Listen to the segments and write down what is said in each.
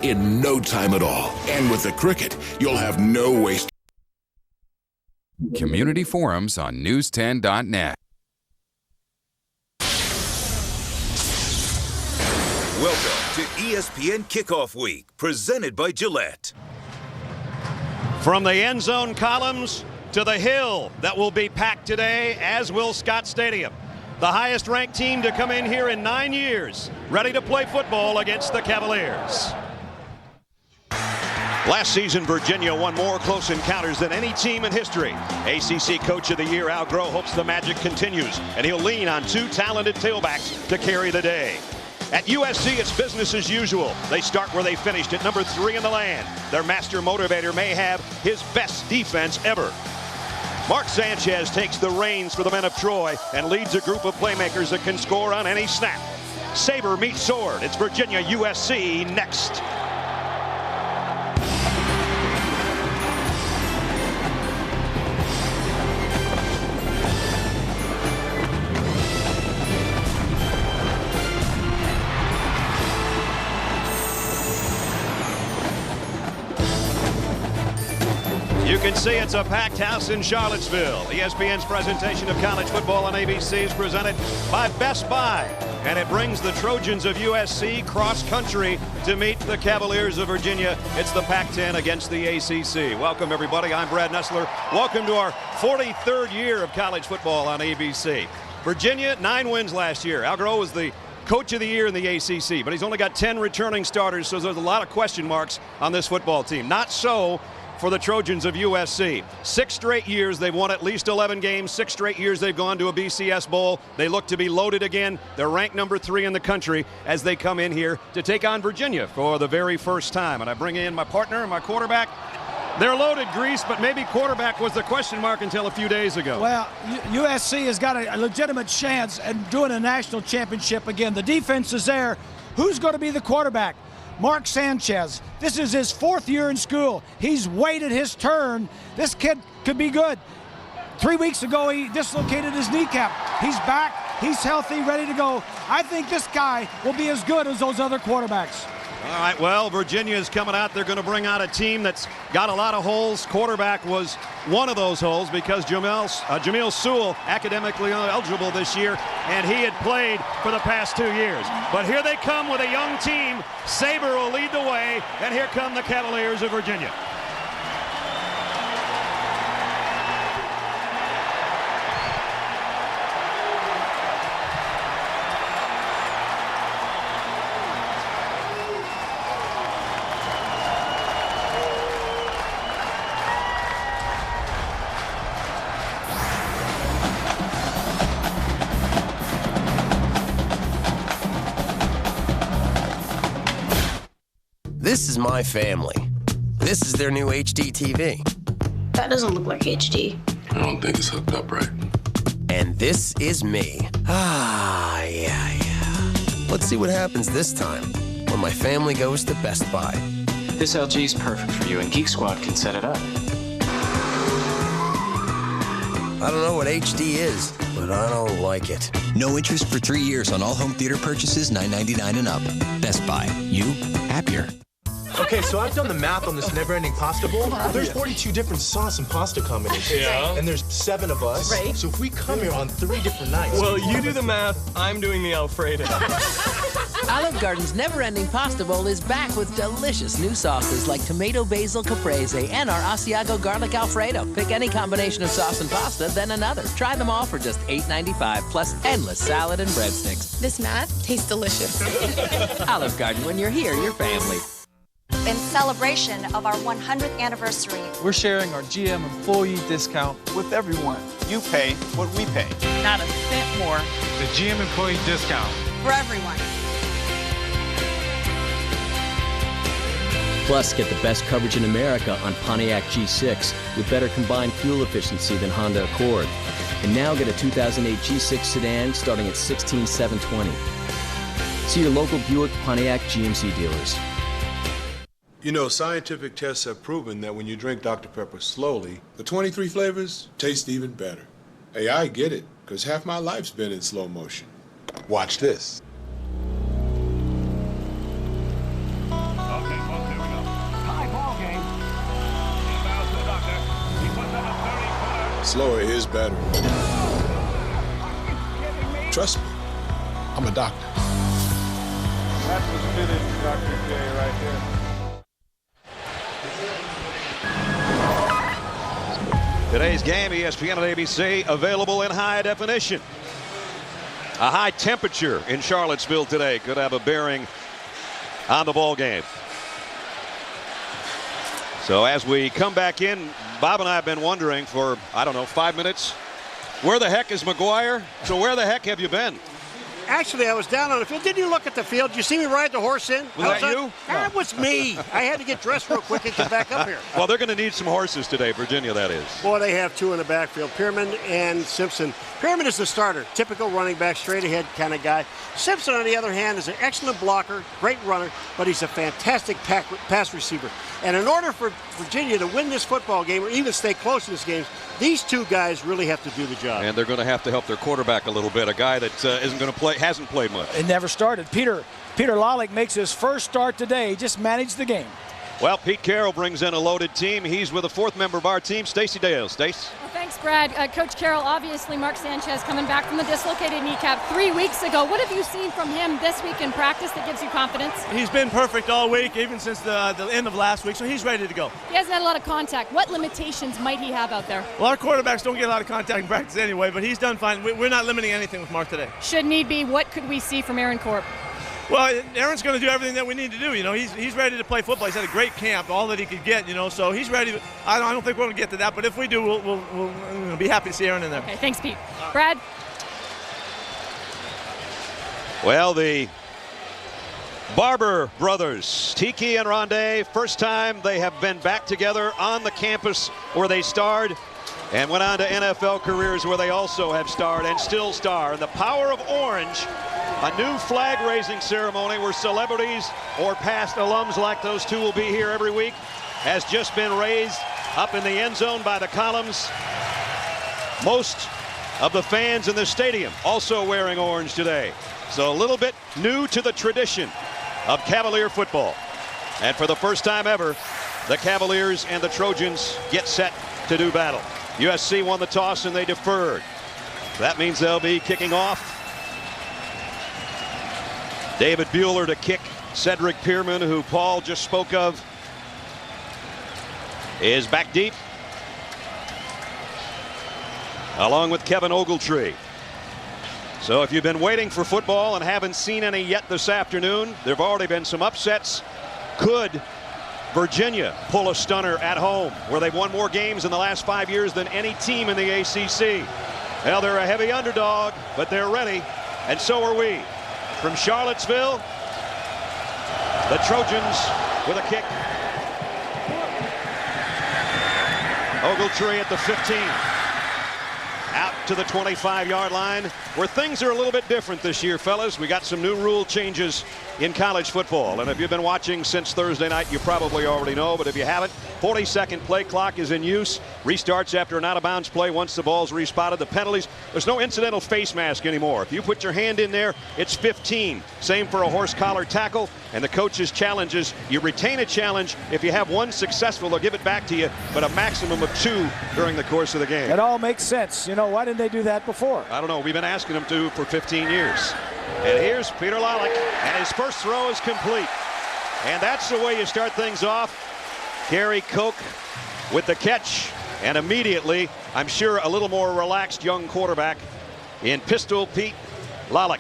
in no time at all. And with the Cricket, you'll have no waste. Community forums on news10.net. Welcome to ESPN Kickoff Week, presented by Gillette. From the end zone columns to the hill that will be packed today, as will Scott Stadium. The highest ranked team to come in here in 9 years, ready to play football against the Cavaliers. Last season, Virginia won more close encounters than any team in history. ACC Coach of the Year Al Groh hopes the magic continues, and he'll lean on two talented tailbacks to carry the day. At USC, it's business as usual. They start where they finished at number 3 in the land. Their master motivator may have his best defense ever. Mark Sanchez takes the reins for the men of Troy and leads a group of playmakers that can score on any snap. Saber meets sword. It's Virginia USC next. You can see it's a packed house in Charlottesville. ESPN's presentation of college football on ABC is presented by Best Buy. And it brings the Trojans of USC cross-country to meet the Cavaliers of Virginia. It's the Pac-10 against the ACC. Welcome, everybody. I'm Brad Nessler. Welcome to our 43rd year of college football on ABC. Virginia, 9 wins last year. Al Groh was the Coach of the Year in the ACC, but he's only got 10 returning starters, so there's a lot of question marks on this football team. Not so for the Trojans of USC. 6 straight years they've won at least 11 games. 6 straight years they've gone to a BCS Bowl. They look to be loaded again. They're ranked number 3 in the country as they come in here to take on Virginia for the very first time. And I bring in my partner and my quarterback. They're loaded, Grease, but maybe quarterback was the question mark until a few days ago. Well, USC has got a legitimate chance at doing a national championship again. The defense is there. Who's going to be the quarterback? Mark Sanchez. This is his 4th year in school. He's waited his turn. This kid could be good. 3 weeks ago, he dislocated his kneecap. He's back. He's healthy, ready to go. I think this guy will be as good as those other quarterbacks. All right, well, Virginia is coming out. They're going to bring out a team that's got a lot of holes. Quarterback was one of those holes because Jamil Sewell, academically eligible this year, and he had played for the past 2 years. But here they come with a young team. Saber will lead the way, and here come the Cavaliers of Virginia. This is my family. This is their new HD TV. That doesn't look like HD. I don't think it's hooked up right. And this is me. Yeah. Let's see what happens this time when my family goes to Best Buy. This LG is perfect for you, and Geek Squad can set it up. I don't know what HD is, but I don't like it. No interest for 3 years on all home theater purchases, $9.99 and up. Best Buy. You happier. Okay, so I've done the math on this never-ending pasta bowl. There's 42 different sauce and pasta combinations. Yeah. And there's 7 of us. Right. So if we come here on 3 different nights... Well, you do the math. I'm doing the Alfredo. Olive Garden's never-ending pasta bowl is back with delicious new sauces like tomato basil caprese and our Asiago garlic Alfredo. Pick any combination of sauce and pasta, then another. Try them all for just $8.95, plus endless salad and breadsticks. This math tastes delicious. Olive Garden, when you're here, you're family. In celebration of our 100th anniversary, we're sharing our GM employee discount with everyone. You pay what we pay. Not a cent more. The GM employee discount. For everyone. Plus, get the best coverage in America on Pontiac G6 with better combined fuel efficiency than Honda Accord. And now get a 2008 G6 sedan starting at $16,720. See your local Buick Pontiac GMC dealers. You know, scientific tests have proven that when you drink Dr. Pepper slowly, the 23 flavors taste even better. Hey, I get it, because half my life's been in slow motion. Watch this. Slower is better. Trust me, I'm a doctor. That's the spirit, Dr. J, right there. Today's game, ESPN and ABC, available in high definition. A high temperature in Charlottesville today could have a bearing on the ball game. So as we come back in, Bob and I have been wondering for, I don't know, 5 minutes, where the heck is McGuire? So where the heck have you been? Actually, I was down on the field. Didn't you look at the field? Did you see me ride the horse in? Was that you? That was me. I had to get dressed real quick and come back up here. Well, they're going to need some horses today, Virginia, that is. Boy, they have two in the backfield, Pierman and Simpson. Pierman is the starter, typical running back, straight ahead kind of guy. Simpson, on the other hand, is an excellent blocker, great runner, but he's a fantastic pass receiver. And in order for Virginia to win this football game or even stay close to this game, these two guys really have to do the job. And they're going to have to help their quarterback a little bit, a guy that isn't going to play, hasn't played much. It never started. Peter Lalick makes his first start today. He just managed the game. Well, Pete Carroll brings in a loaded team. He's with a fourth member of our team, Stacey Dale. Stace? Well, thanks, Brad. Coach Carroll, obviously Mark Sanchez coming back from the dislocated kneecap 3 weeks ago. What have you seen from him this week in practice that gives you confidence? He's been perfect all week, even since the end of last week, so he's ready to go. He hasn't had a lot of contact. What limitations might he have out there? Well, our quarterbacks don't get a lot of contact in practice anyway, but he's done fine. We're not limiting anything with Mark today. Should need be, what could we see from Aaron Corp? Well, Aaron's going to do everything that we need to do. You know, he's ready to play football. He's had a great camp, all that he could get. You know, so he's ready. I don't think we're going to get to that, but if we do, we'll be happy to see Aaron in there. Okay, thanks, Pete. Brad. Well, the Barber brothers, Tiki and Rondé, first time they have been back together on the campus where they starred and went on to NFL careers where they also have starred and still star. And the power of orange, a new flag-raising ceremony where celebrities or past alums like those two will be here every week, has just been raised up in the end zone by the columns. Most of the fans in the stadium also wearing orange today. So a little bit new to the tradition of Cavalier football. And for the first time ever, the Cavaliers and the Trojans get set to do battle. USC won the toss and they deferred. That means they'll be kicking off. David Bueller to kick. Cedric Pierman, who Paul just spoke of, is back deep, along with Kevin Ogletree. So if you've been waiting for football and haven't seen any yet this afternoon, there have already been some upsets. Could Virginia pull a stunner at home, where they've won more games in the last 5 years than any team in the ACC? Well, they're a heavy underdog, but they're ready, and so are we. From Charlottesville, the Trojans with a kick. Ogletree at the 15. Out to the 25-yard line, where things are a little bit different this year, fellas. We got some new rule changes in college football. And if you've been watching since Thursday night, you probably already know. But if you haven't, 40-second play clock is in use. Restarts after an out-of-bounds play once the ball's respotted. The penalties, there's no incidental face mask anymore. If you put your hand in there, it's 15. Same for a horse collar tackle. And the coach's challenges, you retain a challenge. If you have one successful, they'll give it back to you, but a maximum of 2 during the course of the game. It all makes sense. You know, why didn't they do that before? I don't know. We've been asking them to for 15 years. And here's Peter Lalick, and his first throw is complete. And that's the way you start things off. Gary Koch with the catch, and immediately, I'm sure, a little more relaxed young quarterback in Pistol Pete Lalick.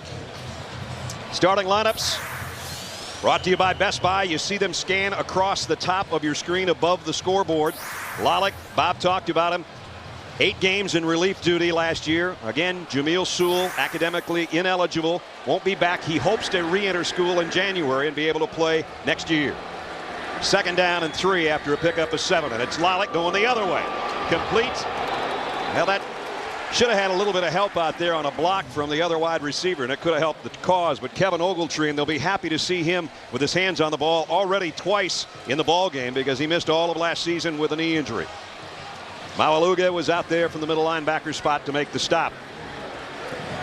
Starting lineups brought to you by Best Buy. You see them scan across the top of your screen above the scoreboard. Lalick, Bob talked about him. 8 games in relief duty last year. Again, Jamil Sewell, academically ineligible, won't be back. He hopes to re-enter school in January and be able to play next year. 2nd down and 3 after a pickup of 7. And it's Lalick going the other way. Complete. Well, that should have had a little bit of help out there on a block from the other wide receiver, and it could have helped the cause. But Kevin Ogletree, and they'll be happy to see him with his hands on the ball already twice in the ball game because he missed all of last season with a knee injury. Maualuga was out there from the middle linebacker spot to make the stop.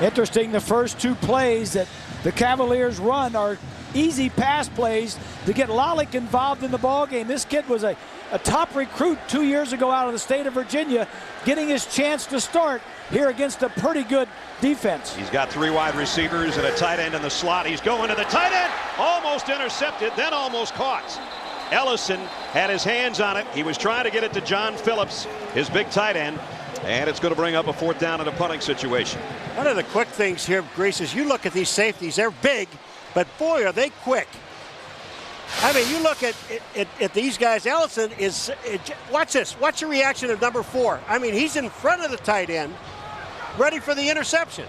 Interesting, the first 2 plays that the Cavaliers run are easy pass plays to get Lollick involved in the ball game. This kid was a top recruit 2 years ago out of the state of Virginia, getting his chance to start here against a pretty good defense. He's got 3 wide receivers and a tight end in the slot. He's going to the tight end, almost intercepted, then almost caught. Ellison had his hands on it. He was trying to get it to John Phillips, his big tight end, and it's going to bring up a 4th down in a punting situation. One of the quick things here, Grease, is you look at these safeties, they're big, but boy, are they quick. I mean, you look at these guys. Ellison is, watch this. Watch the reaction of number 4. I mean, he's in front of the tight end, ready for the interception.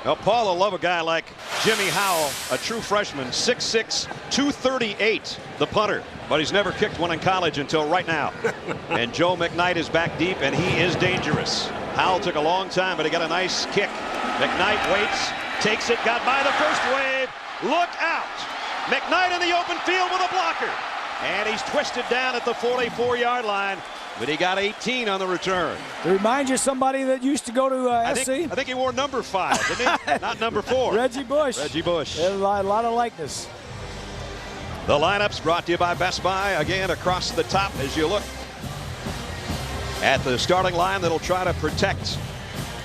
Well, Paul will love a guy like Jimmy Howell, a true freshman, 6'6", 238, the punter. But he's never kicked one in college until right now. And Joe McKnight is back deep, and he is dangerous. Howell took a long time, but he got a nice kick. McKnight waits, takes it, got by the first wave. Look out! McKnight in the open field with a blocker. And he's twisted down at the 44-yard line. But he got 18 on the return. To remind you of somebody that used to go to SC? I think he wore number 5, didn't he? Not number 4. Reggie Bush. Reggie Bush. A lot of likeness. The lineup's brought to you by Best Buy. Again, across the top as you look at the starting line that'll try to protect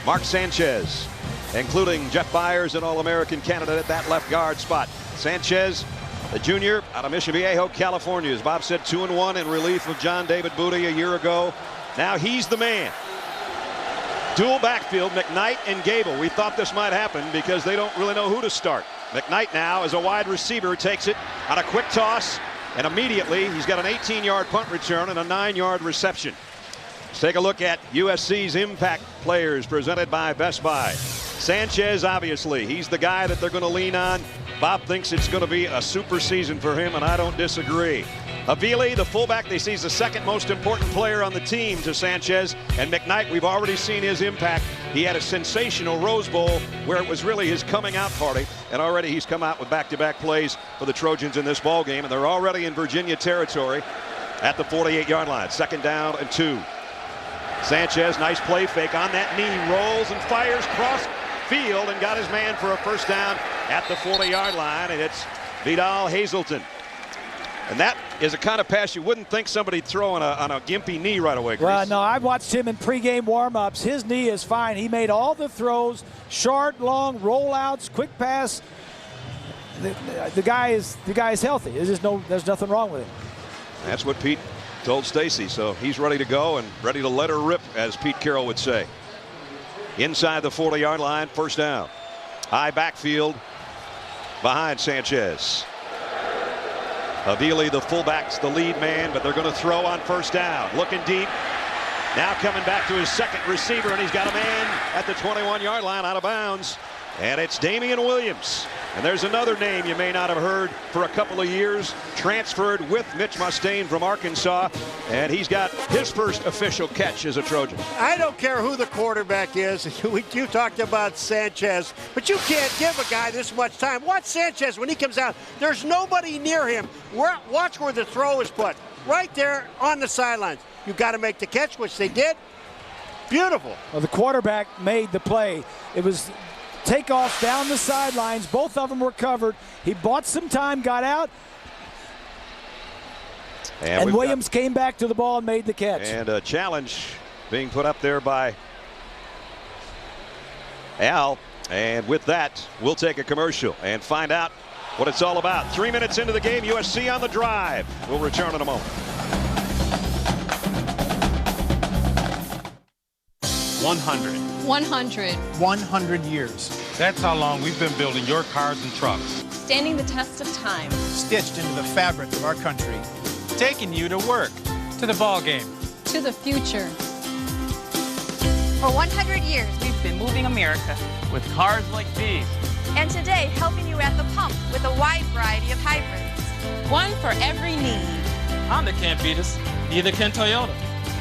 Mark Sanchez, including Jeff Byers, an All-American candidate at that left guard spot. Sanchez, the junior out of Mission Viejo, California. As Bob said, 2-1 in relief of John David Booty a year ago. Now he's the man. Dual backfield, McKnight and Gable. We thought this might happen because they don't really know who to start. McKnight now as a wide receiver takes it on a quick toss, and immediately he's got an 18-yard punt return and a 9-yard reception. Let's take a look at USC's impact players presented by Best Buy. Sanchez, obviously, he's the guy that they're going to lean on. Bob thinks it's going to be a super season for him, and I don't disagree. Avili, the fullback, they see is the second most important player on the team to Sanchez. And McKnight, we've already seen his impact. He had a sensational Rose Bowl where it was really his coming out party. And already he's come out with back-to-back plays for the Trojans in this ball game. And they're already in Virginia territory at the 48-yard line. 2nd down and 2. Sanchez, nice play fake on that knee, rolls and fires cross field and got his man for a 1st down at the 40-yard line, and it's Vidal Hazelton. And that is a kind of pass you wouldn't think somebody'd throw on a gimpy knee right away, Chris. Well, no, I watched him in pregame warm-ups. His knee is fine. He made all the throws, short, long, rollouts, quick pass. The guy is healthy. There's nothing wrong with him. That's what Pete told Stacy, so he's ready to go and ready to let her rip, as Pete Carroll would say. Inside the 40-yard line, 1st down. High backfield behind Sanchez. Avili, the fullback's the lead man, but they're going to throw on 1st down. Looking deep. Now coming back to his second receiver, and he's got a man at the 21-yard line out of bounds. And it's Damian Williams. And there's another name you may not have heard for a couple of years. Transferred with Mitch Mustaine from Arkansas. And he's got his first official catch as a Trojan. I don't care who the quarterback is. You talked about Sanchez, but you can't give a guy this much time. Watch Sanchez when he comes out. There's nobody near him. Watch where the throw is put. Right there on the sidelines. You got to make the catch, which they did. Beautiful. Well, the quarterback made the play. It was takeoff down the sidelines. Both of them were covered. He bought some time, got out, and Williams came back to the ball and made the catch. And a challenge being put up there by Al. And with that, we'll take a commercial and find out what it's all about. 3 minutes into the game, USC on the drive. We'll return in a moment. 100 years. That's how long we've been building your cars and trucks. Standing the test of time. Stitched into the fabric of our country. Taking you to work. To the ball game. To the future. For 100 years, We've been moving America. With cars like these. and today helping you at the pump with a wide variety of hybrids. One for every need. Honda can't beat us. Neither can Toyota.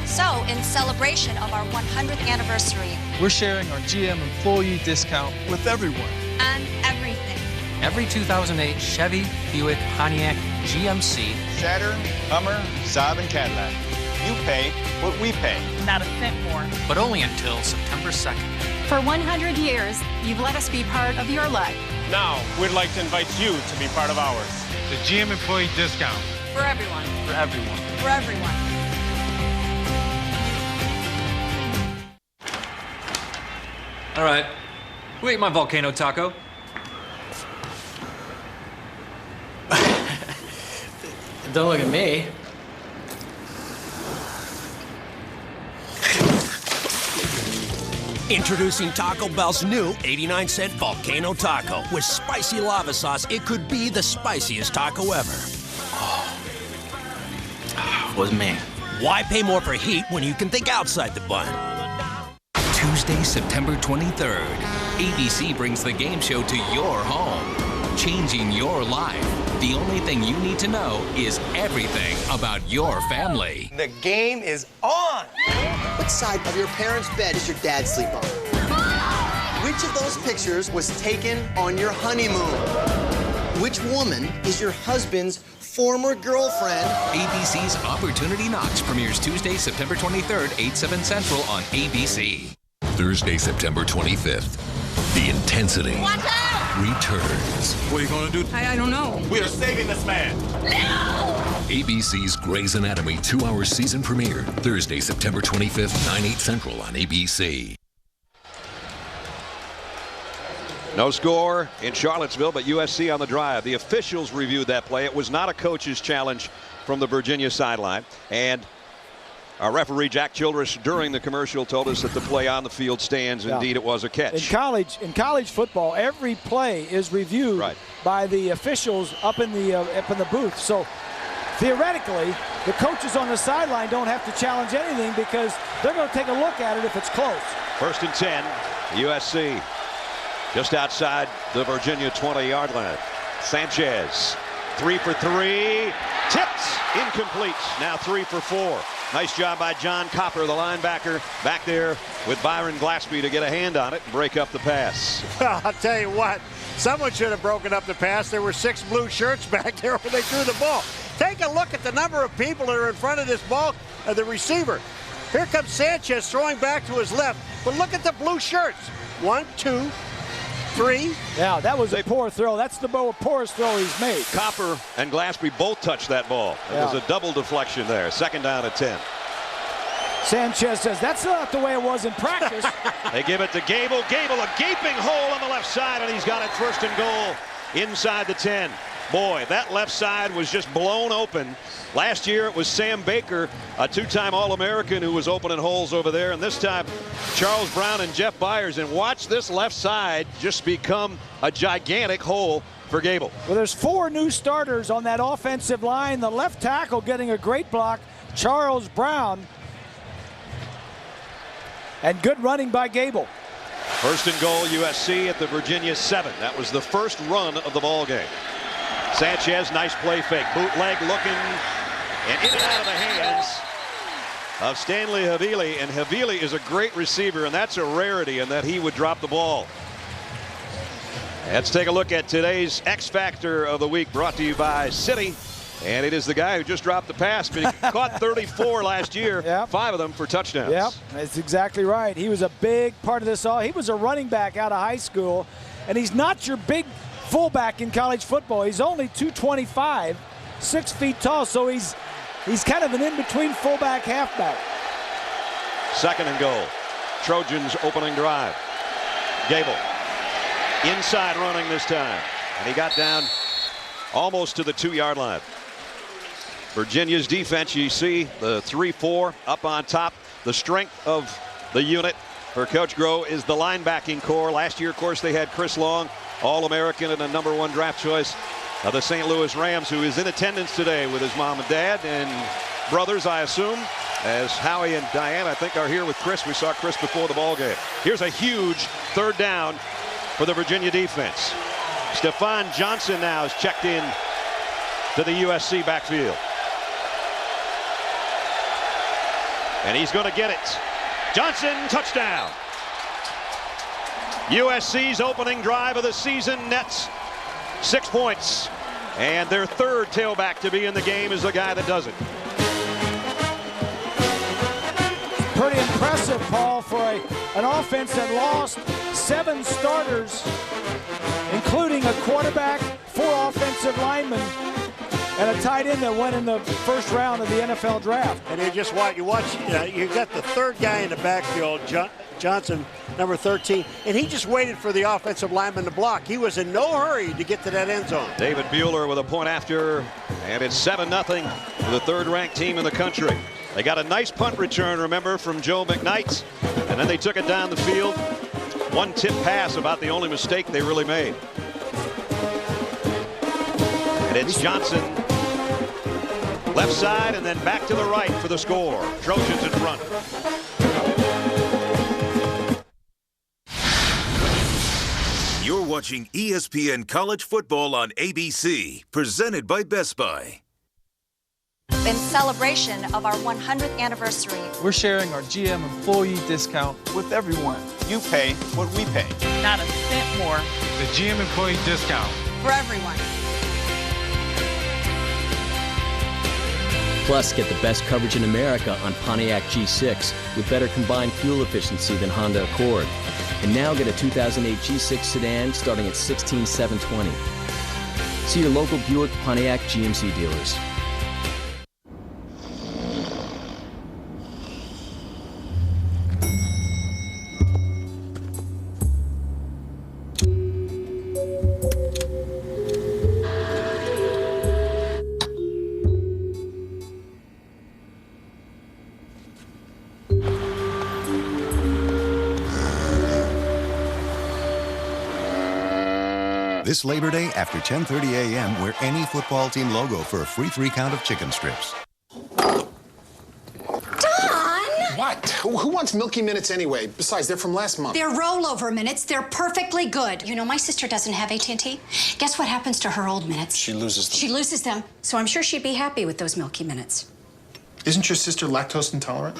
So, in celebration of our 100th anniversary, We're sharing our GM employee discount with everyone. and everything. Every 2008 Chevy, Buick, Pontiac, GMC, Saturn, Hummer, Saab, and Cadillac. You pay what we pay. Not a cent more. but only until September 2nd. For 100 years, you've let us be part of your life. Now, we'd like to invite you to be part of ours. The GM employee discount. For everyone. For everyone. For everyone. All right. Who ate my volcano taco? Don't look at me. Introducing Taco Bell's new 89-cent Volcano Taco. With spicy lava sauce, it could be the spiciest taco ever. Was me. Why pay more for heat when you can think outside the bun? Tuesday, September 23rd, ABC brings the game show to your home, changing your life. The only thing you need to know is everything about your family. The game is on! Which side of your parents' bed does your dad sleep on? Which of those pictures was taken on your honeymoon? Which woman is your husband's former girlfriend? ABC's Opportunity Knocks premieres Tuesday, September 23rd, 8/7 Central on ABC. Thursday, September 25th. The intensity returns. What are you going to do? I don't know. We are saving this man. No! ABC's Grey's Anatomy 2-hour season premiere. Thursday, September 25th, 9/8 Central on ABC. No score in Charlottesville, but USC on the drive. The officials reviewed that play. It was not a coach's challenge from the Virginia sideline. And our referee, Jack Childress, during the commercial told us that the play on the field stands. Yeah. Indeed, it was a catch. In college football, every play is reviewed by the officials up in the booth. So theoretically, the coaches on the sideline don't have to challenge anything because they're going to take a look at it if it's close. 1st and 10, USC. Just outside the Virginia 20-yard line. Sanchez, 3 for 3. Tipped, incomplete. Now 3 for 4. Nice job by John Copper, the linebacker, back there with Byron Glaspie to get a hand on it and break up the pass. Well, I'll tell you what, someone should have broken up the pass. There were 6 blue shirts back there when they threw the ball. Take a look at the number of people that are in front of this ball, the receiver. Here comes Sanchez throwing back to his left, but look at the blue shirts. 1, 2, 3. Yeah, that was a poor throw. That's the poorest throw he's made. Copper and Glaspie both touched that ball. It was a double deflection there. 2nd down at 10. Sanchez says that's not the way it was in practice. They give it to Gable. Gable, a gaping hole on the left side, and he's got it 1st and goal inside the 10. Boy, that left side was just blown open. Last year it was Sam Baker, a 2-time All-American, who was opening holes over there, and this time Charles Brown and Jeff Byers. And watch this left side just become a gigantic hole for Gable. Well, there's 4 new starters on that offensive line. The left tackle getting a great block, Charles Brown. And good running by Gable. 1st and goal, USC at the Virginia 7. That was the first run of the ball game. Sanchez, nice play fake. Bootleg looking, and in and out of the hands of Stanley Havili. And Havili is a great receiver, and that's a rarity in that he would drop the ball. Let's take a look at today's X Factor of the week, brought to you by Citi. And it is the guy who just dropped the pass, but he caught 34 last year, 5 of them for touchdowns. Yep, that's exactly right. He was a big part of this. He was a running back out of high school, and he's not your big fullback in college football. He's only 225, 6 feet tall, so he's kind of an in-between fullback, halfback. 2nd and goal. Trojans opening drive. Gable inside running this time, and he got down almost to the 2-yard line. Virginia's defense, you see the 3-4 up on top. The strength of the unit for Coach Groh is the linebacking core. Last year, of course, they had Chris Long, All-American and a #1 draft choice of the St. Louis Rams, who is in attendance today with his mom and dad and brothers, I assume, as Howie and Diane, I think, are here with Chris. We saw Chris before the ball game. Here's a huge 3rd down for the Virginia defense. Stephon Johnson now is checked in to the USC backfield. And he's going to get it. Johnson, touchdown. USC's opening drive of the season nets 6 points. And their 3rd tailback to be in the game is the guy that does it. Pretty impressive, Paul, for an offense that lost 7 starters including a quarterback, 4 offensive linemen, and a tight end that went in the first round of the NFL draft. And you just watch, you got the third guy in the backfield, Johnson, number 13, and he just waited for the offensive lineman to block. He was in no hurry to get to that end zone. David Bueller with a point after, and it's 7-0 for the third-ranked team in the country. They got a nice punt return, remember, from Joe McKnight, and then they took it down the field. One tip pass, about the only mistake they really made. And it's Johnson, left side, and then back to the right for the score. Trojans in front. You're watching ESPN College Football on ABC, presented by Best Buy. In celebration of our 100th anniversary, We're sharing our GM employee discount with everyone. You pay what we pay. Not a cent more. The GM employee discount. for everyone. Plus, get the best coverage in America on Pontiac G6 with better combined fuel efficiency than Honda Accord. And now get a 2008 G6 sedan starting at $16,720. See your local Buick Pontiac GMC dealers. This Labor Day after 10:30 a.m., wear any football team logo for a free 3 count of chicken strips. Don! What? Who wants Milky Minutes anyway? Besides, they're from last month. They're rollover minutes. They're perfectly good. You know, my sister doesn't have AT&T. Guess what happens to her old minutes? She loses them. She loses them. So I'm sure she'd be happy with those Milky Minutes. Isn't your sister lactose intolerant?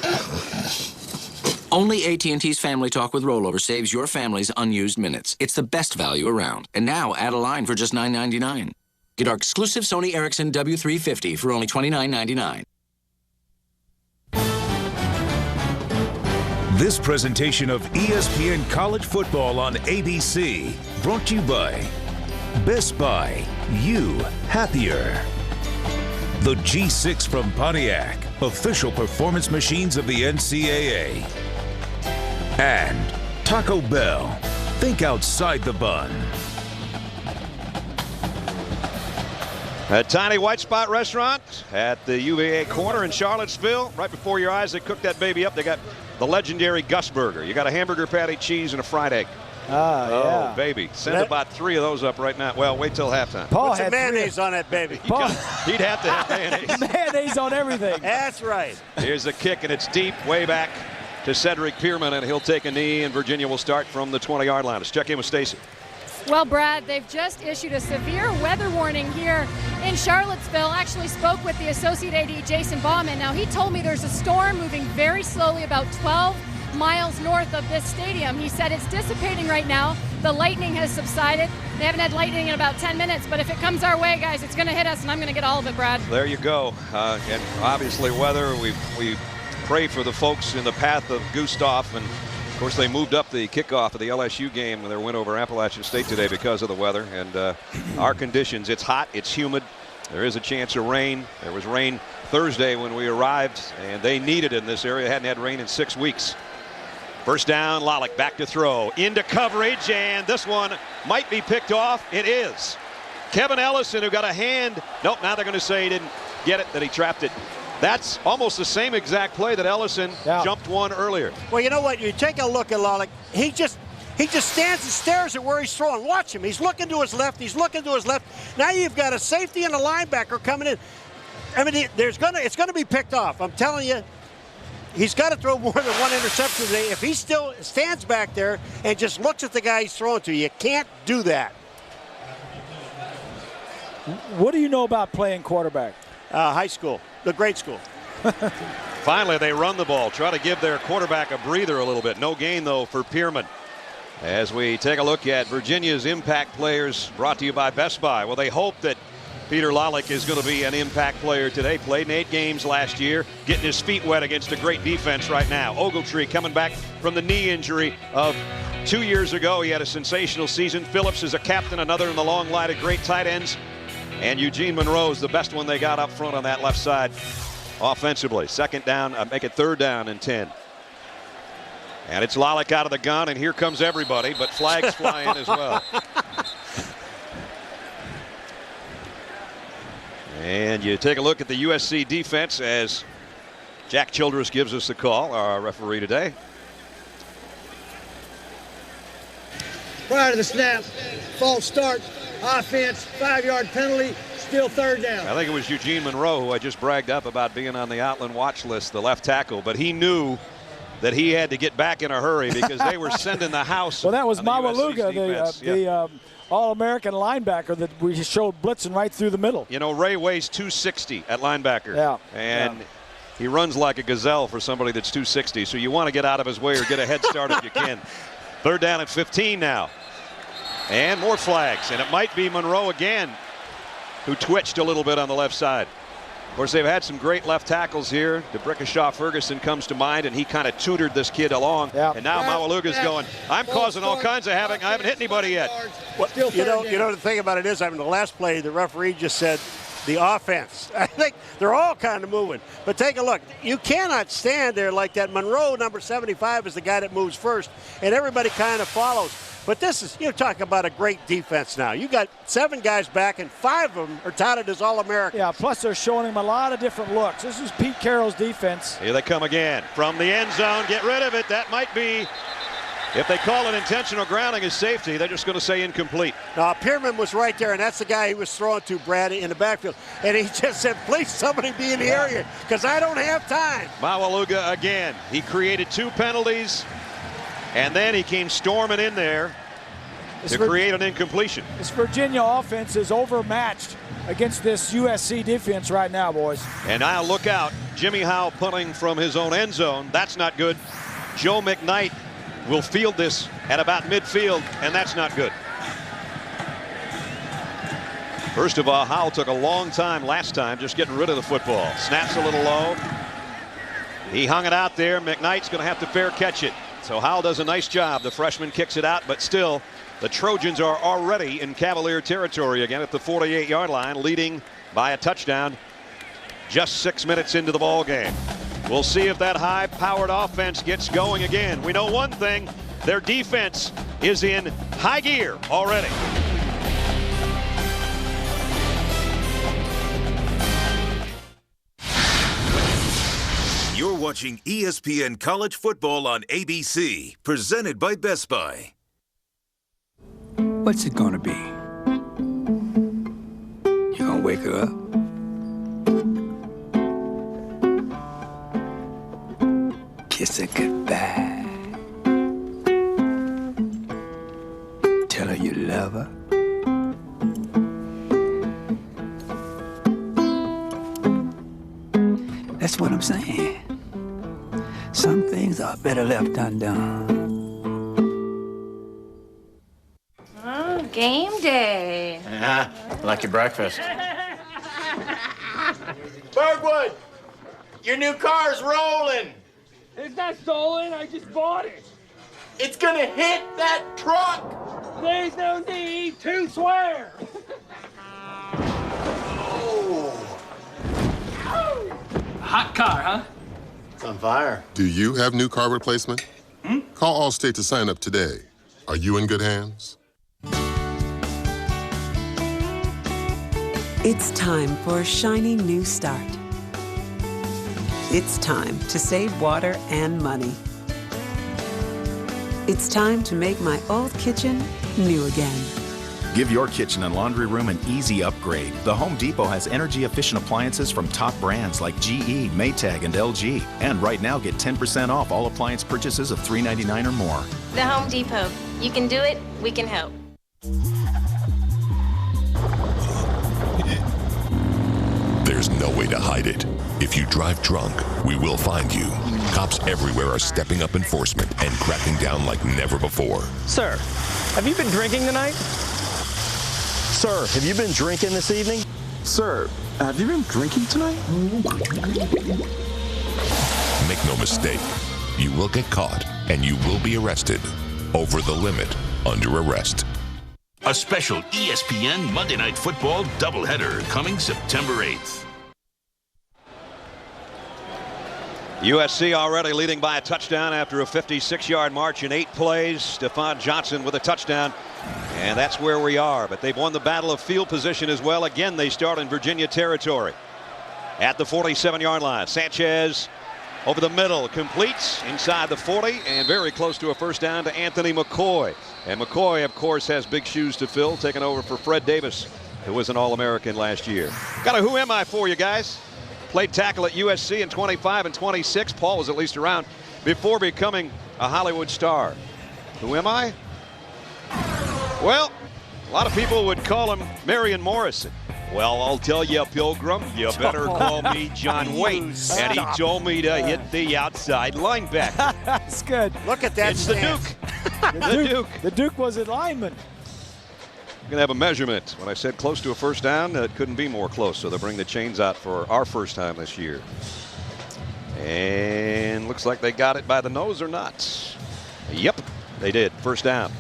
Only AT&T's Family Talk with Rollover saves your family's unused minutes. It's the best value around. And now add a line for just $9.99. Get our exclusive Sony Ericsson W350 for only $29.99. This presentation of ESPN College Football on ABC brought to you by Best Buy. You happier. The G6 from Pontiac, official performance machines of the NCAA. And Taco Bell. Think outside the bun. A tiny white spot restaurant at the UVA corner in Charlottesville. Right before your eyes, they cooked that baby up. They got the legendary Gus Burger. You got a hamburger patty, cheese, and a fried egg. Yeah. Oh, baby. Send about 3 of those up right now. Well, wait till halftime. Paul Put some mayonnaise on that baby. He'd have to have mayonnaise. Mayonnaise on everything. That's right. Here's a kick, and it's deep, way back to Cedric Pierman, and he'll take a knee, and Virginia will start from the 20-yard line. Let's check in with Stacy. Well, Brad, they've just issued a severe weather warning here in Charlottesville. Actually spoke with the Associate AD, Jason Bauman. Now, he told me there's a storm moving very slowly about 12 miles north of this stadium. He said it's dissipating right now. The lightning has subsided. They haven't had lightning in about 10 minutes, but if it comes our way, guys, it's going to hit us, and I'm going to get all of it, Brad. There you go. And obviously weather, we pray for the folks in the path of Gustav, and of course they moved up the kickoff of the LSU game with their win over Appalachian State today because of the weather and our conditions. It's hot, it's humid, there is a chance of rain. There was rain Thursday when we arrived, and they needed it in this area. Hadn't had rain in 6 weeks. First down, Lollick back to throw, into coverage, and this one might be picked off. It is. Kevin Ellison, who got a hand. Nope, now they're going to say he didn't get it, that he trapped it. That's almost the same exact play that Ellison jumped one earlier. Well, you know what? You take a look at Lollick. He just stands and stares at where he's throwing. Watch him. He's looking to his left. He's looking to his left. Now you've got a safety and a linebacker coming in. I mean, it's going to be picked off. I'm telling you. He's got to throw more than one interception today. If he still stands back there and just looks at the guy he's throwing to, you can't do that. What do you know about playing quarterback? High school, the grade school. Finally, they run the ball, try to give their quarterback a breather a little bit. No gain, though, for Pierman. As we take a look at Virginia's impact players brought to you by Best Buy. Well, they hope that Peter Lalick is going to be an impact player today. Played in 8 games last year, getting his feet wet against a great defense right now. Ogletree coming back from the knee injury of 2 years ago. He had a sensational season. Phillips is a captain, another in the long line of great tight ends. And Eugene Monroe is the best one they got up front on that left side offensively. Second down, make it 3rd down and 10. And it's Lalick out of the gun, and here comes everybody, but flags flying as well. And you take a look at the USC defense as Jack Childress gives us the call, our referee today. Prior to the snap, false start, offense, 5-yard penalty, still 3rd down. I think it was Eugene Monroe who I just bragged up about being on the Outland watch list, the left tackle, but he knew that he had to get back in a hurry because they were sending the house. Well, that was Mawaluga, the All-American linebacker that we showed blitzing right through the middle. You know, Ray weighs 260 at linebacker. Yeah. And he runs like a gazelle for somebody that's 260, so you want to get out of his way or get a head start if you can. 3rd down and 15 now. And more flags, and it might be Monroe again who twitched a little bit on the left side. Of course, they've had some great left tackles here. DeBrickashaw Ferguson comes to mind, and he kind of tutored this kid along. Yeah. And now Mawaluga's going, I'm causing all kinds of havoc. I haven't hit anybody yet. Well, you know, the thing about it is, I mean, the last play, the referee just said the offense. I think they're all kind of moving. But take a look. You cannot stand there like that. Monroe, number 75, is the guy that moves first, and everybody kind of follows. But this is, you're talking about a great defense now. You got 7 guys back, and 5 of them are touted as All-Americans. Yeah, plus they're showing him a lot of different looks. This is Pete Carroll's defense. Here they come again. From the end zone, get rid of it. That might be, if they call it intentional grounding as safety, they're just going to say incomplete. Now, Pierman was right there, and that's the guy he was throwing to, Brad, in the backfield. And he just said, please, somebody be in the area, because I don't have time. Mawaluga again. He created 2 penalties. And then he came storming in there to create an incompletion. This Virginia offense is overmatched against this USC defense right now, boys. And now look out. Jimmy Howe punting from his own end zone. That's not good. Joe McKnight will field this at about midfield, and that's not good. First of all, Howe took a long time last time just getting rid of the football. Snaps a little low. He hung it out there. McKnight's going to have to fair catch it. So Howell does a nice job. The freshman kicks it out, but still the Trojans are already in Cavalier territory again at the 48-yard line, leading by a touchdown just 6 minutes into the ball game. We'll see if that high-powered offense gets going again. We know one thing, their defense is in high gear already. You're watching ESPN College Football on ABC, presented by Best Buy. What's it gonna be? You gonna wake her up? Kiss her goodbye. Tell her you love her. That's what I'm saying. Some things are better left undone. Oh, game day. Like your breakfast. Bergwood, your new car's rolling. It's not stolen, I just bought it. It's gonna hit that truck. There's no need to swear. Oh. Hot car, huh? It's on fire. Do you have new car replacement? Call Allstate to sign up today. Are you in good hands? It's time for a shining new start. It's time to save water and money. It's time to make my old kitchen new again. Give your kitchen and laundry room an easy upgrade. The Home Depot has energy-efficient appliances from top brands like GE, Maytag, and LG. And right now, get 10% off all appliance purchases of $3.99 or more. The Home Depot. You can do it, we can help. There's no way to hide it. If you drive drunk, we will find you. Cops everywhere are stepping up enforcement and cracking down like never before. Sir, have you been drinking tonight? Sir, have you been drinking this evening? Sir, have you been drinking tonight? Make no mistake, you will get caught and you will be arrested. Over the limit, under arrest. A special ESPN Monday Night Football doubleheader coming September 8th. USC already leading by a touchdown after a 56-yard march in 8 plays. Stephon Johnson with a touchdown. And that's where we are. But they've won the battle of field position as well. Again, they start in Virginia territory. At the 47-yard line, Sanchez over the middle, completes inside the 40 and very close to a first down to Anthony McCoy. And McCoy, of course, has big shoes to fill, taking over for Fred Davis, who was an All-American last year. Got a who am I for you guys. Played tackle at USC in 25 and 26. Paul was at least around before becoming a Hollywood star. Who am I? Well, a lot of people would call him Marion Morrison. Well, I'll tell you, Pilgrim, you better call me John Waite. And he told me to hit the outside linebacker. That's good. Look at that. It's the Duke. The Duke was a lineman. We're going to have a measurement. When I said close to a first down, it couldn't be more close. So they'll bring the chains out for our first time this year. And looks like they got it by the nose or not. Yep, they did. First down.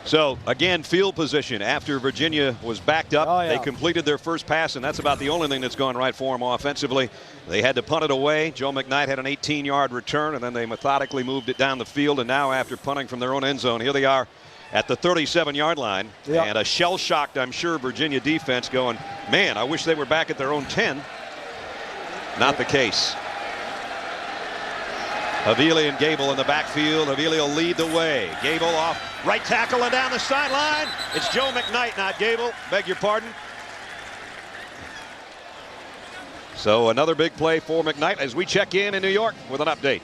So, again, field position. After Virginia was backed up, they completed their first pass, and that's about the only thing that's gone right for them offensively. They had to punt it away. Joe McKnight had an 18-yard return, and then they methodically moved it down the field. And now, after punting from their own end zone, here they are at the 37-yard line. Yep. And a shell-shocked, I'm sure, Virginia defense going, man, I wish they were back at their own 10. Not the case. Havili and Gable in the backfield. Havili will lead the way. Gable off right tackle and down the sideline. It's Joe McKnight, not Gable. Beg your pardon. So another big play for McKnight as we check in New York with an update.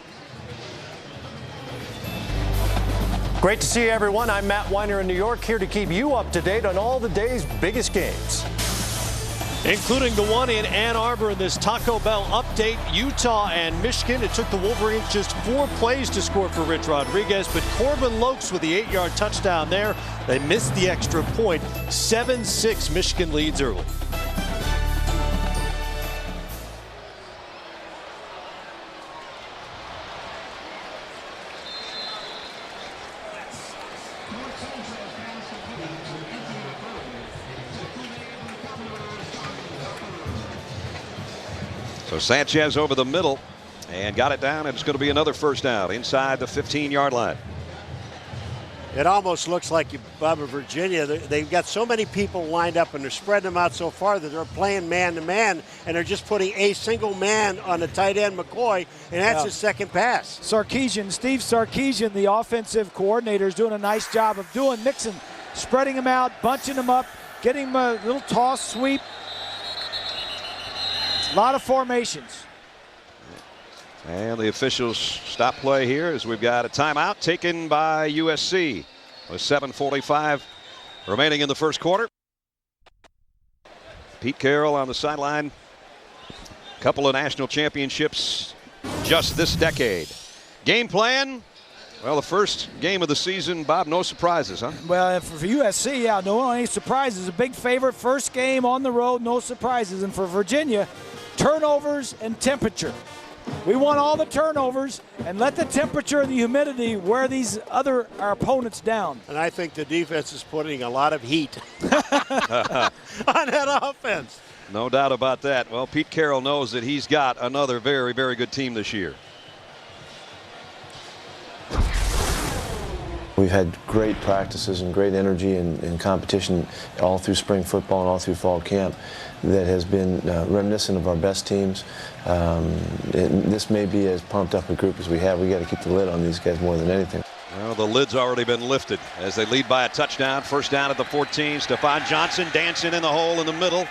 Great to see you, everyone. I'm Matt Weiner in New York, here to keep you up to date on all the day's biggest games, including the one in Ann Arbor in this Taco Bell update. Utah and Michigan. It took the Wolverines just 4 plays to score for Rich Rodriguez, but Corbin Lokes with the 8-yard touchdown there. They missed the extra point. 7-6 Michigan leads early. So Sanchez over the middle and got it down, and it's going to be another first down inside the 15-yard line. It almost looks like, Bob, of Virginia, they've got so many people lined up and they're spreading them out so far that they're playing man-to-man, and they're just putting a single man on the tight end, McCoy, and that's his second pass. Steve Sarkisian, the offensive coordinator, is doing a nice job of mixing, spreading them out, bunching them up, getting them a little toss, sweep. A lot of formations. And the officials stop play here as we've got a timeout taken by USC with 7:45 remaining in the first quarter. Pete Carroll on the sideline. A couple of national championships just this decade. Game plan? Well, the first game of the season, Bob, no surprises, huh? Well, for USC, yeah, no any surprises. A big favorite, first game on the road, no surprises. And for Virginia, turnovers and temperature. We want all the turnovers and let the temperature and the humidity wear our opponents down. And I think the defense is putting a lot of heat on that offense. No doubt about that. Well, Pete Carroll knows that he's got another very, very good team this year. We've had great practices and great energy and competition all through spring football and all through fall camp that has been reminiscent of our best teams. This may be as pumped up a group as we have. We got to keep the lid on these guys more than anything. Well, the lid's already been lifted as they lead by a touchdown. First down at the 14. Stephon Johnson dancing in the hole in the middle.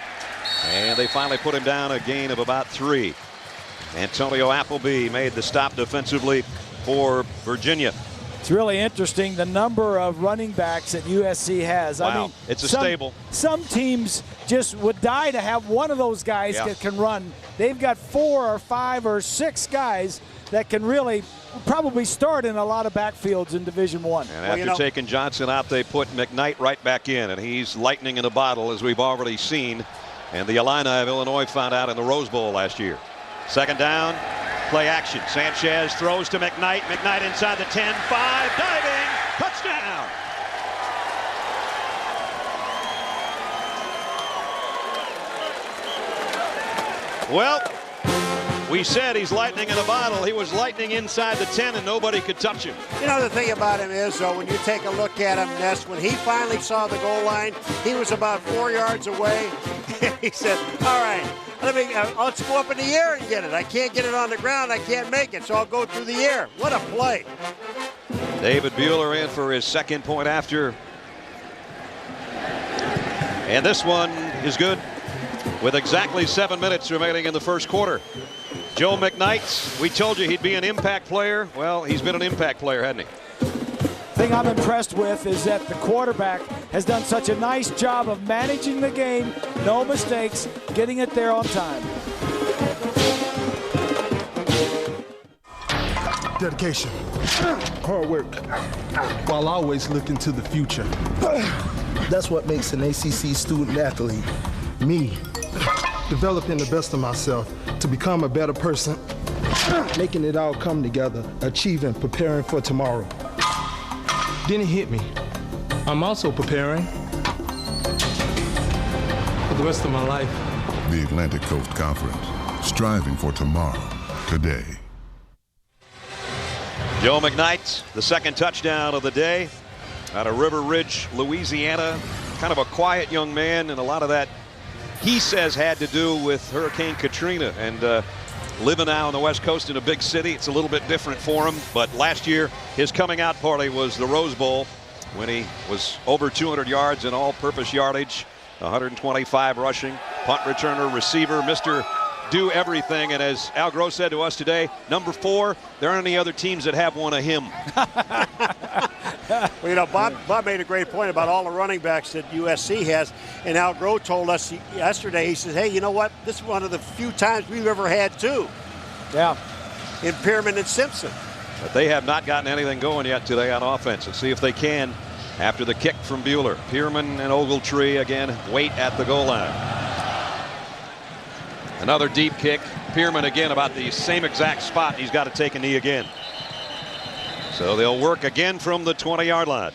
And they finally put him down a gain of about 3. Antonio Appleby made the stop defensively for Virginia. It's really interesting the number of running backs that USC has. Wow. I mean, it's a stable. Some teams just would die to have one of those guys that can run. They've got 4 or 5 or 6 guys that can really probably start in a lot of backfields in Division I. And after taking Johnson out, they put McKnight right back in, and he's lightning in a bottle, as we've already seen and the Illini of Illinois found out in the Rose Bowl last year. Second down, play action. Sanchez throws to McKnight. McKnight inside the 10, 5, diving, touchdown. Well, we said he's lightning in a bottle. He was lightning inside the 10 and nobody could touch him. You know, the thing about him is, though, when you take a look at him, Ness, when he finally saw the goal line, he was about 4 yards away. He said, all right, let's go up in the air and get it. I can't get it on the ground. I can't make it, so I'll go through the air. What a play. David Buehler in for his second point after. And this one is good with exactly 7 minutes remaining in the first quarter. Joe McKnight, we told you he'd be an impact player. Well, he's been an impact player, hasn't he? The thing I'm impressed with is that the quarterback has done such a nice job of managing the game, no mistakes, getting it there on time. Dedication, hard work, while always looking to the future. That's what makes an ACC student athlete. Me, developing the best of myself to become a better person, making it all come together, achieving, preparing for tomorrow. Then it hit me. I'm also preparing for the rest of my life. The Atlantic Coast Conference, striving for tomorrow, today. Joe McKnight, the second touchdown of the day out of River Ridge, Louisiana. Kind of a quiet young man, and a lot of that, he says, had to do with Hurricane Katrina and living now on the West Coast in a big city. It's a little bit different for him, but last year his coming out party was the Rose Bowl when he was over 200 yards in all-purpose yardage, 125 rushing, punt returner, receiver, Mr. Do everything. And as Al Gross said to us today, number 4, there aren't any other teams that have one of him. Well, you know, Bob made a great point about all the running backs that USC has, and Al Groh told us yesterday, he says, hey, you know what? This is one of the few times we've ever had 2. Yeah. In Pearman and Simpson. But they have not gotten anything going yet today on offense. Let's see if they can after the kick from Buehler. Pearman and Ogletree again wait at the goal line. Another deep kick. Pearman again about the same exact spot. He's got to take a knee again. So they'll work again from the 20-yard line.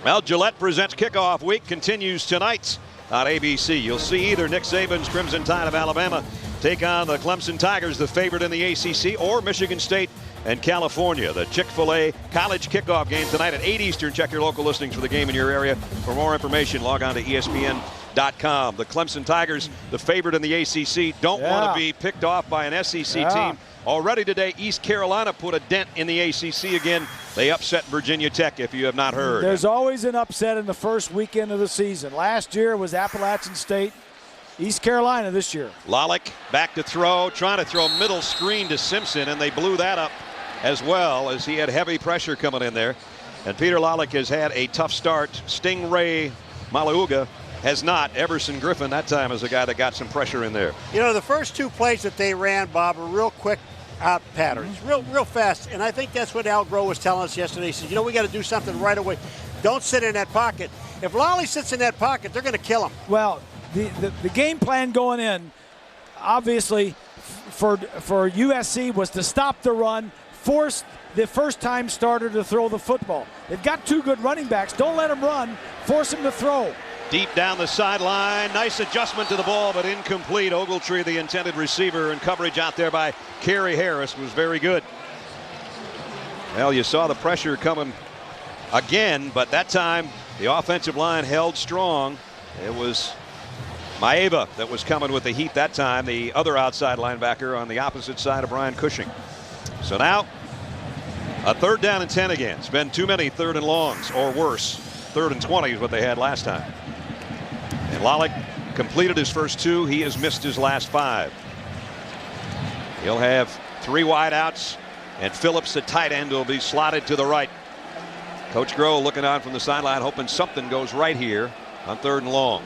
Well, Gillette Presents Kickoff Week continues tonight on ABC. You'll see either Nick Saban's Crimson Tide of Alabama take on the Clemson Tigers, the favorite in the ACC, or Michigan State and California. The Chick-fil-A college kickoff game tonight at 8 Eastern. Check your local listings for the game in your area. For more information, log on to ESPN.com. The Clemson Tigers, the favorite in the ACC, don't want to be picked off by an SEC team. Already today, East Carolina put a dent in the ACC again. They upset Virginia Tech, if you have not heard. There's always an upset in the first weekend of the season. Last year was Appalachian State. East Carolina this year. Lollick back to throw, trying to throw middle screen to Simpson, and they blew that up as well, as he had heavy pressure coming in there. And Peter Lollick has had a tough start. Stingray Malauga has not. Everson Griffin that time is a guy that got some pressure in there. You know, the first 2 plays that they ran, Bob, were real quick out patterns, real fast. And I think that's what Al Groh was telling us yesterday. He said, you know, we got to do something right away. Don't sit in that pocket. If Lolly sits in that pocket, they're going to kill him. Well, the game plan going in, obviously, for USC was to stop the run, force the first-time starter to throw the football. They've got 2 good running backs. Don't let them run. Force them to throw. Deep down the sideline. Nice adjustment to the ball, but incomplete. Ogletree, the intended receiver, and coverage out there by Kerry Harris was very good. Well, you saw the pressure coming again, but that time the offensive line held strong. It was Maeva that was coming with the heat that time, the other outside linebacker on the opposite side of Brian Cushing. So now a 3rd down and 10 again. It's been too many 3rd and longs, or worse. 3rd and 20 is what they had last time. And Lollick completed his first 2. He has missed his last 5. He'll have 3 wideouts, and Phillips, the tight end, will be slotted to the right. Coach Groh looking on from the sideline, hoping something goes right here on 3rd and long.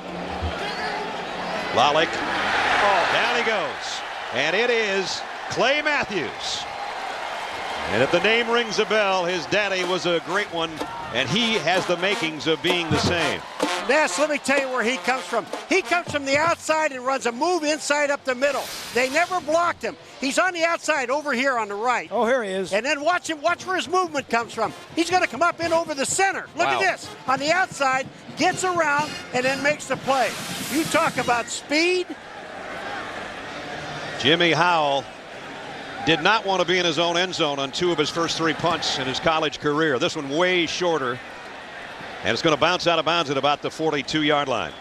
Lollick, down he goes. And it is Clay Matthews. And if the name rings a bell, his daddy was a great one, and he has the makings of being the same. Ness, let me tell you where he comes from. He comes from the outside and runs a move inside up the middle. They never blocked him. He's on the outside over here on the right. Oh, here he is. And then watch him. Watch where his movement comes from. He's going to come up in over the center. Look at this. On the outside, gets around, and then makes the play. You talk about speed. Jimmy Howell did not want to be in his own end zone on 2 of his first 3 punts in his college career. This one way shorter. And it's going to bounce out of bounds at about the 42-yard line.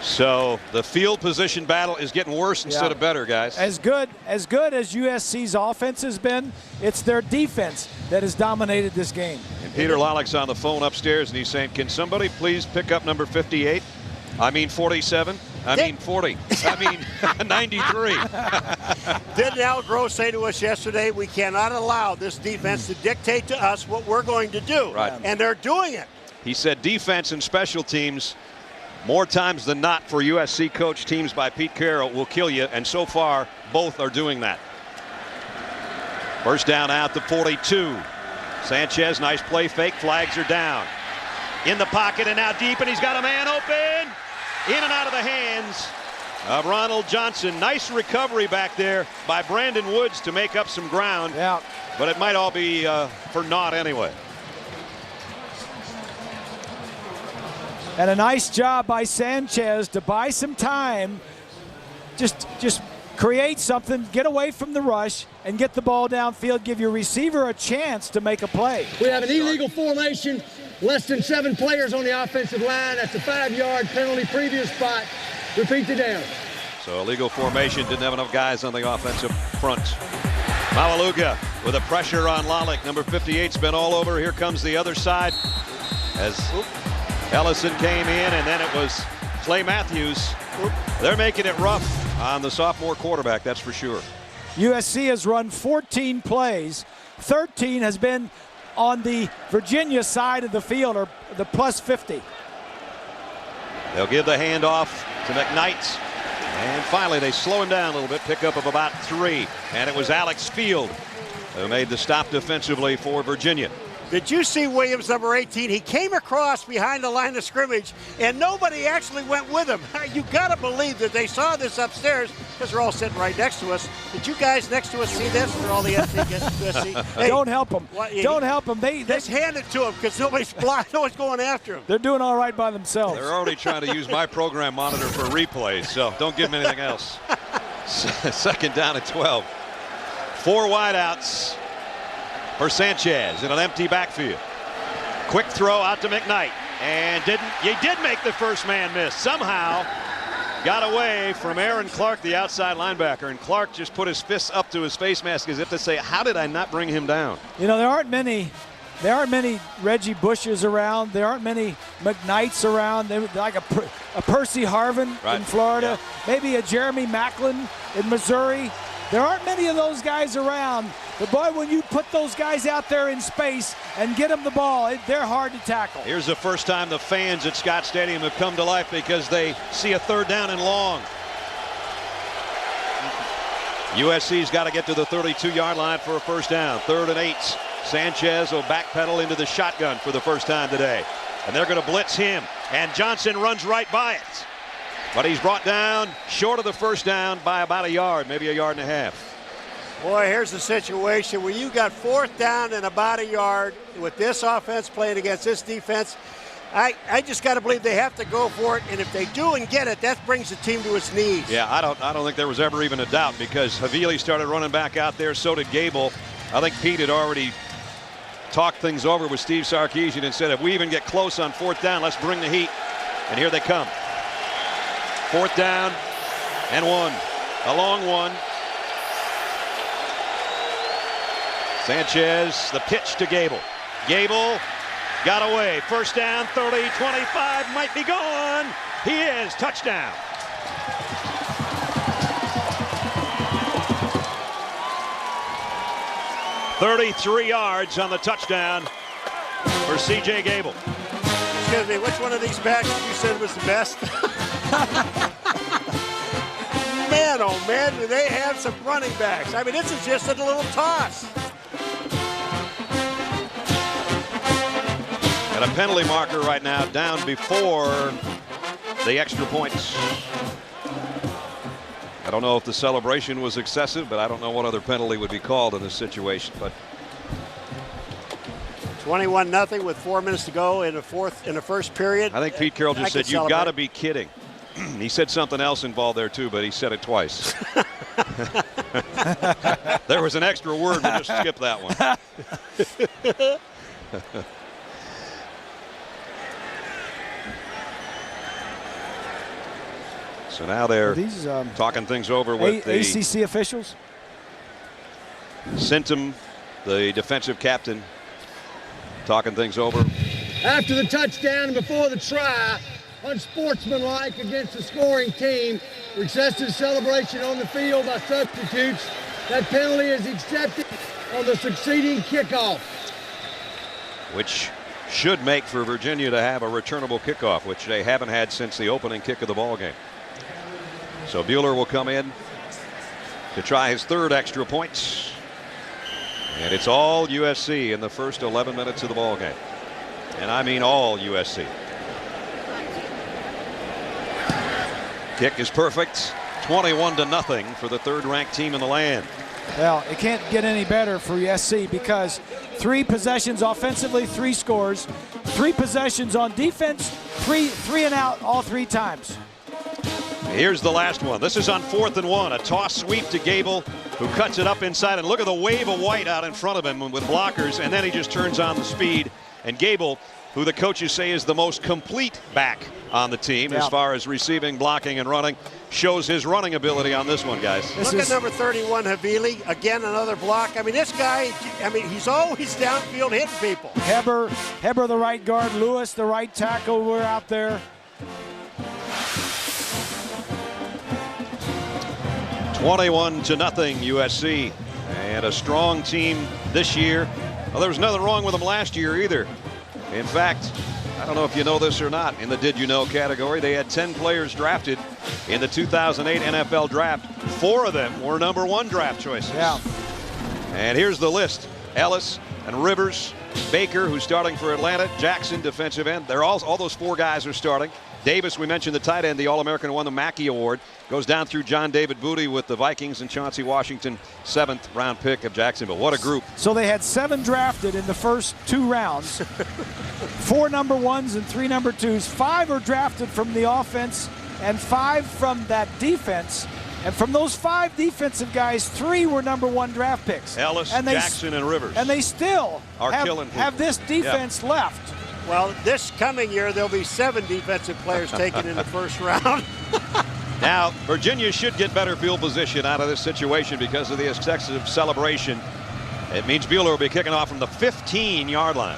So the field position battle is getting worse instead of better, guys. As good as USC's offense has been, it's their defense that has dominated this game. And Peter Lollick's on the phone upstairs, and he's saying, can somebody please pick up number 58? I mean 47. I mean 40. I mean 93. Didn't Al Gross say to us yesterday, we cannot allow this defense to dictate to us what we're going to do. Right. And they're doing it. He said defense and special teams, more times than not for USC coach teams by Pete Carroll, will kill you. And so far, both are doing that. First down out to 42. Sanchez, nice play fake. Flags are down. In the pocket and now deep, and he's got a man open. In and out of the hands of Ronald Johnson. Nice recovery back there by Brandon Woods to make up some ground. Yeah. But it might all be for naught anyway. And a nice job by Sanchez to buy some time. Just create something, get away from the rush, and get the ball downfield. Give your receiver a chance to make a play. We have an illegal formation. Less than 7 players on the offensive line. That's a 5-yard penalty. Previous spot. Repeat the down. So illegal formation, didn't have enough guys on the offensive front. Malaluga with a pressure on Lollick. Number 58's been all over. Here comes the other side as Ellison came in, and then it was Clay Matthews. They're making it rough on the sophomore quarterback, that's for sure. USC has run 14 plays. 13 has been on the Virginia side of the field, or the plus 50. They'll give the handoff to McKnight. And finally, they slow him down a little bit. Pickup of about 3. And it was Alex Field who made the stop defensively for Virginia. Did you see Williams, number 18? He came across behind the line of scrimmage, and nobody actually went with him. You got to believe that they saw this upstairs because they're all sitting right next to us. Did you guys next to us see this? For all the USC? Hey, don't help them. Don't help them. They just hand it to them because nobody's going after them. They're doing all right by themselves. They're already trying to use my program monitor for replays, so don't give them anything else. Second down at 12. 4 wideouts for Sanchez in an empty backfield. Quick throw out to McKnight, and he did make the first man miss. Somehow got away from Aaron Clark, the outside linebacker, and Clark just put his fists up to his face mask as if to say, how did I not bring him down? You know, there aren't many Reggie Bushes around. There aren't many McKnights around. They're like a Percy Harvin in Florida, maybe a Jeremy Macklin in Missouri. There aren't many of those guys around. But boy, when you put those guys out there in space and get them the ball, they're hard to tackle. Here's the first time the fans at Scott Stadium have come to life because they see a 3rd down and long. USC's got to get to the 32-yard line for a first down. 3rd and 8. Sanchez will backpedal into the shotgun for the first time today. And they're going to blitz him. And Johnson runs right by it. But he's brought down short of the first down by about a yard, maybe a yard and a half. Boy, here's the situation where you got 4th down and about a yard with this offense playing against this defense. I just got to believe they have to go for it, and if they do and get it, that brings the team to its knees. Yeah, I don't think there was ever even a doubt because Havili started running back out there, so did Gable. I think Pete had already talked things over with Steve Sarkisian and said, if we even get close on 4th down, let's bring the heat. And here they come. 4th down and 1. A long one. Sanchez, the pitch to Gable. Gable got away. First down, 30, 25, might be gone. He is. Touchdown. "33 yards on the touchdown for C.J. Gable. Excuse me, which one of these backs you said was the best? oh man, do they have some running backs. I mean, this is just a little toss. And a penalty marker right now down before the extra points. I don't know if the celebration was excessive, but I don't know what other penalty would be called in this situation. But 21-0 with 4 minutes to go in the first period. I think Pete Carroll just said, "You've got to be kidding." He said something else involved there too, but he said it twice. There was an extra word. We'll just skip that one. So now they're talking things over with the ACC officials. Sintum, the defensive captain, talking things over. After the touchdown and before the try, unsportsmanlike against the scoring team, excessive celebration on the field by substitutes. That penalty is accepted on the succeeding kickoff. Which should make for Virginia to have a returnable kickoff, which they haven't had since the opening kick of the ball game. So Bueller will come in to try his third extra points. And it's all USC in the first 11 minutes of the ball game. And I mean all USC. Kick is perfect. 21-0 for the third-ranked team in the land. Well, it can't get any better for USC because 3 possessions offensively, 3 scores, 3 possessions on defense, three and out all 3 times. Here's the last one. This is on 4th and 1. A toss sweep to Gable, who cuts it up inside. And look at the wave of white out in front of him with blockers. And then he just turns on the speed. And Gable, who the coaches say is the most complete back on the team as far as receiving, blocking, and running, shows his running ability on this one, guys. Look at number 31, Havili. Again, another block. I mean, this guy, he's always downfield hitting people. Heber the right guard. Lewis, the right tackle, were out there. 21-0 USC, and a strong team this year. Well, there was nothing wrong with them last year either. In fact, I don't know if you know this or not, in the Did You Know category, they had 10 players drafted in the 2008 NFL draft. 4 of them were number 1 draft choices. Yeah. And here's the list. Ellis and Rivers, Baker, who's starting for Atlanta, Jackson, defensive end. They're all those 4 guys are starting. Davis, we mentioned the tight end, the All-American who won the Mackey Award, goes down through John David Booty with the Vikings and Chauncey Washington, 7th round pick of Jacksonville. What a group. So they had 7 drafted in the first 2 rounds, 4 number 1s and 3 number 2s. 5 are drafted from the offense and 5 from that defense. And from those 5 defensive guys, 3 were number 1 draft picks. Ellis, Jackson, and Rivers. And they still have this defense left. Well, this coming year, there'll be 7 defensive players taken in the first round. Now, Virginia should get better field position out of this situation because of the excessive celebration. It means Bueller will be kicking off from the 15-yard line.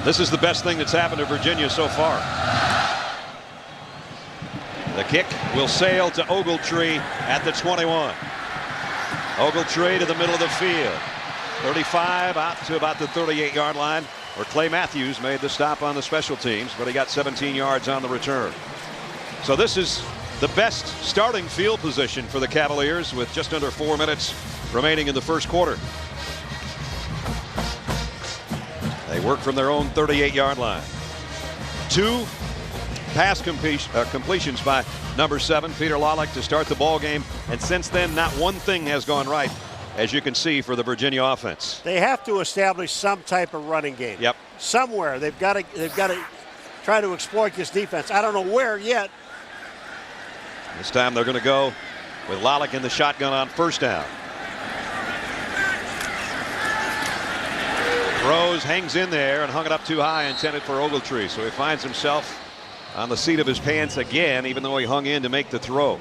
This is the best thing that's happened to Virginia so far. The kick will sail to Ogletree at the 21. Ogletree to the middle of the field. 35 out to about the 38-yard line, where Clay Matthews made the stop on the special teams, but he got 17 yards on the return. So this is the best starting field position for the Cavaliers with just under 4 minutes remaining in the first quarter. They work from their own 38-yard line. 2 pass completions by number 7, Peter Lollick, to start the ball game, and since then not one thing has gone right, as you can see, for the Virginia offense. They have to establish some type of running game. Yep. Somewhere they've got to try to exploit this defense. I don't know where yet. This time they're going to go with Lollick in the shotgun on first down. Rose hangs in there and hung it up too high, intended for Ogletree. So he finds himself on the seat of his pants again, even though he hung in to make the throw.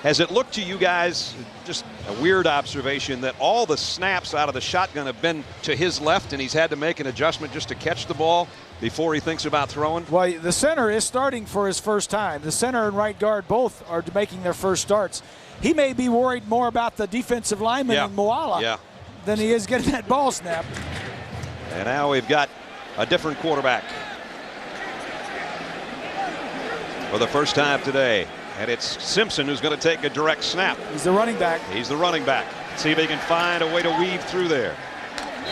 Has it looked to you guys, just a weird observation, that all the snaps out of the shotgun have been to his left and he's had to make an adjustment just to catch the ball before he thinks about throwing? Well, the center is starting for his first time. The center and right guard both are making their first starts. He may be worried more about the defensive lineman in Moala than he is getting that ball snap. And now we've got a different quarterback. for the first time today. And it's Simpson who's going to take a direct snap. He's the running back. He's the running back. See if he can find a way to weave through there.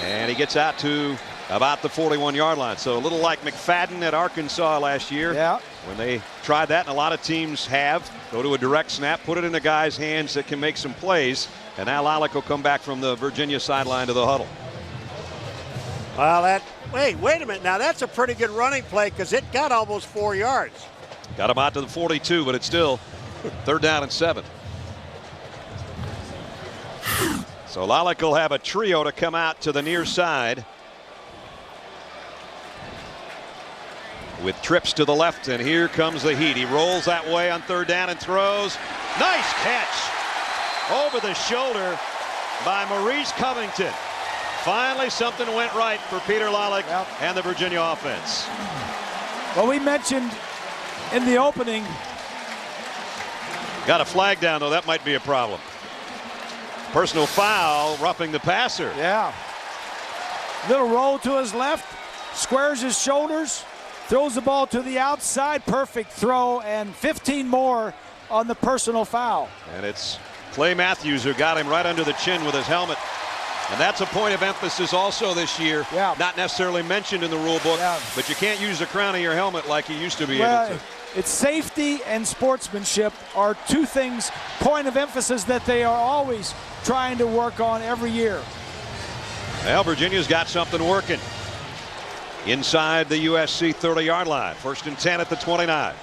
And he gets out to about the 41-yard line. So a little like McFadden at Arkansas last year. Yeah. When they tried that, and a lot of teams have, go to a direct snap, put it in the guy's hands that can make some plays. And now Lalick will come back from the Virginia sideline to the huddle. Well, wait a minute. Now that's a pretty good running play because it got almost 4 yards. Got him out to the 42, but it's still 3rd down and 7. So Lalick will have a trio to come out to the near side with trips to the left, and here comes the heat. He rolls that way on 3rd down and throws. Nice catch over the shoulder by Maurice Covington. Finally something went right for Peter Lalick and the Virginia offense. Well, we mentioned in the opening. Got a flag down, though. That might be a problem. Personal foul, roughing the passer. Yeah. Little roll to his left, squares his shoulders, throws the ball to the outside. Perfect throw, and 15 more on the personal foul. And it's Clay Matthews who got him right under the chin with his helmet. And that's a point of emphasis also this year. Yeah. Not necessarily mentioned in the rule book, but you can't use the crown of your helmet like you used to be able to. It's safety and sportsmanship are two things, point of emphasis that they are always trying to work on every year. Well, Virginia's got something working inside the USC 30-yard line. 1st and 10 at the 29.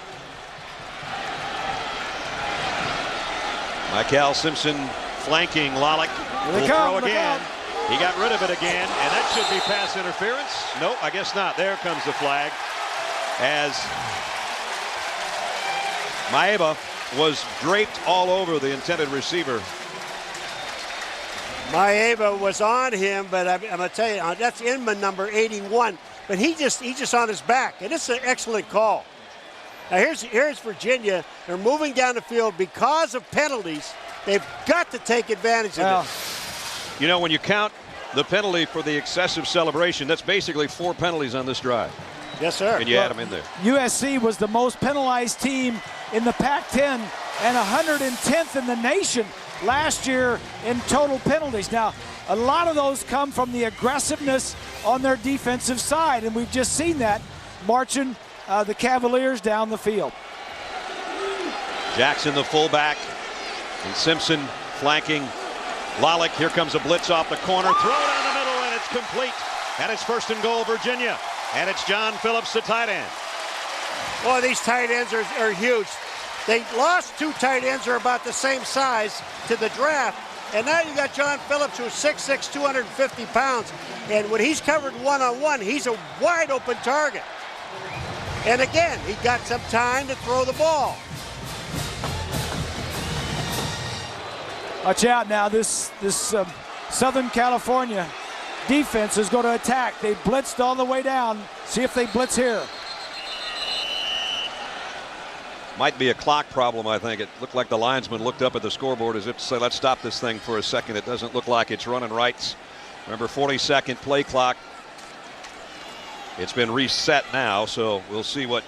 Michael Simpson flanking Lalick. Will throw again. He got rid of it again, and that should be pass interference. Nope, I guess not. There comes the flag as Maeba was draped all over the intended receiver. Maeba was on him, but I'm going to tell you, that's Inman number 81. But he just on his back, and it's an excellent call. Now here's Virginia. They're moving down the field because of penalties. They've got to take advantage of this. You know, when you count the penalty for the excessive celebration, that's basically 4 penalties on this drive. Yes, sir. And you add them in there. USC was the most penalized team in the Pac-10 and 110th in the nation last year in total penalties. Now, a lot of those come from the aggressiveness on their defensive side, and we've just seen that marching the Cavaliers down the field. Jackson, the fullback, and Simpson flanking Lalick. Here comes a blitz off the corner. Throw it down the middle, and it's complete. And it's 1st and goal, Virginia. And it's John Phillips, the tight end. Boy, these tight ends are huge. They lost 2 tight ends who are about the same size to the draft. And now you got John Phillips, who's 6'6", 250 pounds. And when he's covered one-on-one, he's a wide open target. And again, he got some time to throw the ball. Watch out now, this Southern California defense is going to attack. They blitzed all the way down. See if they blitz here. Might be a clock problem, I think. It looked like the linesman looked up at the scoreboard as if to say, let's stop this thing for a second. It doesn't look like it's running right. Remember, 40-second play clock. It's been reset now, so we'll see what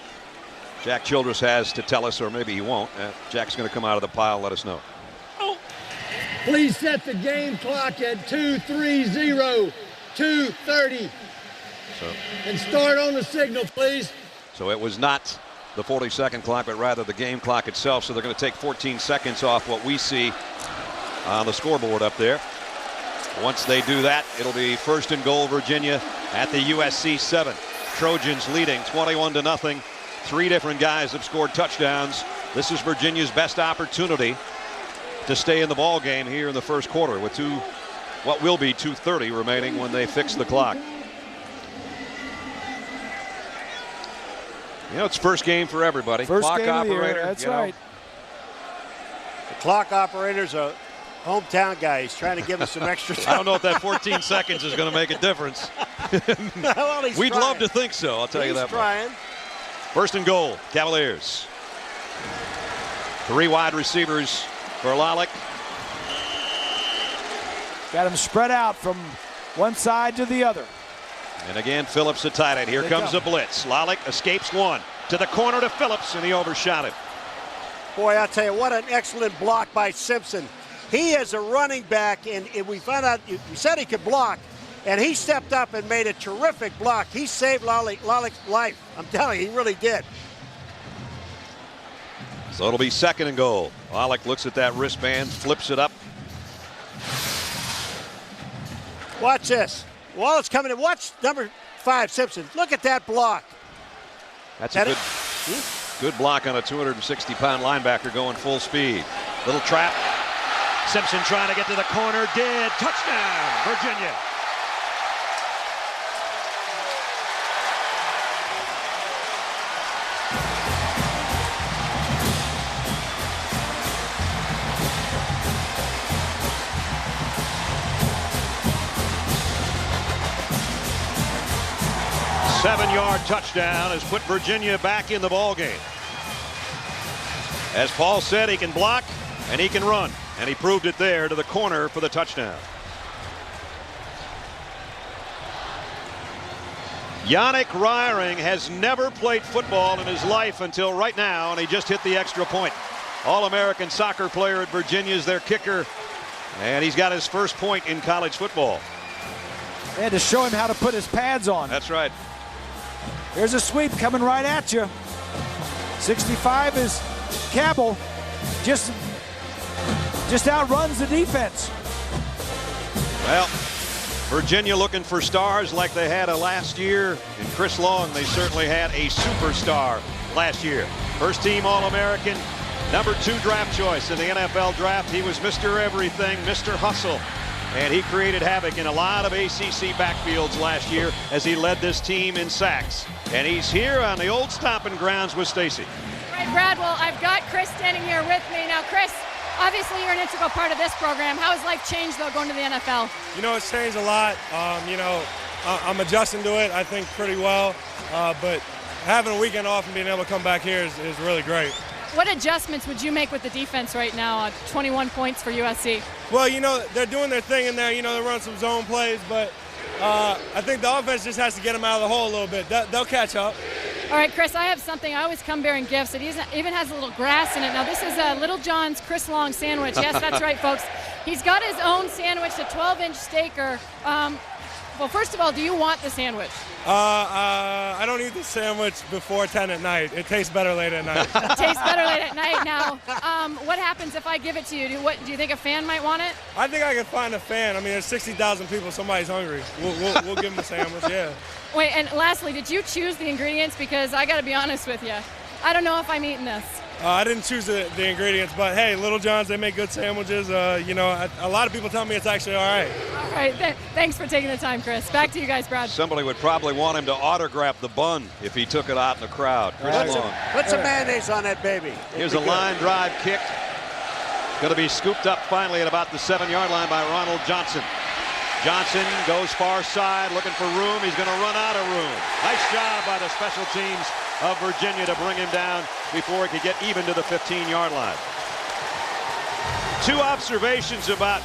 Jack Childress has to tell us, or maybe he won't. Jack's going to come out of the pile and let us know. Please set the game clock at 2:30, 2:30. And start on the signal, please. So it was not the 40-second clock, but rather the game clock itself. So they're going to take 14 seconds off what we see on the scoreboard up there. Once they do that, it'll be 1st and goal, Virginia at the USC 7. Trojans leading 21-0. 3 different guys have scored touchdowns. This is Virginia's best opportunity to stay in the ball game here in the first quarter with what will be 2:30 remaining when they fix the clock. You know, it's first game for everybody. First clock game operator. Of the year. That's right. The clock operator's a hometown guy. He's trying to give us some extra time. I don't know if that 14 seconds is going to make a difference. Well, We'd love to think so, I'll tell you that. He's trying. 1st and goal, Cavaliers. 3 wide receivers for Lalick. Got him spread out from one side to the other. And again, Phillips the tight end. Here comes a blitz. Lalick escapes one. to the corner to Phillips, and he overshot it. Boy, I'll tell you, what an excellent block by Simpson. He is a running back, and we found out, we said he could block, and he stepped up and made a terrific block. He saved Lalick's life. I'm telling you, he really did. So it'll be 2nd and goal. Lalick looks at that wristband, flips it up. Watch this. Wallace coming in. Watch number 5, Simpson. Look at that block. That's a good block on a 260-pound linebacker going full speed. Little trap. Simpson trying to get to the corner. Did. Touchdown, Virginia. Seven-yard touchdown has put Virginia back in the ballgame. As Paul said, he can block and he can run, and he proved it there to the corner for the touchdown. Yannick Reiring has never played football in his life until right now, and he just hit the extra point. All-American soccer player at Virginia is their kicker, and he's got his first point in college football. They had to show him how to put his pads on. That's right. There's a sweep coming right at you. 65 is Cabell. Just outruns the defense. Well, Virginia looking for stars like they had last year. And Chris Long, they certainly had a superstar last year. First team All-American, number 2 draft choice in the NFL draft. He was Mr. Everything, Mr. Hustle. And he created havoc in a lot of ACC backfields last year as he led this team in sacks. And he's here on the old stomping grounds with Stacy. Right, Brad. Well, I've got Chris standing here with me. Now, Chris, obviously you're an integral part of this program. How has life changed, though, going to the NFL? You know, it's changed a lot. I'm adjusting to it, I think, pretty well. But having a weekend off and being able to come back here is really great. What adjustments would you make with the defense right now? 21 points for USC. Well, they're doing their thing in there. They run some zone plays, but I think the offense just has to get them out of the hole a little bit. They'll catch up. All right, Chris, I have something. I always come bearing gifts. It even has a little grass in it. Now, this is Little John's Chris Long sandwich. Yes, that's right, folks. He's got his own sandwich, a 12-inch steaker. Well, first of all, do you want the sandwich? I don't eat the sandwich before 10 at night. It tastes better late at night. It tastes better late at night. Now, what happens if I give it to you? Do you think a fan might want it? I think I could find a fan. I mean, there's 60,000 people. Somebody's hungry. We'll give them a sandwich, yeah. Wait, and lastly, did you choose the ingredients? Because I got to be honest with you. I don't know if I'm eating this. I didn't choose the ingredients, but hey, Little John's, they make good sandwiches. A lot of people tell me it's actually all right. All right, thanks for taking the time, Chris. Back to you guys, Brad. Somebody would probably want him to autograph the bun if he took it out in the crowd. Chris Long. Put some mayonnaise on that baby. Here's a line drive kick. Going to be scooped up finally at about the 7-yard line by Ronald Johnson. Johnson goes far side looking for room. He's going to run out of room. Nice job by the special teams of Virginia to bring him down before he could get even to the 15-yard line. 2 observations about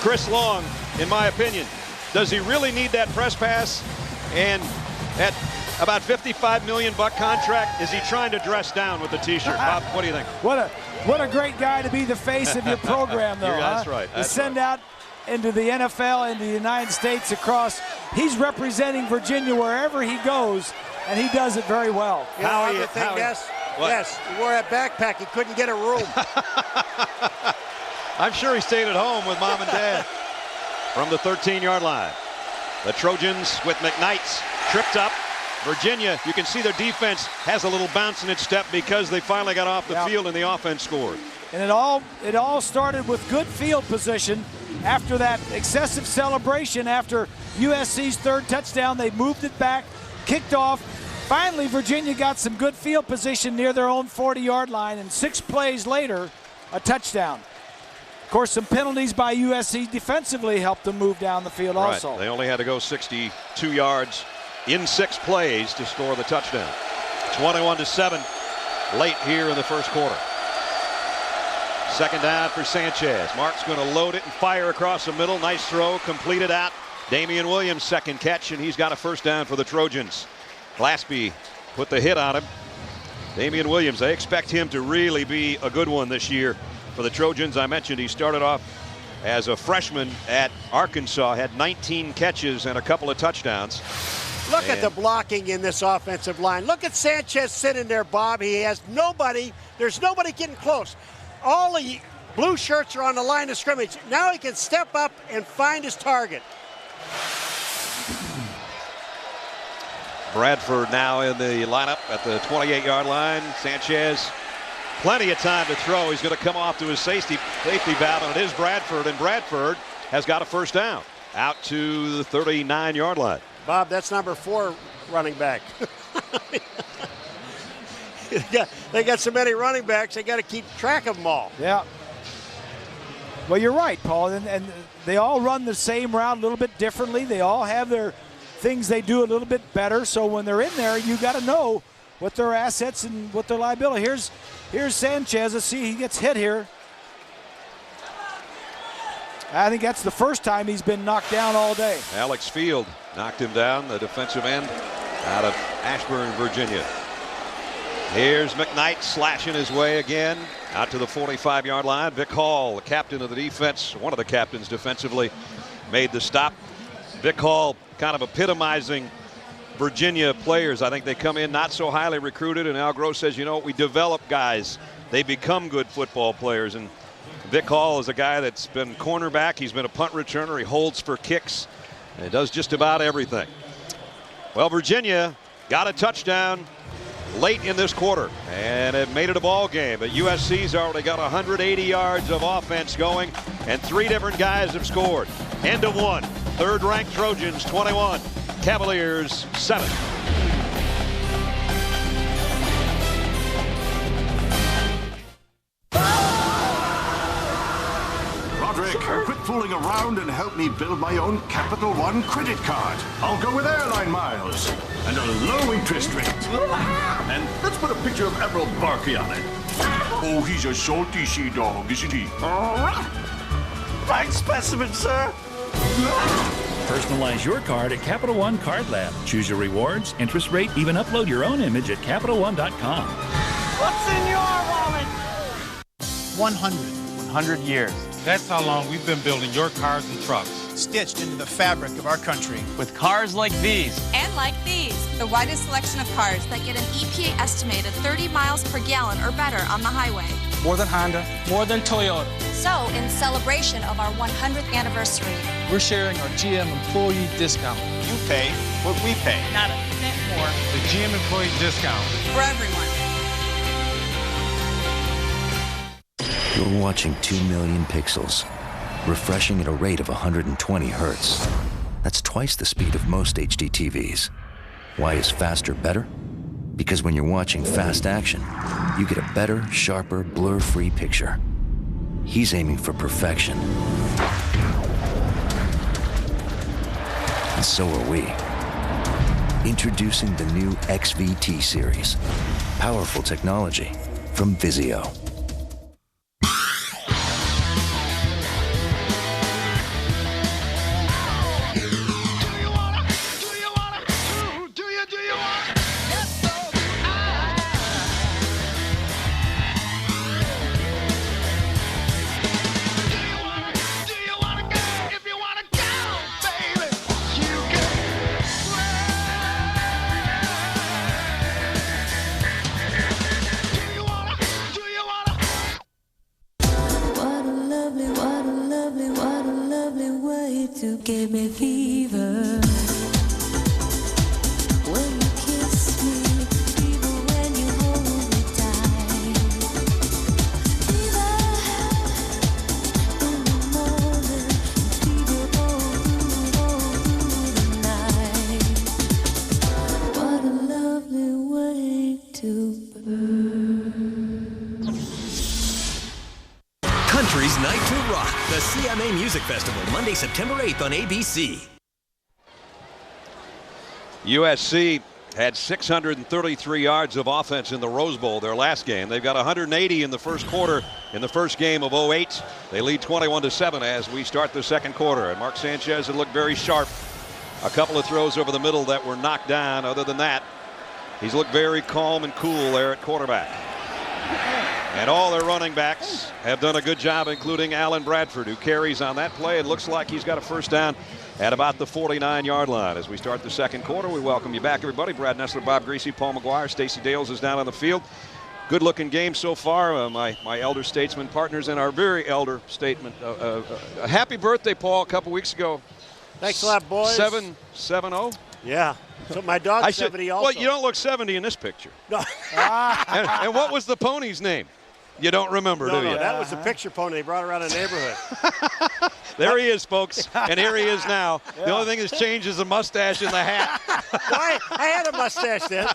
Chris Long, in my opinion. Does he really need that press pass? And at about $55 million contract, is he trying to dress down with the T-shirt? Bob, what do you think? What a great guy to be the face of your program, though. That's right. To send out into the NFL, into the United States, across. He's representing Virginia wherever he goes, and he does it very well. Yes, he wore that backpack. He couldn't get a room. I'm sure he stayed at home with mom and dad. From the 13-yard line, the Trojans with McKnight's tripped up. Virginia, you can see their defense has a little bounce in its step because they finally got off the field and the offense scored. And it all started with good field position. After that excessive celebration, after USC's 3rd touchdown, they moved it back, kicked off. Finally, Virginia got some good field position near their own 40-yard line, and 6 plays later, a touchdown. Of course, some penalties by USC defensively helped them move down the field also. They only had to go 62 yards in 6 plays to score the touchdown. 21-7 late here in the first quarter. 2nd down for Sanchez. Mark's going to load it and fire across the middle. Nice throw, completed out. Damian Williams' 2nd catch, and he's got a 1st down for the Trojans. Glaspie put the hit on him. Damian Williams, they expect him to really be a good one this year for the Trojans. I mentioned he started off as a freshman at Arkansas, had 19 catches and a couple of touchdowns. Look at the blocking in this offensive line. Look at Sanchez sitting there, Bob. He has nobody. There's nobody getting close. All the blue shirts are on the line of scrimmage. Now he can step up and find his target. Bradford now in the lineup at the 28-yard line. Sanchez, plenty of time to throw. He's going to come off to his safety valve, and it is Bradford, and Bradford has got a first down out to the 39-yard line. Bob, that's number 4 running back. They got so many running backs, they got to keep track of them all. Yeah. Well, you're right, Paul, and they all run the same route a little bit differently. They all have their things they do a little bit better. So when they're in there, you got to know what their assets and what their liability. Here's Sanchez. Let's see, he gets hit here. I think that's the first time he's been knocked down all day. Alex Field knocked him down, the defensive end out of Ashburn, Virginia. Here's McKnight slashing his way again out to the 45-yard line. Vic Hall, the captain of the defense, one of the captains defensively, made the stop. Vic Hall kind of epitomizing Virginia players. I think they come in not so highly recruited, and Al Gross says, you know, we develop guys. They become good football players. And Vic Hall is a guy that's been cornerback. He's been a punt returner. He holds for kicks. And he does just about everything. Well, Virginia got a touchdown late in this quarter, and it made it a ball game. But USC's already got 180 yards of offense going, and 3 different guys have scored. End of one. Third-ranked Trojans 21, Cavaliers 7. Quit fooling around and help me build my own Capital One credit card. I'll go with airline miles and a low interest rate. And let's put a picture of Emerald Barkley on it. Oh, he's a salty sea dog, isn't he? Fine specimen, sir. Personalize your card at Capital One Card Lab. Choose your rewards, interest rate, even upload your own image at CapitalOne.com. What's in your wallet? 100 years. That's how long we've been building your cars and trucks. Stitched into the fabric of our country. With cars like these. And like these. The widest selection of cars that get an EPA estimated 30 miles per gallon or better on the highway. More than Honda. More than Toyota. So, in celebration of our 100th anniversary, we're sharing our GM employee discount. You pay what we pay. Not a cent more. The GM employee discount. For everyone. You're watching 2 million pixels, refreshing at a rate of 120 hertz. That's twice the speed of most HD TVs. Why is faster better? Because when you're watching fast action, you get a better, sharper, blur-free picture. He's aiming for perfection. And so are we. Introducing the new XVT series. Powerful technology from Vizio. Give me fever when you kiss me, fever when you hold me tight, fever in the morning, fever all through the night. What a lovely way to burn. Country's Night to Rock, the CMA Music Festival, Monday, September 8th on ABC. USC had 633 yards of offense in the Rose Bowl, their last game. They've got 180 in the first quarter in the first game of 08. They lead 21-7 as we start the second quarter. And Mark Sanchez had looked very sharp. A couple of throws over the middle that were knocked down. Other than that, He's looked very calm and cool there at quarterback. And all their running backs have done a good job, including Alan Bradford, who carries on that play. It looks like he's got a first down at about the 49-yard line. As we start the second quarter, we welcome you back, everybody. Brad Nessler, Bob Greasy, Paul McGuire, Stacey Dales is down on the field. Good-looking game so far. My elder statesman partners and our very elder statement. A happy birthday, Paul, a couple weeks ago. Thanks a lot, boys. 7-0? Yeah. So my dog's 70 also. Well, you don't look 70 in this picture. No. and what was the pony's name? You don't remember, do you? No, that was the picture pony they brought around the neighborhood. There he is, folks, and here he is now. Yeah. The only thing that's changed is the mustache and the hat. I had a mustache then.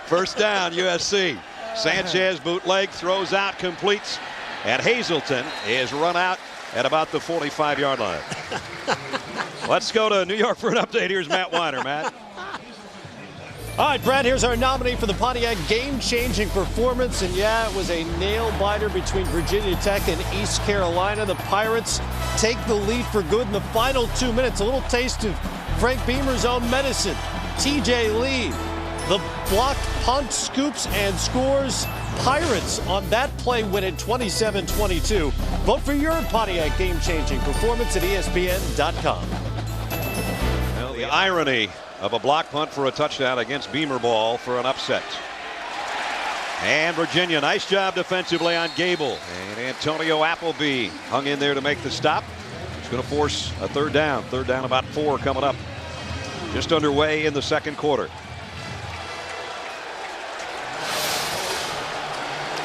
First down, USC. Sanchez bootleg, throws out, completes, and Hazelton is run out at about the 45-yard line. Let's go to New York for an update. Here's Matt Weiner. Matt. All right, Brad, here's our nominee for the Pontiac game-changing performance. And yeah, it was a nail-biter between Virginia Tech and East Carolina. The Pirates take the lead for good in the final 2 minutes. A little taste of Frank Beamer's own medicine. TJ Lee, the blocked punt, scoops, and scores. Pirates on that play win it 27-22. Vote for your Pontiac game-changing performance at ESPN.com. Well, the irony of a block punt for a touchdown against Beamer ball for an upset. And Virginia, nice job defensively on Gable. And Antonio Appleby hung in there to make the stop. It's going to force a third down. Third down about 4 coming up. Just underway in the second quarter.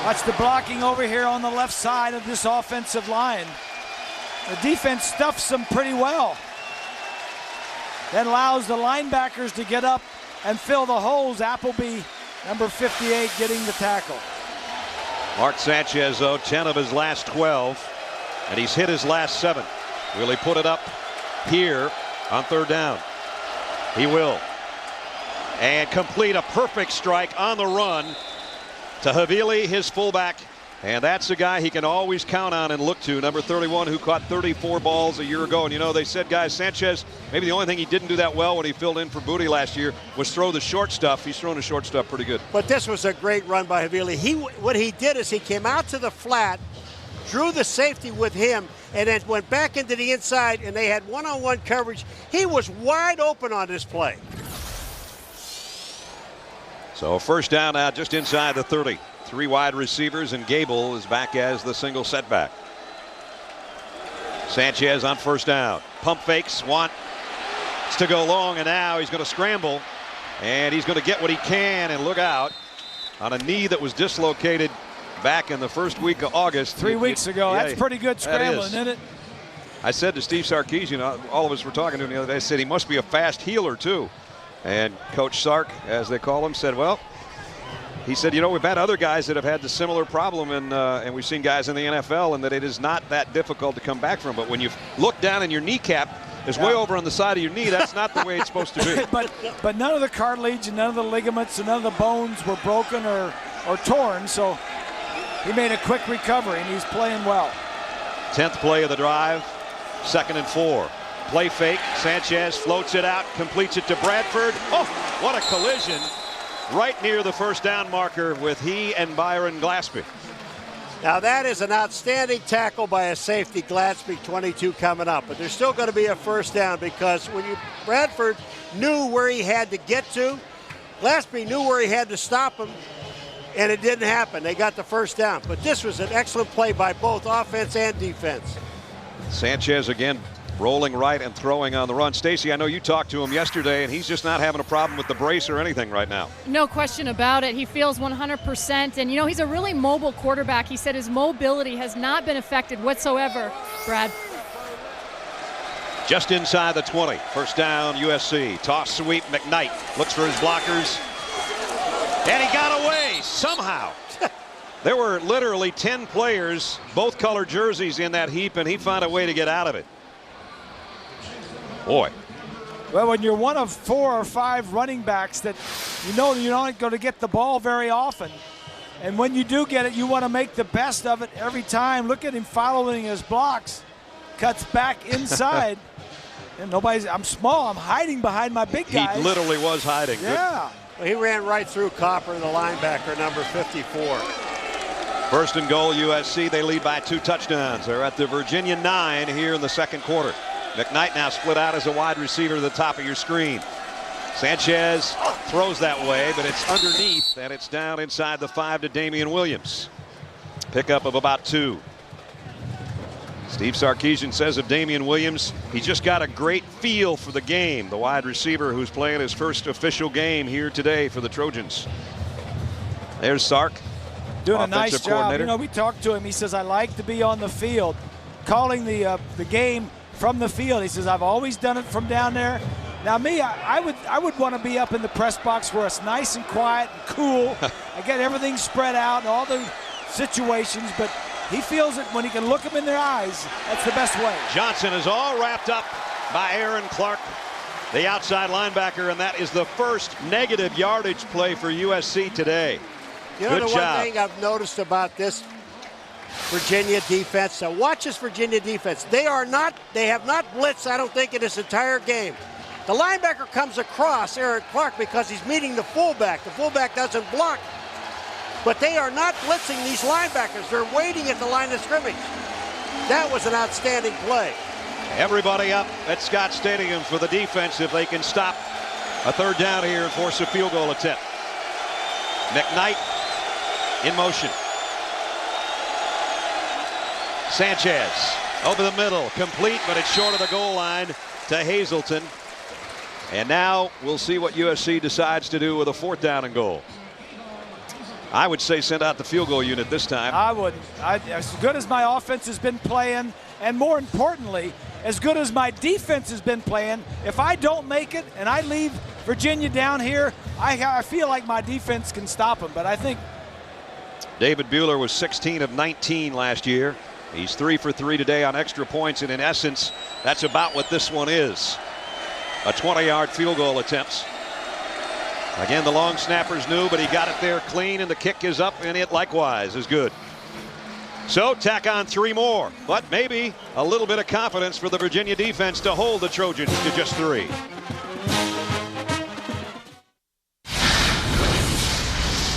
Watch the blocking over here on the left side of this offensive line. The defense stuffs them pretty well. That allows the linebackers to get up and fill the holes. Appleby, number 58, getting the tackle. Mark Sanchez, though, 10 of his last 12, and he's hit his last 7. Will he put it up here on third down? He will. And complete a perfect strike on the run to Havili, his fullback. And that's a guy he can always count on and look to, number 31, who caught 34 balls a year ago. And, you know, they said, guys, Sanchez, maybe the only thing he didn't do that well when he filled in for Booty last year was throw the short stuff. He's thrown the short stuff pretty good. But this was a great run by Havili. What he did is he came out to the flat, drew the safety with him, and then went back into the inside, and they had one-on-one coverage. He was wide open on this play. So first down now just inside the 30. 3 wide receivers, and Gable is back as the single setback. Sanchez on first down. Pump fakes, wants to go long, and now he's going to scramble, and he's going to get what he can, and look out. On a knee that was dislocated back in the first week of August. 3 weeks ago. Yeah, that's pretty good scrambling, isn't it? I said to Steve Sarkisian, all of us were talking to him the other day, I said he must be a fast healer too. And Coach Sark, as they call him, said, well, he said, you know, we've had other guys that have had the similar problem, and we've seen guys in the NFL, and that it is not that difficult to come back from. But when you look down and your kneecap is way over on the side of your knee, that's not the way it's supposed to be. but none of the cartilage and none of the ligaments and none of the bones were broken or torn, so he made a quick recovery, and he's playing well. 10th play of the drive, 2nd and 4. Play fake, Sanchez floats it out, completes it to Bradford. Oh, what a collision. Right near the first down marker with he and Byron Glaspie. Now that is an outstanding tackle by a safety, Glaspie, 22 coming up. But there's still going to be a first down because Bradford knew where he had to get to. Glaspie knew where he had to stop him, and it didn't happen. They got the first down. But this was an excellent play by both offense and defense. Sanchez again rolling right and throwing on the run. Stacey, I know you talked to him yesterday, and he's just not having a problem with the brace or anything right now. No question about it. He feels 100%. And, you know, he's a really mobile quarterback. He said his mobility has not been affected whatsoever, Brad. Just inside the 20. First down, USC. Toss sweep, McKnight looks for his blockers. And he got away somehow. There were literally 10 players, both colored jerseys in that heap, and he found a way to get out of it. Boy. Well, when you're one of 4 or 5 running backs that you know you're not going to get the ball very often, and when you do get it, you want to make the best of it every time. Look at him following his blocks. Cuts back inside. And I'm small. I'm hiding behind my big guys. He literally was hiding. Yeah. Well, he ran right through Copper, the linebacker, number 54. First and goal, USC. They lead by 2 touchdowns. They're at the Virginia 9 here in the second quarter. McKnight now split out as a wide receiver to the top of your screen. Sanchez throws that way, but it's underneath, and it's down inside the 5 to Damian Williams. Pickup of about 2. Steve Sarkisian says of Damian Williams, he's just got a great feel for the game. The wide receiver who's playing his first official game here today for the Trojans. There's Sark. Doing a nice job. You know, we talked to him. He says, I like to be on the field, calling the game from the field. He says, I've always done it from down there. Now, me, I would want to be up in the press box where it's nice and quiet and cool. I get everything spread out and all the situations, but he feels it when he can look them in their eyes. That's the best way. Johnson is all wrapped up by Aaron Clark, the outside linebacker, and that is the first negative yardage play for USC today. You know, Good the job. one thing I've noticed about this Virginia defense, so watch this Virginia defense. They have not blitzed, I don't think, in this entire game. The linebacker comes across Aaron Clark because he's meeting the fullback. The fullback doesn't block. But they are not blitzing these linebackers. They're waiting at the line of scrimmage. That was an outstanding play. Everybody up at Scott Stadium for the defense if they can stop a third down here and force a field goal attempt. McKnight in motion. Sanchez over the middle, complete, but it's short of the goal line to Hazleton. And now we'll see what USC decides to do with a 4th down and goal. I would say send out the field goal unit this time. I wouldn't. As good as my offense has been playing, and more importantly, as good as my defense has been playing, if I don't make it and I leave Virginia down here, I feel like my defense can stop them. But I think David Buehler was 16 of 19 last year. He's 3 for 3 today on extra points, and in essence, that's about what this one is. A 20-yard field goal attempts. Again, the long snapper's new, but he got it there clean, and the kick is up, and it likewise is good. So tack on 3 more, but maybe a little bit of confidence for the Virginia defense to hold the Trojans to just 3.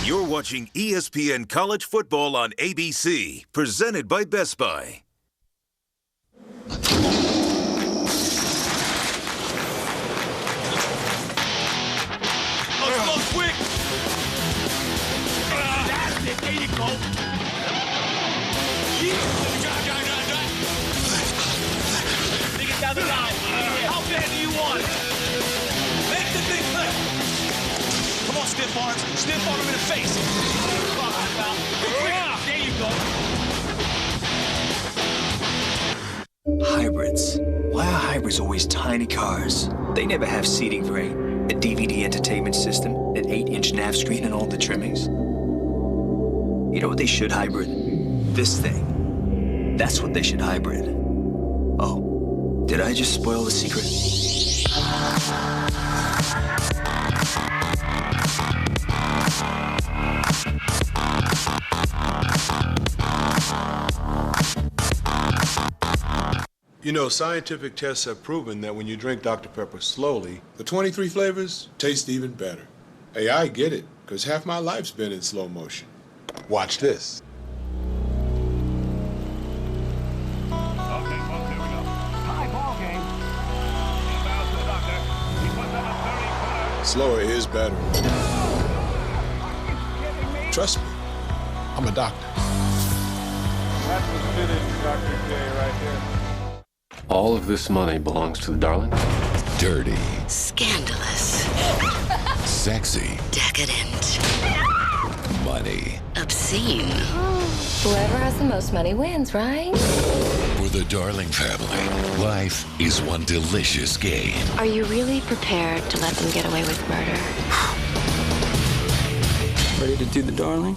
You're watching ESPN College Football on ABC, presented by Best Buy. Quick! That's it. There you go. Drive. Dig it down the line. How bad do you want it? Make the big play. Come on, stiff arms. Stiff arm him in the face. There you go. Hybrids. Why are hybrids always tiny cars? They never have seating for 8. A DVD entertainment system, an 8-inch nav screen, and all the trimmings. You know what they should hybrid? This thing. That's what they should hybrid. Oh, did I just spoil the secret? You know, scientific tests have proven that when you drink Dr. Pepper slowly, the 23 flavors taste even better. Hey, I get it, because half my life's been in slow motion. Watch this. Slower is better. Trust me, I'm a doctor. That was finished, Dr. J, right here. All of this money belongs to the darling? Dirty. Scandalous. Sexy. Decadent. Money. Obscene. Whoever has the most money wins, right? For the Darling family, life is one delicious game. Are you really prepared to let them get away with murder? Ready to do the darling?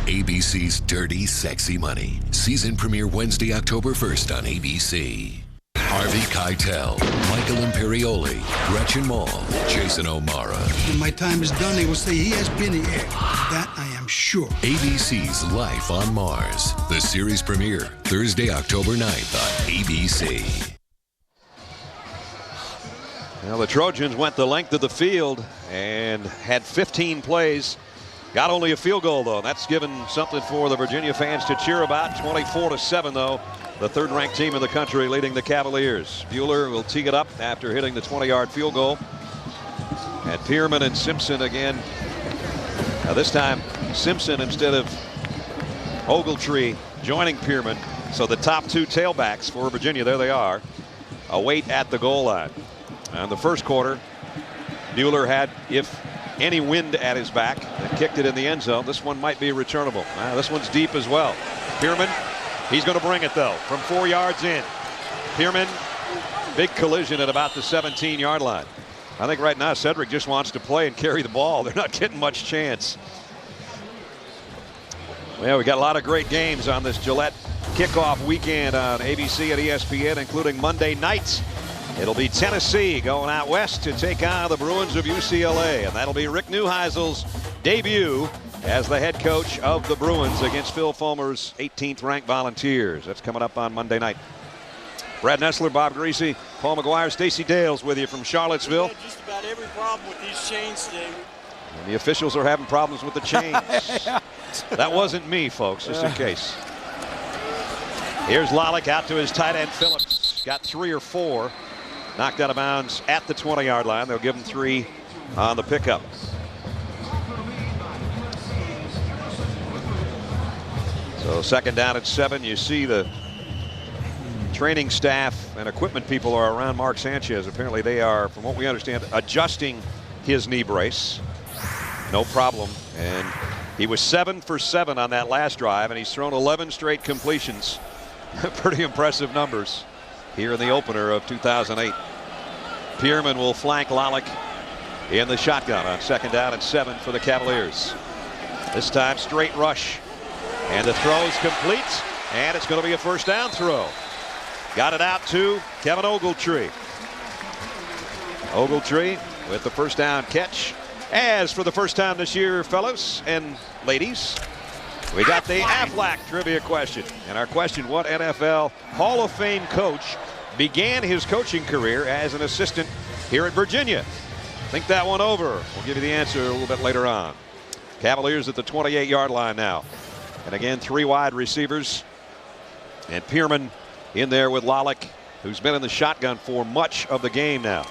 ABC's Dirty Sexy Money. Season premiere Wednesday, October 1st on ABC. Harvey Keitel, Michael Imperioli, Gretchen Mol, Jason O'Mara. When my time is done, they will say he has been here. That I am sure. ABC's Life on Mars. The series premiere Thursday, October 9th on ABC. Well, the Trojans went the length of the field and had 15 plays. Got only a field goal, though. That's given something for the Virginia fans to cheer about. 24-7, though. The third-ranked team in the country leading the Cavaliers. Bueller will tee it up after hitting the 20-yard field goal. And Pierman and Simpson again. Now this time, Simpson instead of Ogletree joining Pierman. So the top two tailbacks for Virginia, there they are, await at the goal line. In the first quarter, Bueller had, if any, wind at his back and kicked it in the end zone. This one might be returnable. This one's deep as well. Pierman, he's going to bring it, though, from 4 yards in. Pierman, big collision at about the 17-yard line. I think right now Cedric just wants to play and carry the ball. They're not getting much chance. Well, we got a lot of great games on this Gillette kickoff weekend on ABC and ESPN, including Monday nights. It'll be Tennessee going out west to take on the Bruins of UCLA, and that'll be Rick Neuheisel's debut as the head coach of the Bruins against Phil Fulmer's 18th-ranked Volunteers. That's coming up on Monday night. Brad Nessler, Bob Greasy, Paul McGuire, Stacey Dales with you from Charlottesville. We've had just about every problem with these chains today. And the officials are having problems with the chains. That wasn't me, folks, just in case. Here's Lalick out to his tight end, Phillips. Got 3 or 4. Knocked out of bounds at the 20-yard line. They'll give him 3 on the pickup. So second down at 7. You see the training staff and equipment people are around Mark Sanchez. Apparently they are, from what we understand, adjusting his knee brace. No problem. And he was 7 for 7 on that last drive, and he's thrown 11 straight completions. Pretty impressive numbers here in the opener of 2008. Pierman will flank Lalick in the shotgun on second down and 7 for the Cavaliers. This time straight rush, and the throw is complete, and it's going to be a first down throw. Got it out to Kevin Ogletree. Ogletree with the first down catch. As for the first time this year, fellows and ladies, we got the Aflac trivia question. And our question, what NFL Hall of Fame coach began his coaching career as an assistant here at Virginia? Think that one over. We'll give you the answer a little bit later on. Cavaliers at the 28-yard line now. And again, 3 wide receivers. And Pierman in there with Lalick, who's been in the shotgun for much of the game now.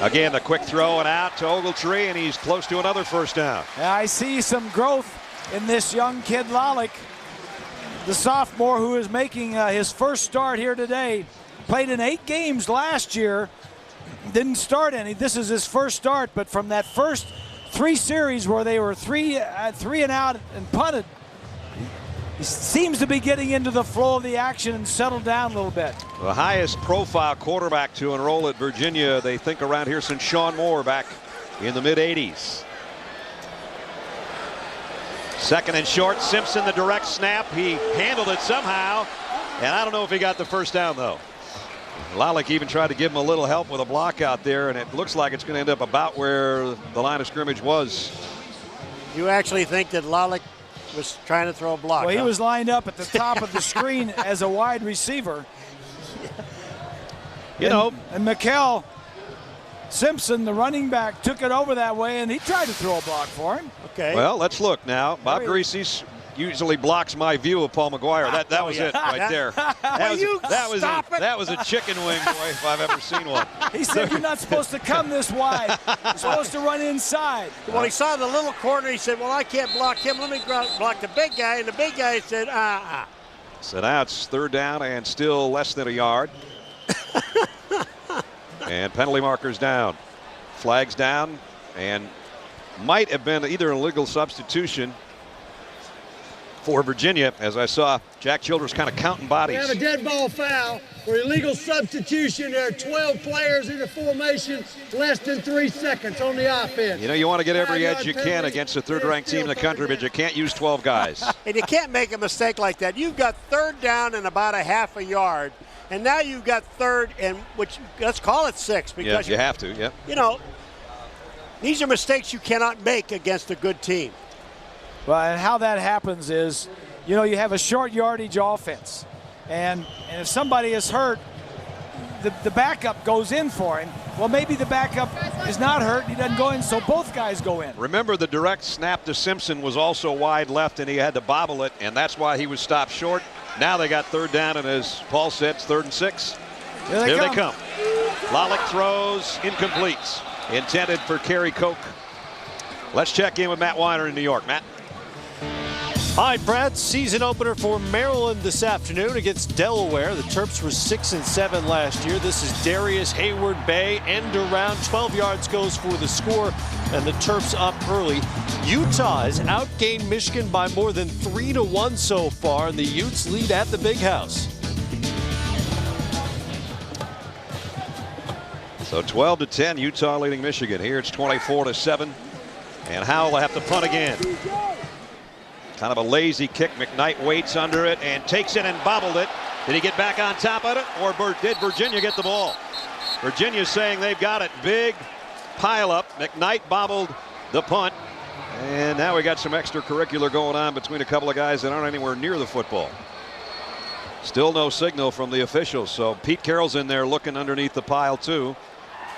Again, the quick throw and out to Ogletree, and he's close to another first down. I see some growth in this young kid Lalick, the sophomore who is making his first start here today. Played in 8 games last year, didn't start any. This is his first start, but from that first 3 series where they were 3 and out and punted, he seems to be getting into the flow of the action and settled down a little bit. The highest profile quarterback to enroll at Virginia, they think, around here since Sean Moore back in the mid-'80s. Second and short, Simpson, the direct snap. He handled it somehow, and I don't know if he got the first down, though. Lalick even tried to give him a little help with a block out there, and it looks like it's going to end up about where the line of scrimmage was. You actually think that Lalick was trying to throw a block? Well, he was lined up at the top of the screen as a wide receiver. And Mikel Simpson, the running back, took it over that way, and he tried to throw a block for him. Okay. Well, let's look now. Bob Greasy usually blocks my view of Paul McGuire. That was it right there. That was a chicken wing, boy, if I've ever seen one. He said you're not supposed to come this wide. You're supposed to run inside. When he saw the little corner, he said, well, I can't block him. Let me block the big guy. And the big guy said, So now it's third down and still less than a yard. And penalty markers down. Flags down, and might have been either an illegal substitution for Virginia, as I saw Jack Childress kind of counting bodies. We have a dead ball foul for illegal substitution. There are 12 players in the formation, less than 3 seconds on the offense. You know, you want to get every edge you can against a third-ranked team in the country, but you can't use 12 guys. And you can't make a mistake like that. You've got third down and about a half a yard, and now you've got third and which let's call it 6 because you have to. Yep. You know, these are mistakes you cannot make against a good team. Well, and how that happens is, you know, you have a short yardage offense, and if somebody is hurt, the backup goes in for him. Well, maybe the backup is not hurt. He doesn't go in, so both guys go in. Remember, the direct snap to Simpson was also wide left, and he had to bobble it, and that's why he was stopped short. Now they got third down, and as Paul said, it's 3rd and 6. Here they come. Lollick throws, incomplete. Intended for Kerry Koch. Let's check in with Matt Weiner in New York. Matt. Hi, Brad. Season opener for Maryland this afternoon against Delaware. The Terps were 6-7 last year. This is Darius Hayward-Bay. End around 12 yards goes for the score, and the Terps up early. Utah has outgained Michigan by more than 3-1 so far, and the Utes lead at the Big House. So 12-10, Utah leading Michigan. Here it's 24-7, and Howell will have to punt again. Kind of a lazy kick. McKnight waits under it and takes it and bobbled it. Did he get back on top of it, or did Virginia get the ball? Virginia's saying they've got it. Big pile up. McKnight bobbled the punt, and now we got some extracurricular going on between a couple of guys that aren't anywhere near the football. Still no signal from the officials, so Pete Carroll's in there looking underneath the pile too,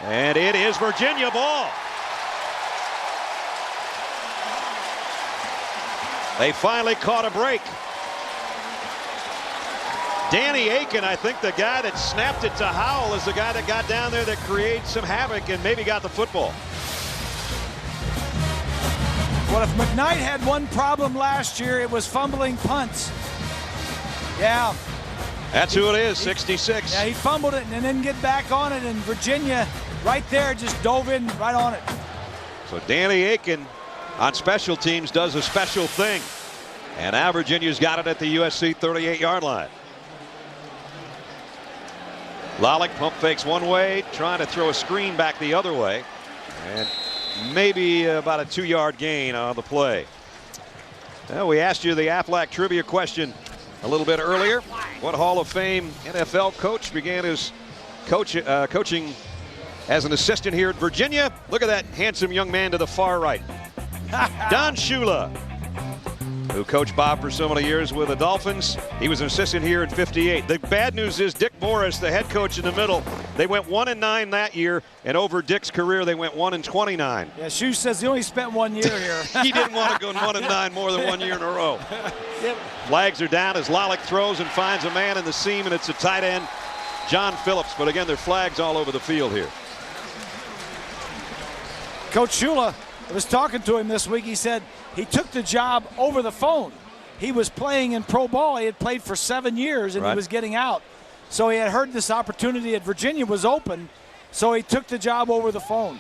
and it is Virginia ball. They finally caught a break. Danny Aiken, I think the guy that snapped it to Howell, is the guy that got down there that created some havoc and maybe got the football. Well, if McKnight had one problem last year, it was fumbling punts. Yeah. That's who it is, 66. Yeah, he fumbled it and then get back on it, and Virginia right there just dove in right on it. So Danny Aiken on special teams does a special thing, and now Virginia's got it at the USC 38-yard line. Lollick pump fakes one way, trying to throw a screen back the other way, and maybe about a 2-yard gain on the play. Well, we asked you the Aflac trivia question a little bit earlier. What Hall of Fame NFL coach began his coaching as an assistant here at Virginia? Look at that handsome young man to the far right. Don Shula, who coached Bob for so many years with the Dolphins. He was an assistant here in '58. The bad news is Dick Morris, the head coach in the middle, they went 1-9 that year, and over Dick's career they went 1-29. Yeah, Shula says he only spent 1 year here. He didn't want to go 1-9 more than 1 year in a row. Yep. Flags are down as Lollick throws and finds a man in the seam, and it's a tight end, John Phillips. But again, there are flags all over the field here. Coach Shula, I was talking to him this week. He said he took the job over the phone. He was playing in pro ball. He had played for 7 years, and right. He was getting out. So he had heard this opportunity at Virginia was open, so he took the job over the phone.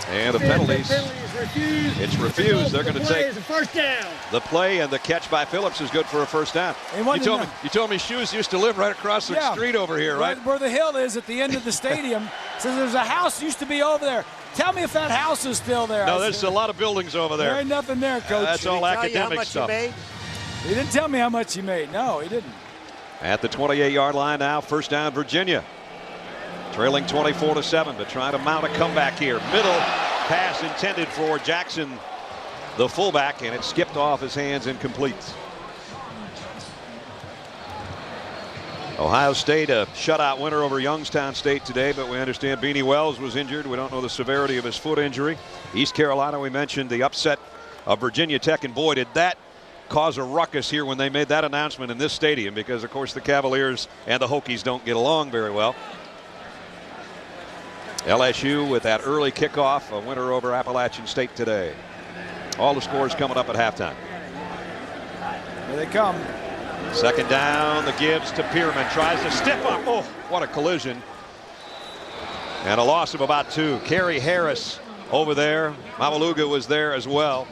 And the penalties. Refused. It's refused. They're going to take a first down. the play, and the catch by Phillips is good for a first down. You told me Shoes used to live right across the street over here, right? Where the hill is at the end of the stadium. Says there's a house used to be over there. Tell me if that house is still there. No, there's a lot of buildings over there. There ain't nothing there, Coach. That's all academic stuff. He didn't tell me how much he made. No, he didn't. At the 28-yard line now, first down Virginia. Trailing 24-7, but trying to mount a comeback here. Middle pass intended for Jackson, the fullback, and it skipped off his hands, incomplete. Ohio State a shutout winner over Youngstown State today, but we understand Beanie Wells was injured. We don't know the severity of his foot injury. East Carolina, we mentioned the upset of Virginia Tech, and boy, did that cause a ruckus here when they made that announcement in this stadium, because of course the Cavaliers and the Hokies don't get along very well. LSU with that early kickoff, a winner over Appalachian State today. All the scores coming up at halftime. Here they come. Second down, the gives to Pierman, tries to step up. Oh, what a collision. And a loss of about 2. Kerry Harris over there. Mamaluga was there as well.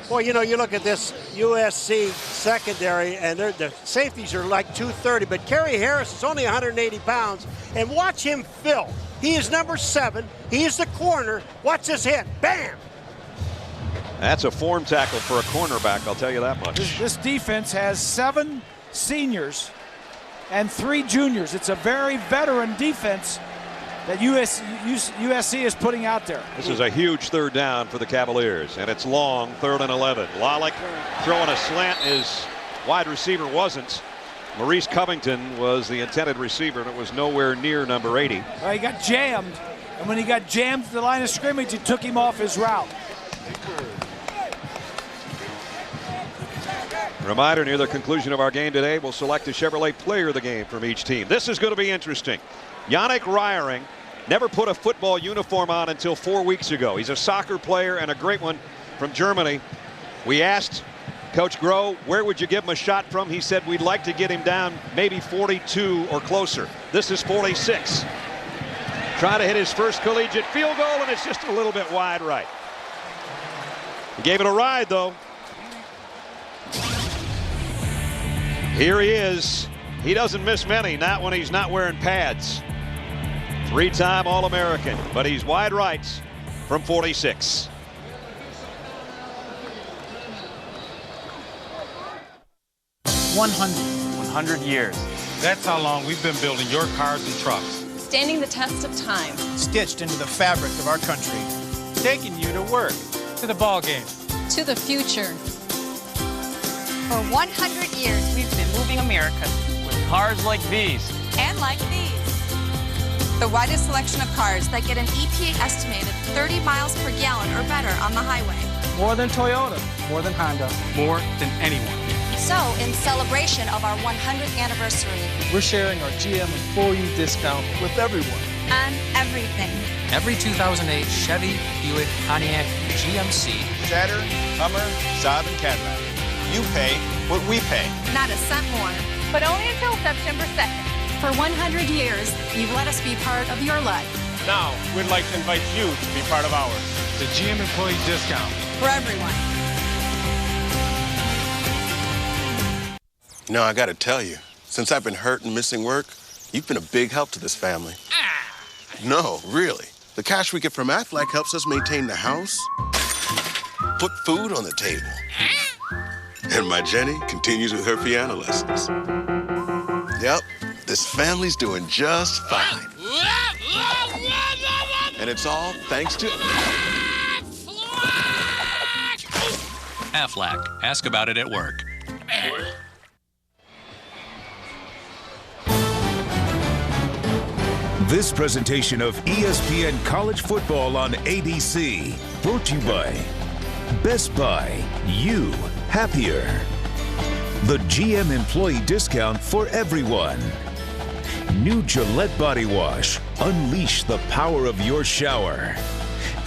Well, you know, you look at this USC secondary, and the safeties are like 230, but Kerry Harris is only 180 pounds, and watch him fill. He is number 7. He is the corner. Watch this hit. Bam! That's a form tackle for a cornerback, I'll tell you that much. This defense has 7 seniors and 3 juniors. It's a very veteran defense that USC is putting out there. This is a huge third down for the Cavaliers, and it's long, 3rd and 11. Lollick throwing a slant. His wide receiver wasn't. Maurice Covington was the intended receiver, and it was nowhere near number 80. Well, he got jammed, and when he got jammed to the line of scrimmage, it took him off his route. Reminder, near the conclusion of our game today, we'll select a Chevrolet player of the game from each team. This is going to be interesting. Yannick Reiering never put a football uniform on until 4 weeks ago. He's a soccer player and a great one from Germany. We asked Coach Groh, where would you give him a shot from? He said, we'd like to get him down maybe 42 or closer. This is 46. Trying to hit his first collegiate field goal, and it's just a little bit wide right. He gave it a ride, though. Here he is. He doesn't miss many, not when he's not wearing pads. Three-time All-American, but he's wide right from 46. $100 years. That's how long we've been building your cars and trucks. Standing the test of time. Stitched into the fabric of our country. Taking you to work, to the ball game. To the future. For 100 years, we've been moving America. With cars like these. And like these. The widest selection of cars that get an EPA estimated 30 miles per gallon or better on the highway. More than Toyota. More than Honda. More than anyone. So, in celebration of our 100th anniversary, We're sharing our GM employee discount with everyone. on everything. Every 2008 Chevy, Buick, Pontiac, GMC, Saturn, Hummer, Saab, and Cadillac. You pay what we pay. Not a cent more. But only until September 2nd. For 100 years, you've let us be part of your life. Now, we'd like to invite you to be part of ours. The GM employee discount. For everyone. You know, I gotta tell you, since I've been hurt and missing work, you've been a big help to this family. No, really. The cash we get from Aflac helps us maintain the house, put food on the table. And my Jenny continues with her piano lessons. Yep, this family's doing just fine. And it's all thanks to Aflac. Ask about it at work. This presentation of ESPN College Football on ABC, brought to you by Best Buy, you happier. The GM employee discount for everyone. New Gillette Body Wash, unleash the power of your shower.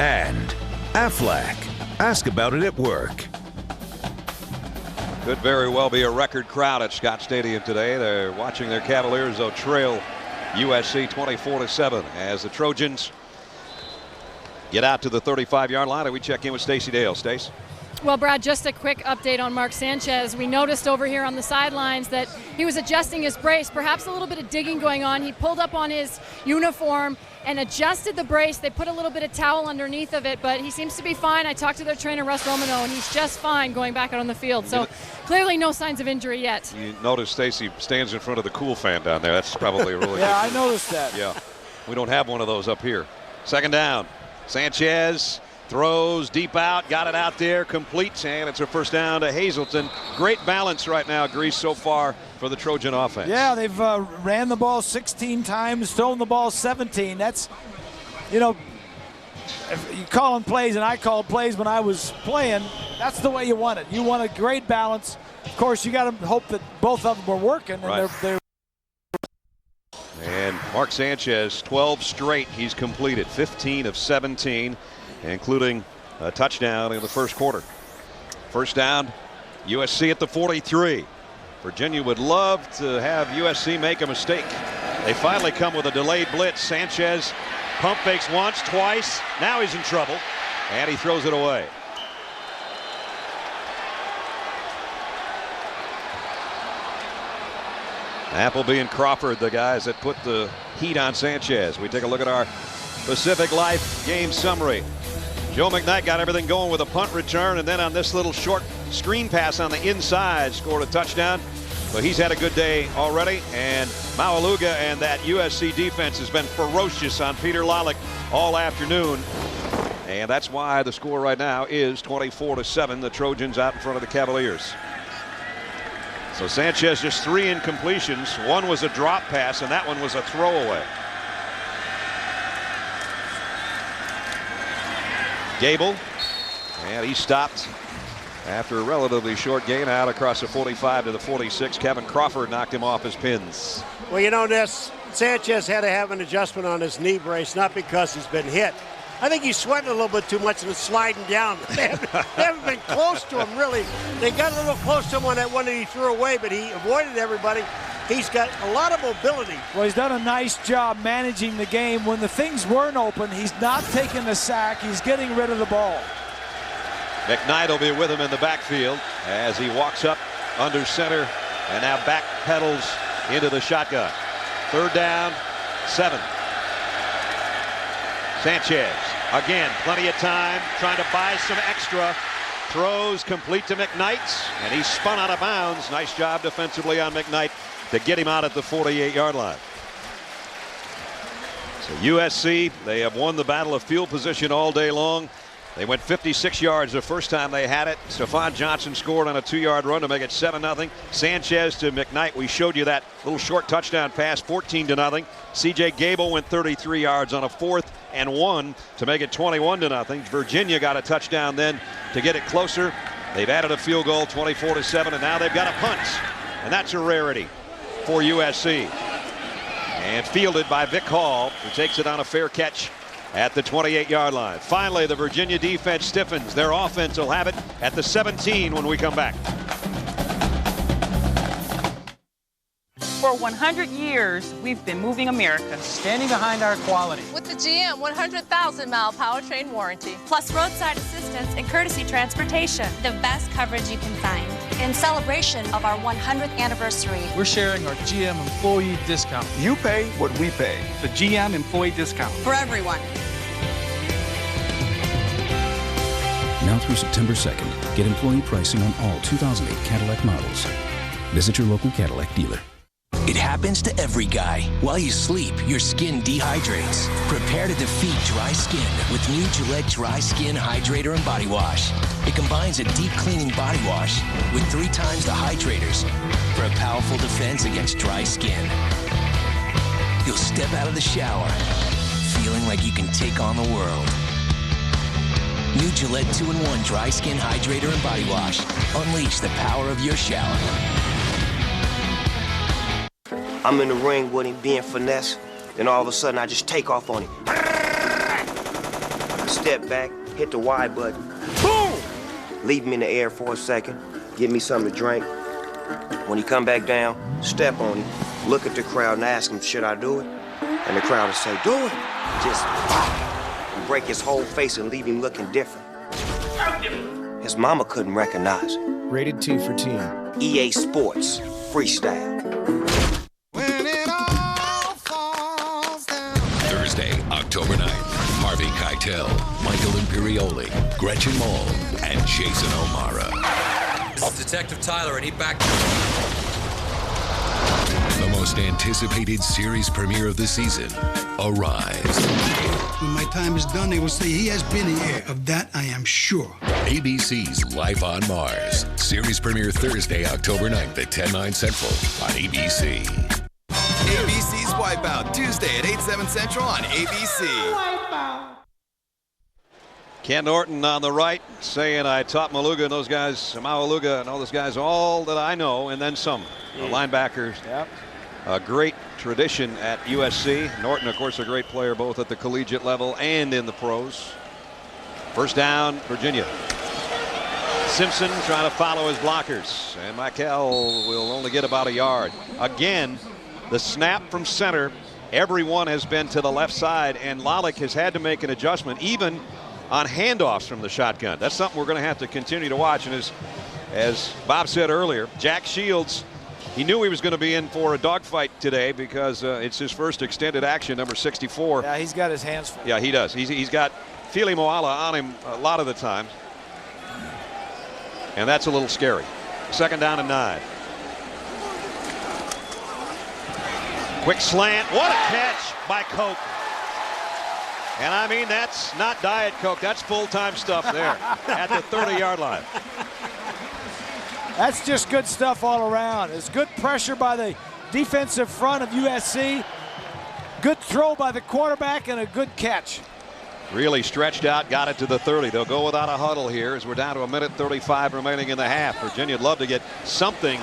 And Aflac, ask about it at work. Could very well be a record crowd at Scott Stadium today. They're watching their Cavaliers, though, trail USC 24-7 as the Trojans get out to the 35-yard line. And we check in with Stacey Dale. Stace. Well, Brad, just a quick update on Mark Sanchez. We noticed over here on the sidelines that he was adjusting his brace, perhaps a little bit of digging going on. He pulled up on his uniform and adjusted the brace. They put a little bit of towel underneath of it, but he seems to be fine. I talked to their trainer, Russ Romano, and he's just fine going back out on the field. So clearly no signs of injury yet. You notice Stacy stands in front of the cool fan down there. That's probably a really Yeah, I noticed that. Yeah, we don't have one of those up here. Second down. Sanchez throws deep out, got it out there, completes, and it's a first down to Hazleton. Great balance right now, Grease, so far for the Trojan offense. Yeah, they've ran the ball 16 times, thrown the ball 17. That's, you know, if you call them plays, and I called plays when I was playing, that's the way you want it. You want a great balance. Of course, you got to hope that both of them are working, and Right. they're And Mark Sanchez, 12 straight he's completed, 15 of 17, including a touchdown in the first quarter. First down, USC at the 43. Virginia would love to have USC make a mistake. They finally come with a delayed blitz. Sanchez pump fakes once, twice. Now he's in trouble, and he throws it away. Appleby and Crawford, the guys that put the heat on Sanchez. We take a look at our Pacific Life game summary. Joe McKnight got everything going with a punt return, and then on this little short screen pass on the inside scored a touchdown. So he's had a good day already, and Maualuga and that USC defense has been ferocious on Peter Lollick all afternoon. And that's why the score right now is 24-7. The Trojans out in front of the Cavaliers. So Sanchez just 3 incompletions. 1 was a drop pass, and that one was a throwaway. Gable, and he stopped after a relatively short gain out across the 45 to the 46. Kevin Crawford knocked him off his pins. Well, you know, Sanchez had to have an adjustment on his knee brace, not because he's been hit. I think he's sweating a little bit too much and it's sliding down. They haven't been close to him, really. They got a little close to him on that one that he threw away, but he avoided everybody. He's got a lot of mobility. Well, he's done a nice job managing the game. When the things weren't open, he's not taking the sack. He's getting rid of the ball. McKnight will be with him in the backfield as he walks up under center and now backpedals into the shotgun. 3rd down, 7. Sanchez, again, plenty of time, trying to buy some extra. Throws complete to McKnight, and he spun out of bounds. Nice job defensively on McKnight to get him out at the 48-yard line. So USC, they have won the battle of field position all day long. They went 56 yards the first time they had it. Stephon Johnson scored on a 2-yard run to make it 7-0. Sanchez to McKnight. We showed you that little short touchdown pass, 14-0. C.J. Gable went 33 yards on a 4th and 1 to make it 21-0. Virginia got a touchdown then to get it closer. They've added a field goal, 24-7, and now they've got a punt. And that's a rarity for USC. And fielded by Vic Hall, who takes it on a fair catch at the 28-yard line. Finally, the Virginia defense stiffens. Their offense will have it at the 17 when we come back. For 100 years, we've been moving America. Standing behind our quality. With the GM 100,000-mile powertrain warranty. Plus roadside assistance and courtesy transportation. The best coverage you can find. In celebration of our 100th anniversary. We're sharing our GM employee discount. You pay what we pay. The GM employee discount. For everyone. Now through September 2nd, get employee pricing on all 2008 Cadillac models. Visit your local Cadillac dealer. It happens to every guy. While you sleep, your skin dehydrates. Prepare to defeat dry skin with new Gillette Dry Skin Hydrator and Body Wash. It combines a deep cleaning body wash with 3 times the hydrators for a powerful defense against dry skin. You'll step out of the shower feeling like you can take on the world. New Gillette 2-in-1 Dry Skin Hydrator and Body Wash. Unleash the power of your shower. I'm in the ring with him being finesse, then all of a sudden I just take off on him. Step back, hit the Y button, boom! Leave him in the air for a second, give me something to drink. When he come back down, step on him, look at the crowd and ask him, should I do it? And the crowd will say, do it! Just break his whole face and leave him looking different. His mama couldn't recognize him. Rated 2 for Teen. EA Sports, freestyle. Thursday, October 9th, Harvey Keitel, Michael Imperioli, Gretchen Mol, and Jason O'Mara. This is Detective Tyler, and he back. The most anticipated series premiere of the season arrives. When my time is done, they will say he has been here. Of that, I am sure. ABC's Life on Mars. Series premiere Thursday, October 9th at 10/9 Central on ABC. ABC's Wipeout, Tuesday at 8/7 Central on ABC. Ken Norton on the right saying, I taught Maluga and those guys, Maualuga and all those guys, all that I know, and then some. The linebackers. Yep. A great tradition at USC. Norton, of course, a great player both at the collegiate level and in the pros. First down, Virginia. Simpson trying to follow his blockers, and Michael will only get about a yard. Again, the snap from center, everyone has been to the left side, and Lalick has had to make an adjustment, even on handoffs from the shotgun. That's something we're going to have to continue to watch. And as Bob said earlier, Jack Shields, he knew he was going to be in for a dogfight today because it's his first extended action, number 64. Yeah, he's got his hands full. Yeah, he does. He's got Fili Moala on him a lot of the time. And that's a little scary. 2nd down and 9. Quick slant. What a catch by Coke. And I mean, that's not Diet Coke. That's full-time stuff there at the 30-yard line. That's just good stuff all around. It's good pressure by the defensive front of USC. Good throw by the quarterback and a good catch. Really stretched out, got it to the 30. They'll go without a huddle here as we're down to 1:35 remaining in the half. Virginia'd love to get something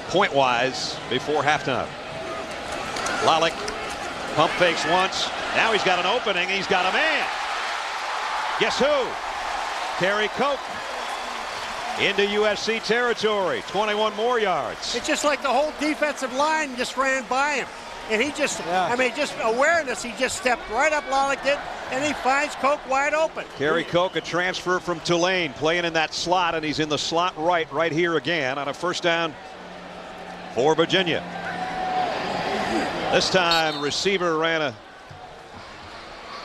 point-wise before halftime. Lalick pump fakes once. Now he's got an opening. He's got a man. Guess who? Kerry Coke into USC territory. 21 more yards. It's just like the whole defensive line just ran by him. And he just, I mean, just awareness, he just stepped right up, Lalick did, and he finds Coke wide open. Kerry Coke, a transfer from Tulane, playing in that slot, and he's in the slot right here again on a first down for Virginia. This time, receiver ran a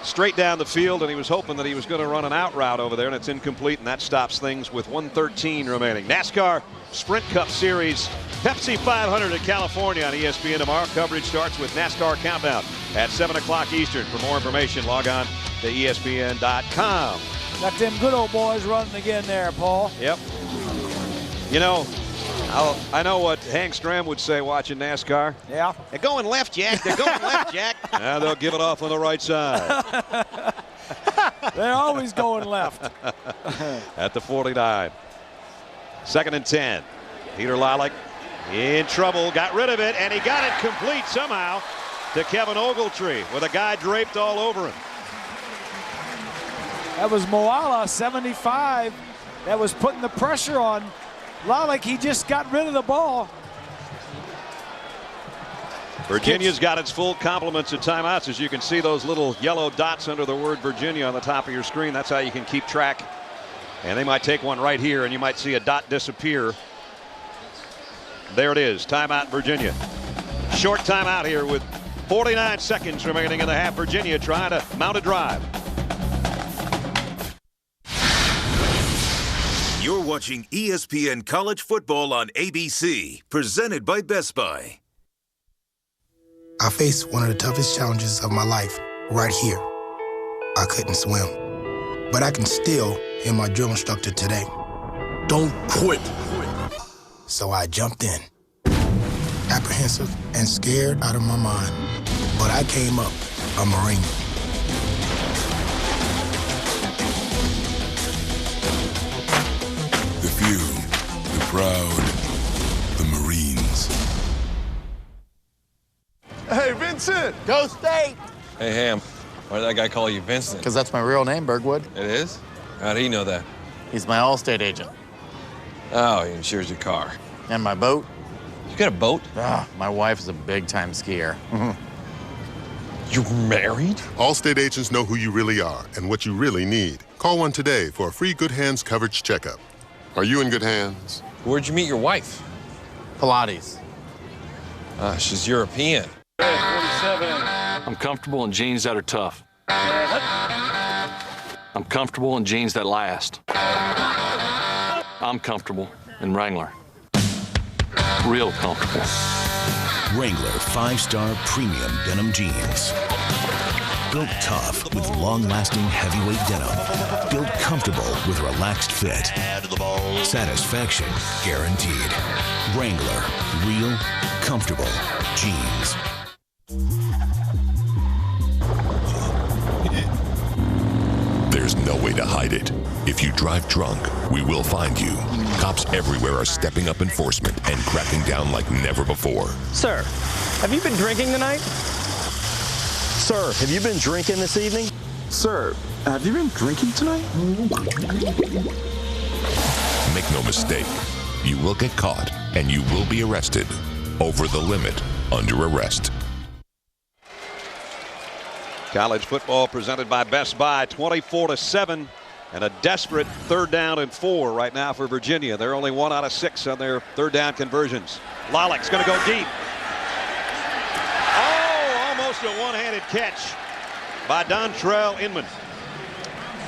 straight down the field, and he was hoping that he was going to run an out route over there, and it's incomplete, and that stops things with 1:13 remaining. NASCAR Sprint Cup Series Pepsi 500 in California on ESPN tomorrow. Coverage starts with NASCAR Countdown at 7 o'clock Eastern. For more information, log on to ESPN.com. Got them good old boys running again there, Paul. Yep. You know, I know what Hank Stram would say watching NASCAR. Yeah. They're going left, Jack. They're going left, Jack. Now they'll give it off on the right side. They're always going left. At the 49. 2nd and 10. Peter Lalick in trouble, got rid of it, and he got it complete somehow to Kevin Ogletree with a guy draped all over him. That was Moala, 75. That was putting the pressure on Lalick. He just got rid of the ball. Virginia's got its full complements of timeouts. As you can see, those little yellow dots under the word Virginia on the top of your screen. That's how you can keep track. And they might take one right here, and you might see a dot disappear. There it is, timeout Virginia. Short timeout here with 49 seconds remaining in the half. Virginia trying to mount a drive. You're watching ESPN College Football on ABC, presented by Best Buy. I faced one of the toughest challenges of my life right here. I couldn't swim, but I can still hear my drill instructor today. Don't quit. So I jumped in, apprehensive and scared out of my mind, but I came up a Marine. The few, the proud, the Marines. Hey, Vincent! Go State! Hey, Ham. Why did that guy call you Vincent? Because that's my real name, Bergwood. It is? How do you know that? He's my Allstate agent. Oh, he insures your car. And my boat. You got a boat? Ah, my wife is a big-time skier. You're married? Allstate agents know who you really are and what you really need. Call one today for a free Good Hands coverage checkup. Are you in good hands? Where'd you meet your wife? Pilates. She's European. 47. I'm comfortable in jeans that are tough. I'm comfortable in jeans that last. I'm comfortable in Wrangler. Real comfortable. Wrangler 5-star premium denim jeans. Built tough with long-lasting heavyweight denim. Built comfortable with relaxed fit. Satisfaction guaranteed. Wrangler, real, comfortable jeans. There's no way to hide it. If you drive drunk, we will find you. Cops everywhere are stepping up enforcement and cracking down like never before. Sir, have you been drinking tonight? Sir, have you been drinking this evening? Sir, have you been drinking tonight? Make no mistake, you will get caught and you will be arrested. Over the limit, under arrest. College football presented by Best Buy, 24-7, and a desperate 3rd down and 4 right now for Virginia. They're only 1 out of 6 on their 3rd down conversions. Lalick's going to go deep. Oh, almost a one-handed catch by Dontrell Inman.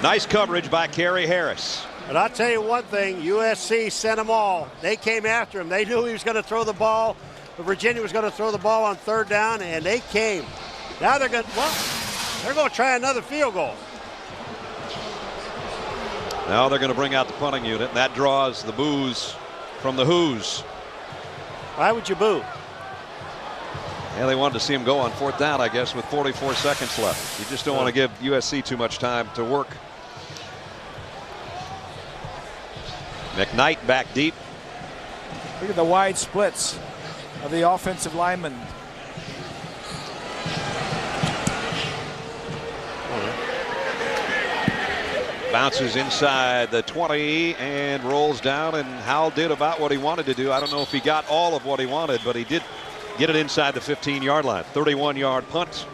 Nice coverage by Kerry Harris. But I'll tell you one thing, USC sent them all. They came after him. They knew he was going to throw the ball. But Virginia was going to throw the ball on 3rd down, and they came. Now they're going to try another field goal. Now they're going to bring out the punting unit, and that draws the boos from the Who's. Why would you boo? Yeah, they wanted to see him go on 4th down, I guess, with 44 seconds left. You just don't want to give USC too much time to work. McKnight back deep. Look at the wide splits of the offensive linemen. Bounces inside the 20 and rolls down, and Howell did about what he wanted to do. I don't know if he got all of what he wanted, but he did get it inside the 15-yard line. 31-yard punt.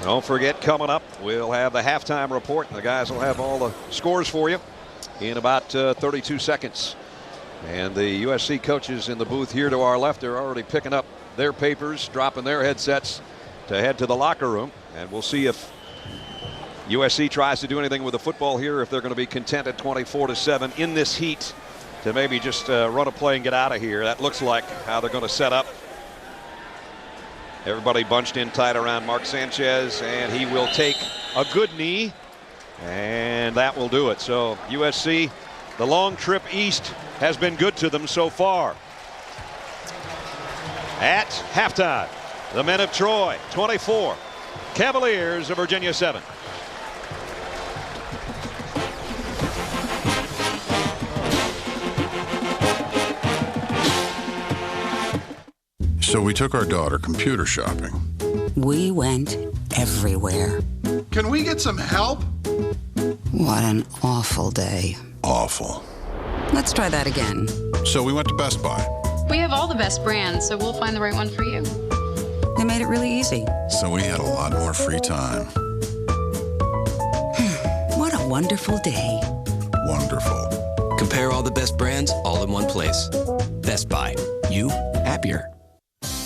Don't forget, coming up, we'll have the halftime report, and the guys will have all the scores for you in about 32 seconds. And the USC coaches in the booth here to our left are already picking up their papers, dropping their headsets to head to the locker room. And we'll see if USC tries to do anything with the football here, if they're going to be content at 24-7 in this heat to maybe just run a play and get out of here. That looks like how they're going to set up. Everybody bunched in tight around Mark Sanchez, and he will take a good knee, and that will do it. So USC, the long trip east has been good to them so far. At halftime, the men of Troy 24, Cavaliers of Virginia 7. So we took our daughter computer shopping. We went everywhere. Can we get some help? What an awful day. Awful. Let's try that again. So we went to Best Buy. We have all the best brands, so we'll find the right one for you. They made it really easy. So we had a lot more free time. What a wonderful day. Wonderful. Compare all the best brands all in one place. Best Buy. You happier.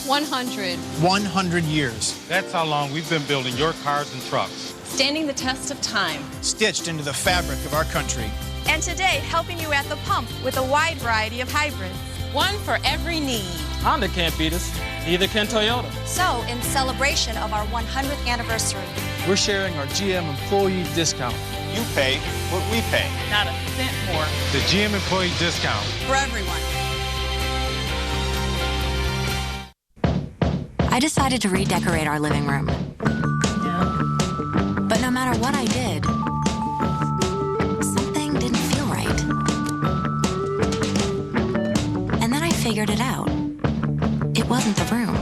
100. 100 years. That's how long we've been building your cars and trucks. Standing the test of time. Stitched into the fabric of our country. And today, helping you at the pump with a wide variety of hybrids. One for every need. Honda can't beat us. Neither can Toyota. So, in celebration of our 100th anniversary, we're sharing our GM employee discount. You pay what we pay. Not a cent more. The GM employee discount. For everyone. I decided to redecorate our living room. But no matter what I did, something didn't feel right. And then I figured it out. It wasn't the room.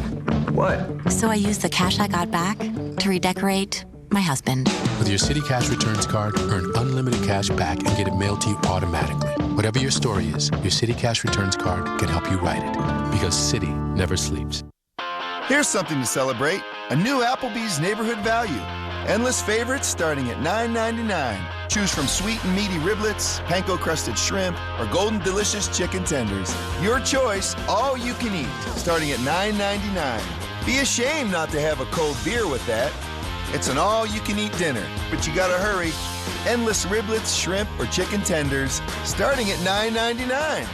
What? So I used the cash I got back to redecorate my husband. With your City Cash Returns card, earn unlimited cash back and get it mailed to you automatically. Whatever your story is, your City Cash Returns card can help you write it. Because City never sleeps. Here's something to celebrate. A new Applebee's Neighborhood Value. Endless favorites starting at $9.99. Choose from sweet and meaty riblets, panko-crusted shrimp, or golden delicious chicken tenders. Your choice, all you can eat, starting at $9.99. Be ashamed not to have a cold beer with that. It's an all-you-can-eat dinner, but you gotta hurry. Endless riblets, shrimp, or chicken tenders, starting at $9.99.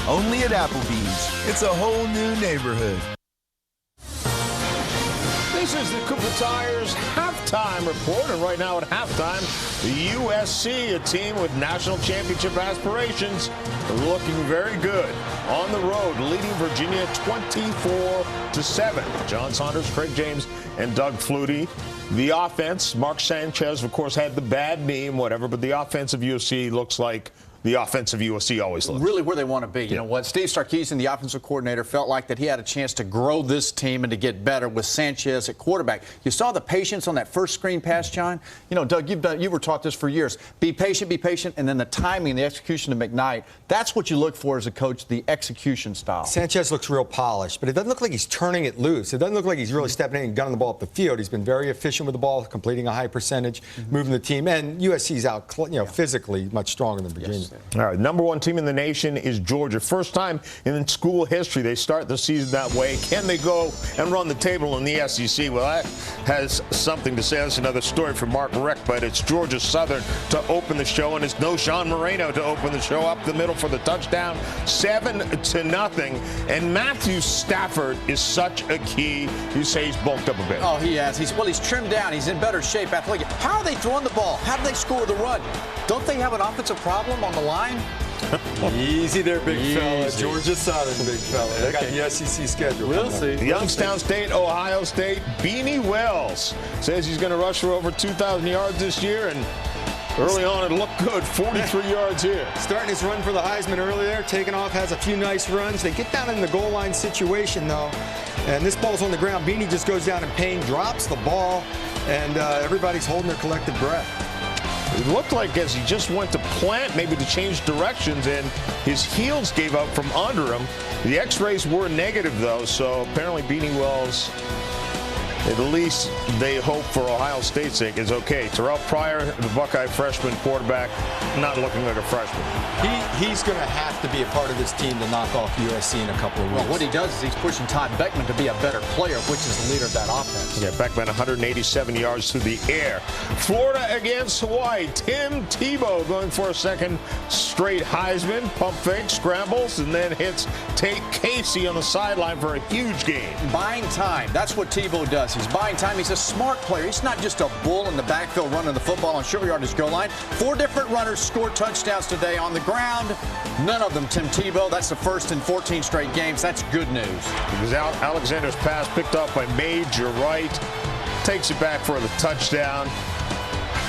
Only at Applebee's. It's a whole new neighborhood. This is the Cooper Tires halftime report, and right now at halftime, the USC, a team with national championship aspirations, looking very good on the road, leading Virginia 24-7. John Saunders, Craig James, and Doug Flutie. The offense, Mark Sanchez, of course, had the bad knee and whatever, but the offense of USC looks like the offense of USC always looks. Really where they want to be. You know what? Steve Sarkisian, the offensive coordinator, felt like that he had a chance to grow this team and to get better with Sanchez at quarterback. You saw the patience on that first screen pass, John. You know, Doug, you were taught this for years. Be patient, and then the timing, the execution of McKnight. That's what you look for as a coach, the execution style. Sanchez looks real polished, but it doesn't look like he's turning it loose. It doesn't look like he's really stepping in and gunning the ball up the field. He's been very efficient with the ball, completing a high percentage, moving the team. And USC's out, physically much stronger than Virginia. Yes. All right, number 1 team in the nation is Georgia. First time in school history they start the season that way. Can they go and run the table in the SEC? Well, that has something to say. That's another story from Mark Rick, but it's Georgia Southern to open the show, and it's no Sean Moreno to open the show up the middle for the touchdown, 7-0. And Matthew Stafford is such a key. You say he's bulked up a bit. Oh, he has. He's trimmed down. He's in better shape. Athletic. How are they throwing the ball? How do they score the run? Don't they have an offensive problem on the line? Easy there, big fella. Georgia Southern, big fella. They got the SEC schedule. We'll see. Youngstown State, Ohio State. Beanie Wells says he's going to rush for over 2,000 yards this year, and early on, it looked good. 43 yards here. Starting his run for the Heisman early there, taking off, has a few nice runs. They get down in the goal line situation, though, and this ball's on the ground. Beanie just goes down in pain, drops the ball, and everybody's holding their collective breath. It looked like as he just went to plant, maybe to change directions, and his heels gave up from under him. The x-rays were negative, though, so apparently Beanie Wells, at least they hope for Ohio State's sake, is okay. Terrell Pryor, the Buckeye freshman quarterback, not looking like a freshman. He's going to have to be a part of this team to knock off USC in a couple of weeks. Well, what he does is he's pushing Todd Beckman to be a better player, which is the leader of that offense. Yeah, Beckman 187 yards through the air. Florida against Hawaii. Tim Tebow going for a second straight Heisman. Pump fake, scrambles, and then hits Tate Casey on the sideline for a huge game. Buying time. That's what Tebow does. He's buying time. He's a smart player. He's not just a bull in the backfield running the football on sugar yardage goal line. 4 different runners scored touchdowns today on the ground. None of them Tim Tebow. That's the first in 14 straight games. That's good news. It was Alexander's pass picked up by Major Wright. Takes it back for the touchdown.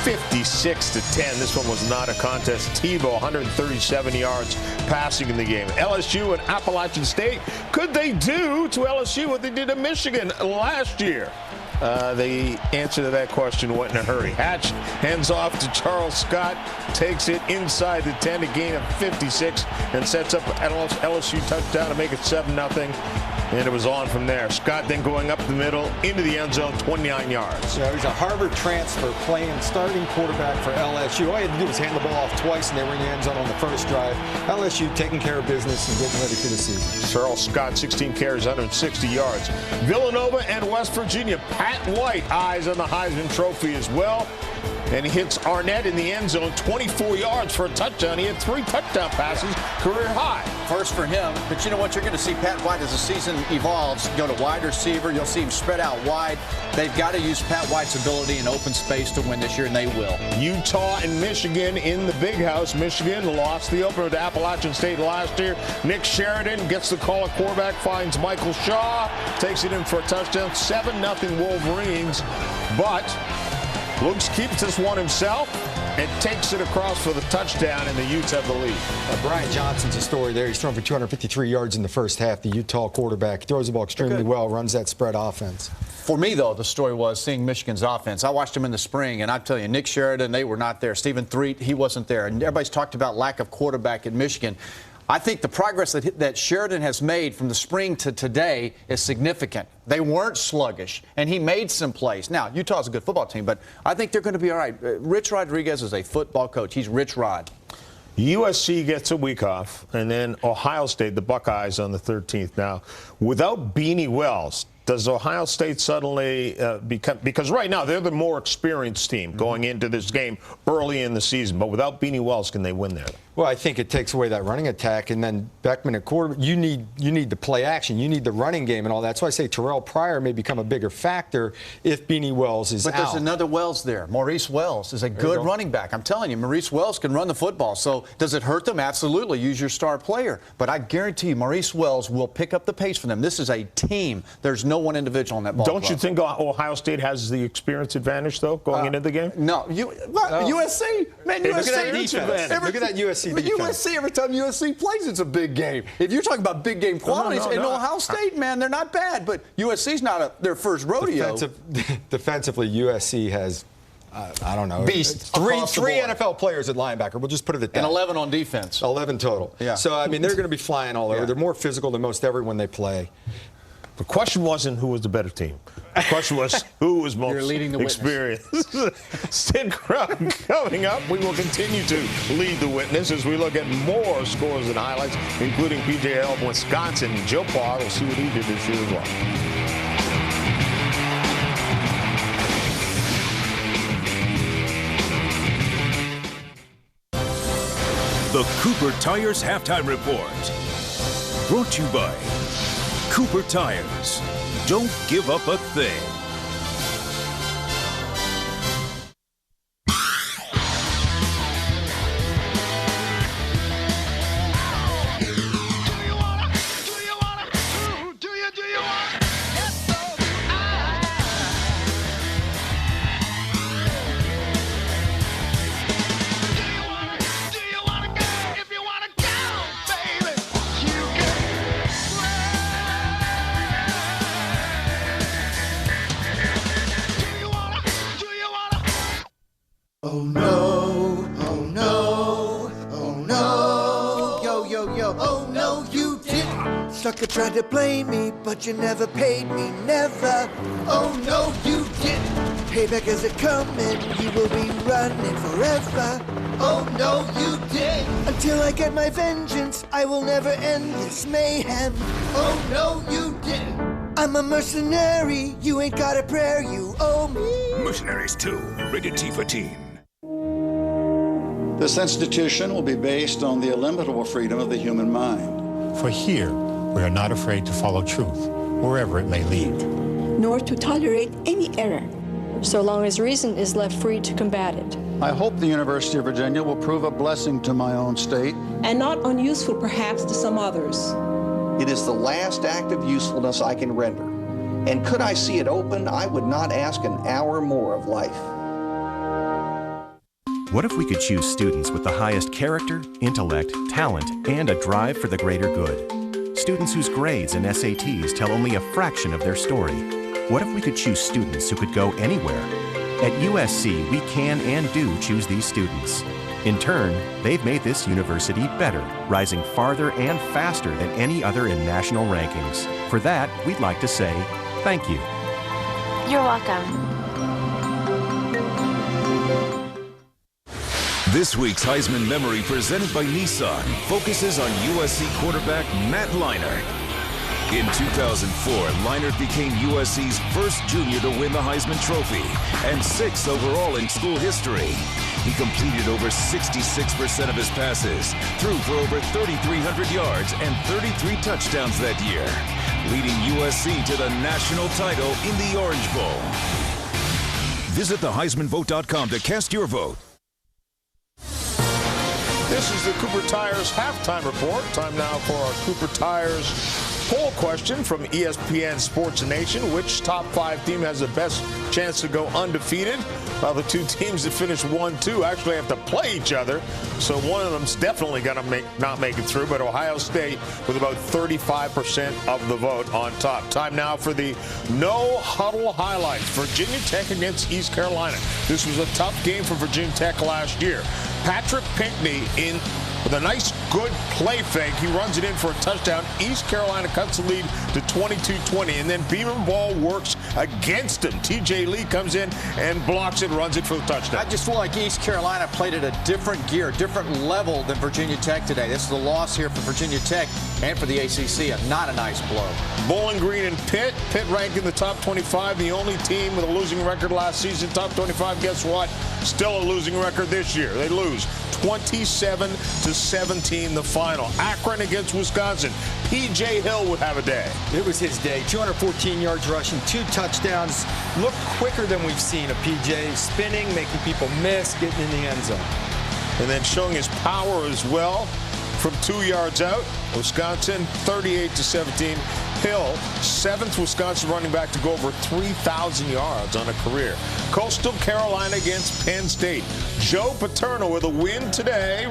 56-10. This one was not a contest. Tebow, 137 yards passing in the game. LSU and Appalachian State. Could they do to LSU what they did to Michigan last year? The answer to that question went in a hurry. Hatch hands off to Charles Scott, takes it inside the 10, a gain of 56, and sets up an LSU touchdown to make it 7-0. And it was on from there. Scott then going up the middle into the end zone, 29 yards. Yeah, he's a Harvard transfer playing starting quarterback for LSU. All he had to do was hand the ball off twice, and they were in the end zone on the first drive. LSU taking care of business and getting ready for the season. Charles Scott, 16 carries, 160 yards. Villanova and West Virginia. Pat White eyes on the Heisman Trophy as well. And he hits Arnett in the end zone, 24 yards for a touchdown. He had 3 touchdown passes, career high. First for him, but you know what? You're going to see Pat White as the season evolves go to wide receiver. You'll see him spread out wide. They've got to use Pat White's ability in open space to win this year, and they will. Utah and Michigan in the Big House. Michigan lost the opener to Appalachian State last year. Nick Sheridan gets the call at quarterback, finds Michael Shaw, takes it in for a touchdown. 7-0 Wolverines, but Luke's keeps this one himself and takes it across for the touchdown, and the Utes have the lead. Brian Johnson's a story there. He's thrown for 253 yards in the first half. The Utah quarterback. He throws the ball extremely well, runs that spread offense. For me, though, the story was seeing Michigan's offense. I watched them in the spring, and I tell you, Nick Sheridan, they were not there. Stephen Threet, he wasn't there. And everybody's talked about lack of quarterback at Michigan. I think the progress that Sheridan has made from the spring to today is significant. They weren't sluggish, and he made some plays. Now, Utah's a good football team, but I think they're going to be all right. Rich Rodriguez is a football coach. He's Rich Rod. USC gets a week off, and then Ohio State, the Buckeyes, on the 13th. Now, without Beanie Wells, does Ohio State suddenly become, because right now they're the more experienced team going into this game early in the season, but without Beanie Wells, can they win there? Well, I think it takes away that running attack, and then Beckman at quarter. You need the play action. You need the running game and all that. That's why I say Terrell Pryor may become a bigger factor if Beanie Wells is out. But there's another Wells there. Maurice Wells is a good running back. I'm telling you, Maurice Wells can run the football. So does it hurt them? Absolutely. Use your star player. But I guarantee you, Maurice Wells will pick up the pace for them. This is a team. There's no one individual on that ball. Don't you think Ohio State has the experience advantage, though, going into the game? No. USC. Man, hey, USC. Look at that defense. Look at that USC defense. USC, every time USC plays, it's a big game. If you're talking about big game qualities, in Ohio State, man, they're not bad. But USC's not their first rodeo. Defensively, USC has, I don't know, beast. Three NFL players at linebacker. We'll just put it at that. And 11 on defense. 11 total. Yeah. So, I mean, they're going to be flying all over. They're more physical than most everyone they play. The question wasn't who was the better team. The question was who was most experienced. Sid Crum coming up. We will continue to lead the witness as we look at more scores and highlights, including PJL of Wisconsin. Joe Parr will see what he did this year as well. The Cooper Tires Halftime Report. Brought to you by Cooper Tires. Don't give up a thing. Oh no, oh no, oh no, yo, yo, yo, oh no, you didn't. Sucker tried to blame me, but you never paid me, never. Oh no, you didn't. Payback is a coming, you will be running forever. Oh no, you didn't. Until I get my vengeance, I will never end this mayhem. Oh no, you didn't. I'm a mercenary, you ain't got a prayer, you owe me. Mercenaries 2, rated T for teen. This institution will be based on the illimitable freedom of the human mind. For here, we are not afraid to follow truth, wherever it may lead. Nor to tolerate any error, so long as reason is left free to combat it. I hope the University of Virginia will prove a blessing to my own state. And not unuseful, perhaps, to some others. It is the last act of usefulness I can render. And could I see it open, I would not ask an hour more of life. What if we could choose students with the highest character, intellect, talent, and a drive for the greater good? Students whose grades and SATs tell only a fraction of their story. What if we could choose students who could go anywhere? At USC, we can and do choose these students. In turn, they've made this university better, rising farther and faster than any other in national rankings. For that, we'd like to say thank you. You're welcome. This week's Heisman Memory, presented by Nissan, focuses on USC quarterback Matt Leinart. In 2004, Leinart became USC's first junior to win the Heisman Trophy and 6th overall in school history. He completed over 66% of his passes, threw for over 3,300 yards and 33 touchdowns that year, leading USC to the national title in the Orange Bowl. Visit theheismanvote.com to cast your vote. This is the Cooper Tires Halftime Report. Time now for our Cooper Tires poll question from ESPN Sports Nation. Which top 5 team has the best chance to go undefeated? Well, the two teams that finished 1-2 actually have to play each other, so one of them's definitely going to not make it through, but Ohio State with about 35% of the vote on top. Time now for the no huddle highlights. Virginia Tech against East Carolina. This was a tough game for Virginia Tech last year. Patrick Pinckney in with a nice, good play fake. He runs it in for a touchdown. East Carolina cuts the lead to 22-20, and then Beeman Ball works against him. TJ Lee comes in and blocks it, runs it for the touchdown. I just feel like East Carolina played at a different gear, different level than Virginia Tech today. This is the loss here for Virginia Tech and for the ACC. Not a nice blow. Bowling Green and Pitt. Pitt ranked in the top 25, the only team with a losing record last season. Top 25, guess what? Still a losing record this year. They lose 27-17 the final. Akron against Wisconsin. P.J. Hill would have a day. It was his day. 214 yards rushing, 2 touchdowns. Looked quicker than we've seen a P.J. spinning, making people miss, getting in the end zone. And then showing his power as well from 2 yards out. Wisconsin 38-17. Hill, 7th Wisconsin running back to go over 3,000 yards on a career. Coastal Carolina against Penn State. Joe Paterno with a win today.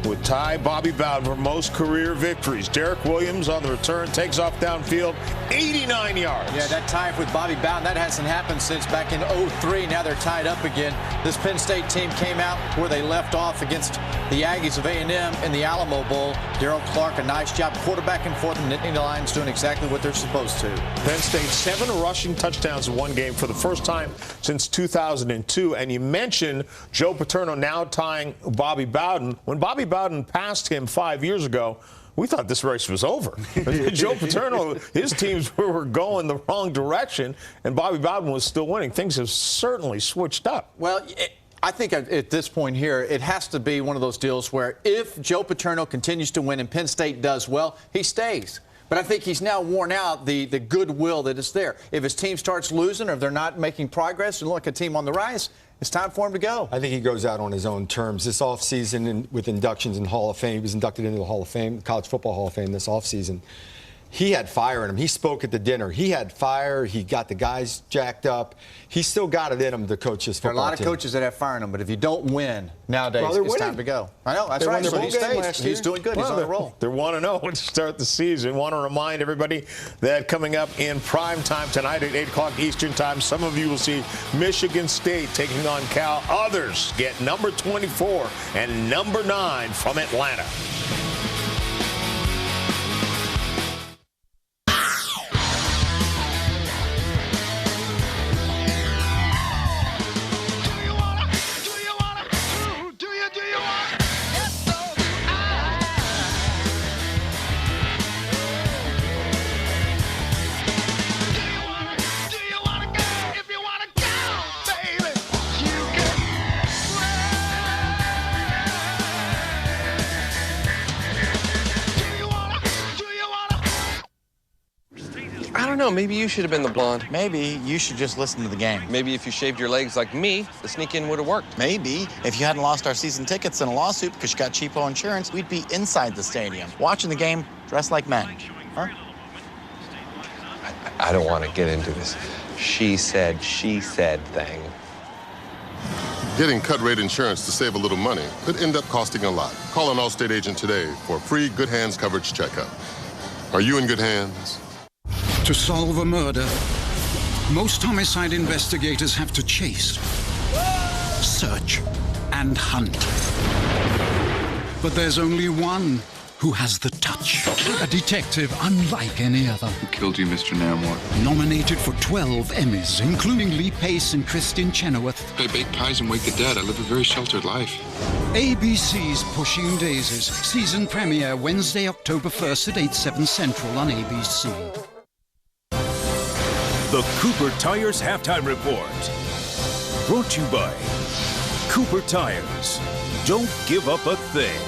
would tie Bobby Bowden for most career victories. Derek Williams on the return takes off downfield, 89 yards. Yeah, that tie with Bobby Bowden, that hasn't happened since back in 03. Now they're tied up again. This Penn State team came out where they left off against the Aggies of A&M in the Alamo Bowl. Darrell Clark, a nice job quarterbacking for them. Nittany Lions doing exactly what they're supposed to. Penn State 7 rushing touchdowns in one game for the first time since 2002. And you mentioned Joe Paterno now tying Bobby Bowden. When Bobby Bowden passed him 5 years ago, we thought this race was over. Joe Paterno, his teams were going the wrong direction, and Bobby Bowden was still winning. Things have certainly switched up. Well, I think at this point here, it has to be one of those deals where if Joe Paterno continues to win and Penn State does well, he stays. But I think he's now worn out the goodwill that is there. If his team starts losing or if they're not making progress and look like a team on the rise, it's time for him to go. I think he goes out on his own terms. This offseason with inductions in Hall of Fame, he was inducted into the Hall of Fame, College Football Hall of Fame this offseason. He had fire in him. He spoke at the dinner. He had fire. He got the guys jacked up. He still got it in him to coach his football team. There are a lot of coaches that have fire in them, but if you don't win nowadays, it's time to go. I know, that's right. So he stays. He's doing good. He's on a roll. They're 1-0 to start the season. Want to remind everybody that coming up in prime time tonight at 8 o'clock Eastern time, some of you will see Michigan State taking on Cal. Others get number 24 and number 9 from Atlanta. I don't know, maybe you should have been the blonde. Maybe you should just listen to the game. Maybe if you shaved your legs like me, the sneak-in would have worked. Maybe if you hadn't lost our season tickets in a lawsuit because you got cheapo insurance, we'd be inside the stadium, watching the game, dressed like men. Huh? I don't want to get into this she said thing. Getting cut-rate insurance to save a little money could end up costing a lot. Call an Allstate agent today for a free Good Hands coverage checkup. Are you in good hands? To solve a murder, most homicide investigators have to chase, search, and hunt. But there's only one who has the touch. A detective unlike any other. Who killed you, Mr. Namor? Nominated for 12 Emmys, including Lee Pace and Kristin Chenoweth. I bake pies and wake the dead. I live a very sheltered life. ABC's Pushing Daisies. Season premiere Wednesday, October 1st at 8/7 Central on ABC. The Cooper Tires Halftime Report. Brought to you by Cooper Tires. Don't give up a thing.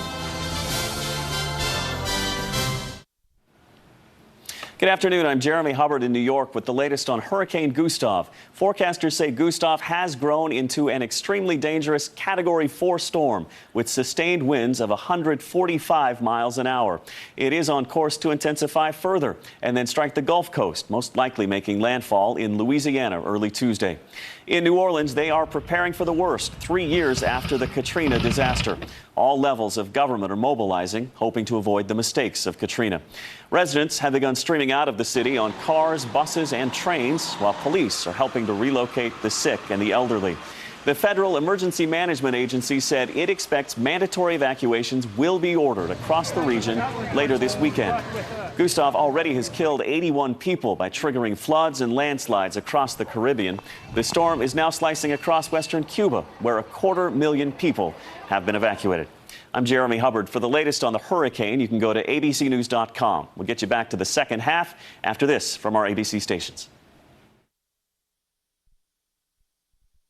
Good afternoon. I'm Jeremy Hubbard in New York with the latest on Hurricane Gustav. Forecasters say Gustav has grown into an extremely dangerous Category 4 storm with sustained winds of 145 miles an hour. It is on course to intensify further and then strike the Gulf Coast, most likely making landfall in Louisiana early Tuesday. In New Orleans, they are preparing for the worst 3 years after the Katrina disaster. All levels of government are mobilizing, hoping to avoid the mistakes of Katrina. Residents have begun streaming out of the city on cars, buses, and trains, while police are helping to relocate the sick and the elderly. The Federal Emergency Management Agency said it expects mandatory evacuations will be ordered across the region later this weekend. Gustav already has killed 81 people by triggering floods and landslides across the Caribbean. The storm is now slicing across western Cuba, where 250,000 people have been evacuated. I'm Jeremy Hubbard. For the latest on the hurricane, you can go to abcnews.com. We'll get you back to the second half after this from our ABC stations.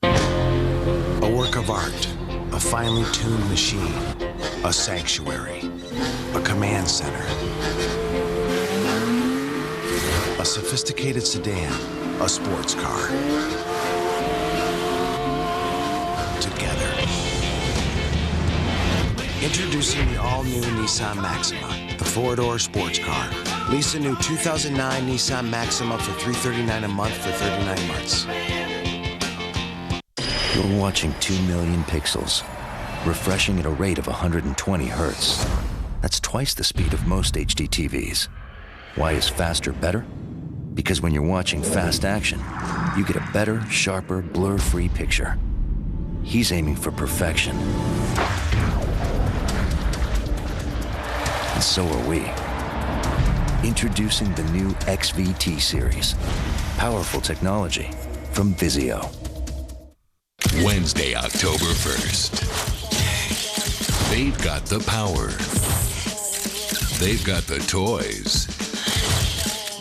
A work of art, a finely tuned machine, a sanctuary, a command center, a sophisticated sedan, a sports car. Together. Introducing the all-new Nissan Maxima, the four-door sports car. Lease a new 2009 Nissan Maxima for $339 a month for 39 months. You're watching 2 million pixels. refreshing at a rate of 120 hertz. That's twice the speed of most HD TVs. Why is faster better? Because when you're watching fast action, you get a better, sharper, blur-free picture. He's aiming for perfection. And so are we. Introducing the new XVT series. Powerful technology from Vizio. Wednesday, October 1st. They've got the power. They've got the toys.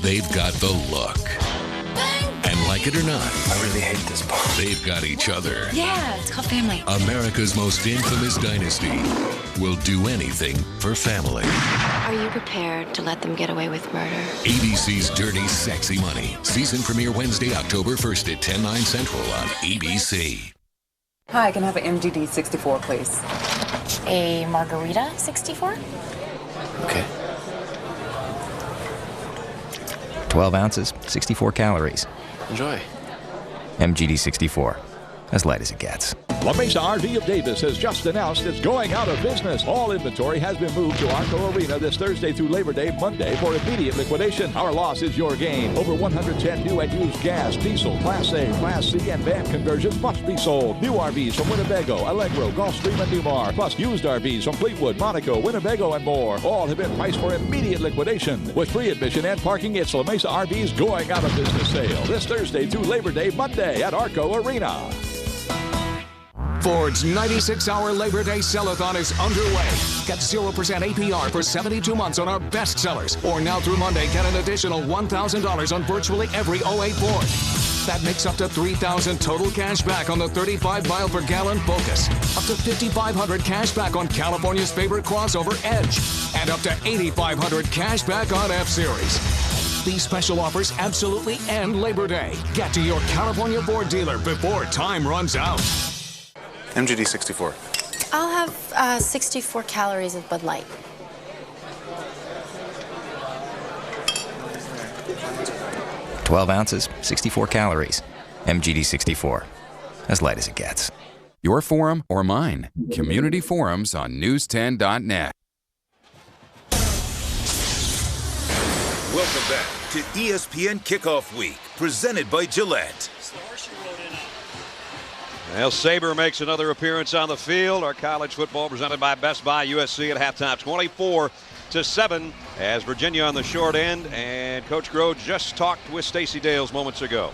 They've got the look. And like it or not, I really hate this ball. They've got each other. Yeah, it's called family. America's most infamous dynasty will do anything for family. Are you prepared to let them get away with murder? ABC's Dirty Sexy Money. Season premiere Wednesday, October 1st at 10/9 Central on ABC. Hi, can I have an MGD 64, please? A margarita 64? Okay. 12 ounces, 64 calories. Enjoy. MGD 64. As light as it gets. La Mesa RV of Davis has just announced it's going out of business. All inventory has been moved to Arco Arena this Thursday through Labor Day Monday for immediate liquidation. Our loss is your gain. Over 110 new and used gas, diesel, Class A, Class C, and van conversions must be sold. New RVs from Winnebago, Allegro, Gulfstream, and Newmar, plus used RVs from Fleetwood, Monaco, Winnebago, and more. All have been priced for immediate liquidation. With free admission and parking, it's La Mesa RV's going out of business sale this Thursday through Labor Day Monday at Arco Arena. Ford's 96-hour Labor Day sell-a-thon is underway. Get 0% APR for 72 months on our best sellers. Or now through Monday, get an additional $1,000 on virtually every 08 Ford. That makes up to $3,000 total cash back on the 35-mile-per-gallon Focus. Up to $5,500 cash back on California's favorite crossover Edge. And up to $8,500 cash back on F-Series. These special offers absolutely end Labor Day. Get to your California Ford dealer before time runs out. MGD 64. I'll have 64 calories of Bud Light. $12 ounces, 64 calories. MGD 64. As light as it gets. Your forum or mine? Community forums on news10.net. Welcome back to ESPN Kickoff Week, presented by Gillette. Well, Saber makes another appearance on the field. Our college football presented by Best Buy USC at halftime, 24-7 as Virginia on the short end. And Coach Groh just talked with Stacey Dales moments ago.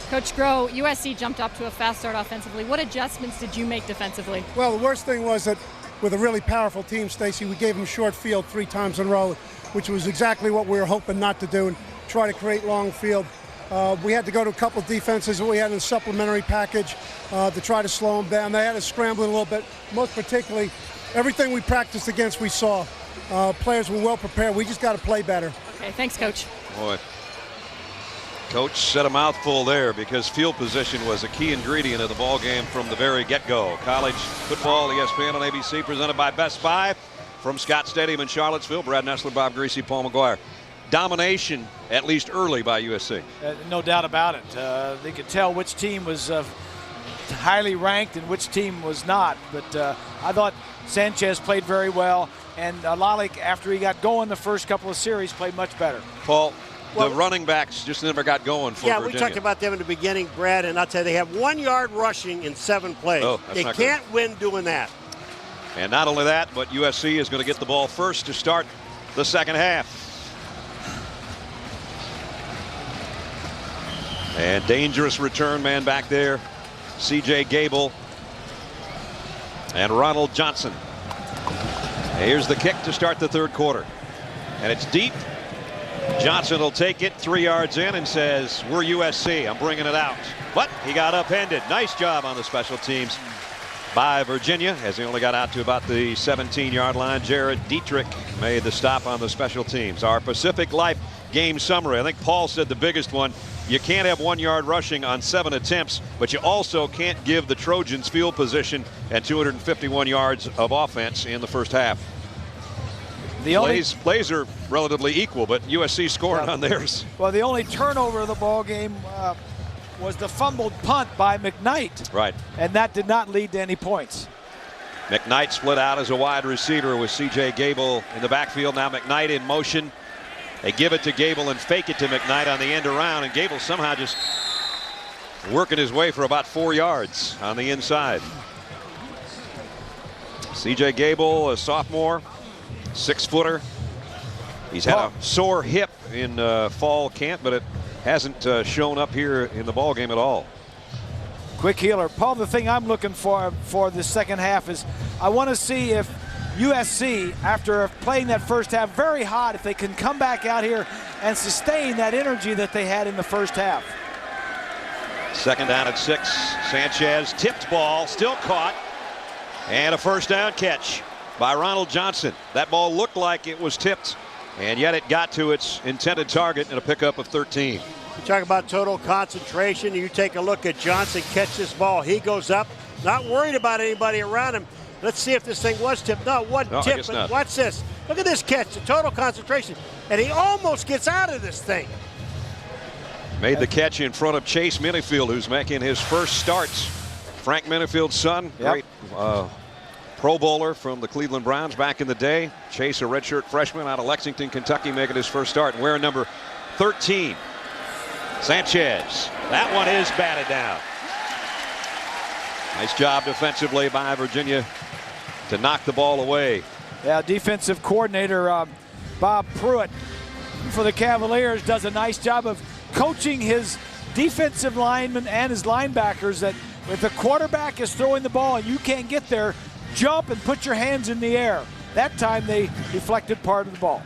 Coach Groh, USC jumped up to a fast start offensively. What adjustments did you make defensively? Well, the worst thing was that with a really powerful team, Stacey, we gave them short field 3 times in a row, which was exactly what we were hoping not to do and try to create long field. We had to go to a couple of defenses that we had in a supplementary package to try to slow them down. They had us scrambling a little bit. Most particularly, everything we practiced against we saw. Players were well prepared. We just got to play better. Okay, thanks, Coach. Boy, Coach said a mouthful there because field position was a key ingredient of the ball game from the very get-go. College football, ESPN on ABC, presented by Best Buy from Scott Stadium in Charlottesville. Brad Nessler, Bob Greasy, Paul McGuire. Domination, at least early, by USC. No doubt about it. They could tell which team was highly ranked and which team was not. But I thought Sanchez played very well, and Lalik, after he got going the first couple of series, played much better. Paul, the running backs just never got going for Virginia. We talked about them in the beginning, Brad, and I'll tell you, they have 1 yard rushing in 7 plays. Oh, they can't win doing that. And not only that, but USC is going to get the ball first to start the second half. And dangerous return man back there, C.J. Gable and Ronald Johnson. Here's the kick to start the third quarter. And it's deep. Johnson will take it 3 yards in and says, we're USC, I'm bringing it out. But he got upended. Nice job on the special teams by Virginia as he only got out to about the 17-yard line. Jared Dietrich made the stop on the special teams. Our Pacific Life game summary. I think Paul said the biggest one. You can't have 1 yard rushing on 7 attempts, but you also can't give the Trojans field position and 251 yards of offense in the first half. Plays are relatively equal, but USC scored on theirs. Well, the only turnover of the ball game was the fumbled punt by McKnight. Right. And that did not lead to any points. McKnight split out as a wide receiver with C.J. Gable in the backfield. Now McKnight in motion. They give it to Gable and fake it to McKnight on the end around, and Gable somehow just working his way for about 4 yards on the inside. C.J. Gable, a sophomore, 6-footer. He's had a sore hip in fall camp, but it hasn't shown up here in the ball game at all. Quick healer. Paul, the thing I'm looking for the second half is I want to see if USC, after playing that first half very hot, if they can come back out here and sustain that energy that they had in the first half. Second down at 6. Sanchez tipped ball, still caught, and a first down catch by Ronald Johnson. That ball looked like it was tipped, and yet it got to its intended target in a pickup of 13. You talk about total concentration. You take a look at Johnson catch this ball. He goes up, not worried about anybody around him. Let's see if this thing was tipped. No, it wasn't tipped, but watch this. Look at this catch, the total concentration. And he almost gets out of this thing. Made the catch in front of Chase Minifield, who's making his first starts. Frank Minifield's son, great Pro Bowler from the Cleveland Browns back in the day. Chase, a redshirt freshman out of Lexington, Kentucky, making his first start and wearing number 13. Sanchez, that one is batted down. Nice job defensively by Virginia to knock the ball away. Yeah, defensive coordinator Bob Pruitt for the Cavaliers does a nice job of coaching his defensive linemen and his linebackers that if the quarterback is throwing the ball and you can't get there, jump and put your hands in the air. That time they deflected part of the ball.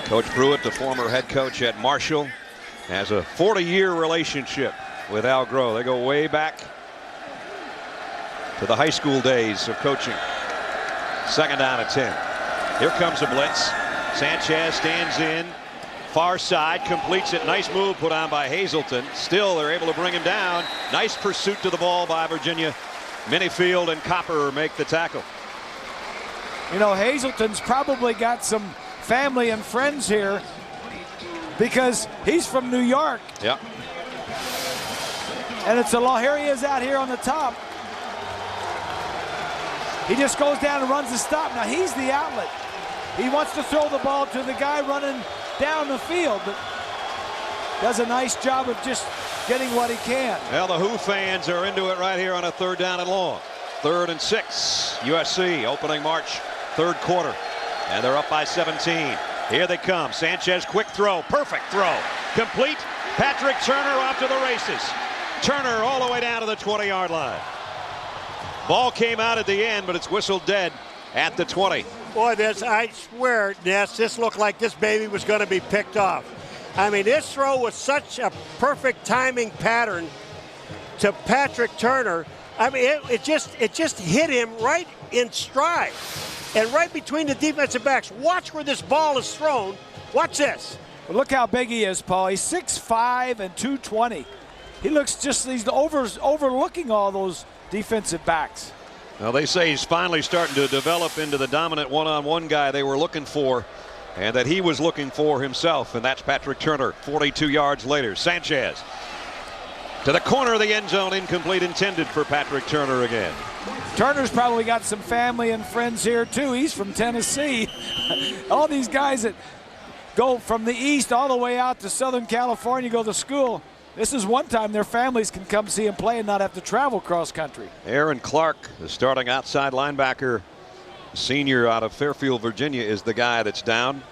Coach Pruitt, the former head coach at Marshall, has a 40-year relationship with Al Groh. They go way back to the high school days of coaching. Second down at 10. Here comes a blitz. Sanchez stands in. Far side, completes it. Nice move put on by Hazelton. Still, they're able to bring him down. Nice pursuit to the ball by Virginia. Minifield and Copper make the tackle. You know, Hazelton's probably got some family and friends here because he's from New York. Yep. And it's a long, here he is out here on the top. He just goes down and runs the stop. Now he's the outlet. He wants to throw the ball to the guy running down the field, but does a nice job of just getting what he can. Well, the Who fans are into it right here on a 3rd down and long. 3rd and 6. USC opening March, 3rd quarter. And they're up by 17. Here they come. Sanchez, quick throw. Perfect throw. Complete. Patrick Turner off to the races. Turner all the way down to the 20-yard line. Ball came out at the end, but it's whistled dead at the 20. Boy, I swear, Ness, this looked like this baby was going to be picked off. I mean, this throw was such a perfect timing pattern to Patrick Turner. I mean, it just hit him right in stride and right between the defensive backs. Watch where this ball is thrown. Watch this. Well, look how big he is, Paul. He's 6'5" and 220. He looks just, he's overlooking all those defensive backs. Well, they say he's finally starting to develop into the dominant one-on-one guy they were looking for and that he was looking for himself, and that's Patrick Turner. 42 yards later. Sanchez to the corner of the end zone, incomplete, intended for Patrick Turner again. Turner's probably got some family and friends here too. He's from Tennessee. All these guys that go from the east all the way out to Southern California, go to school. This is one time their families can come see him play and not have to travel cross country. Aaron Clark, the starting outside linebacker, senior out of Fairfield, Virginia, is the guy that's down.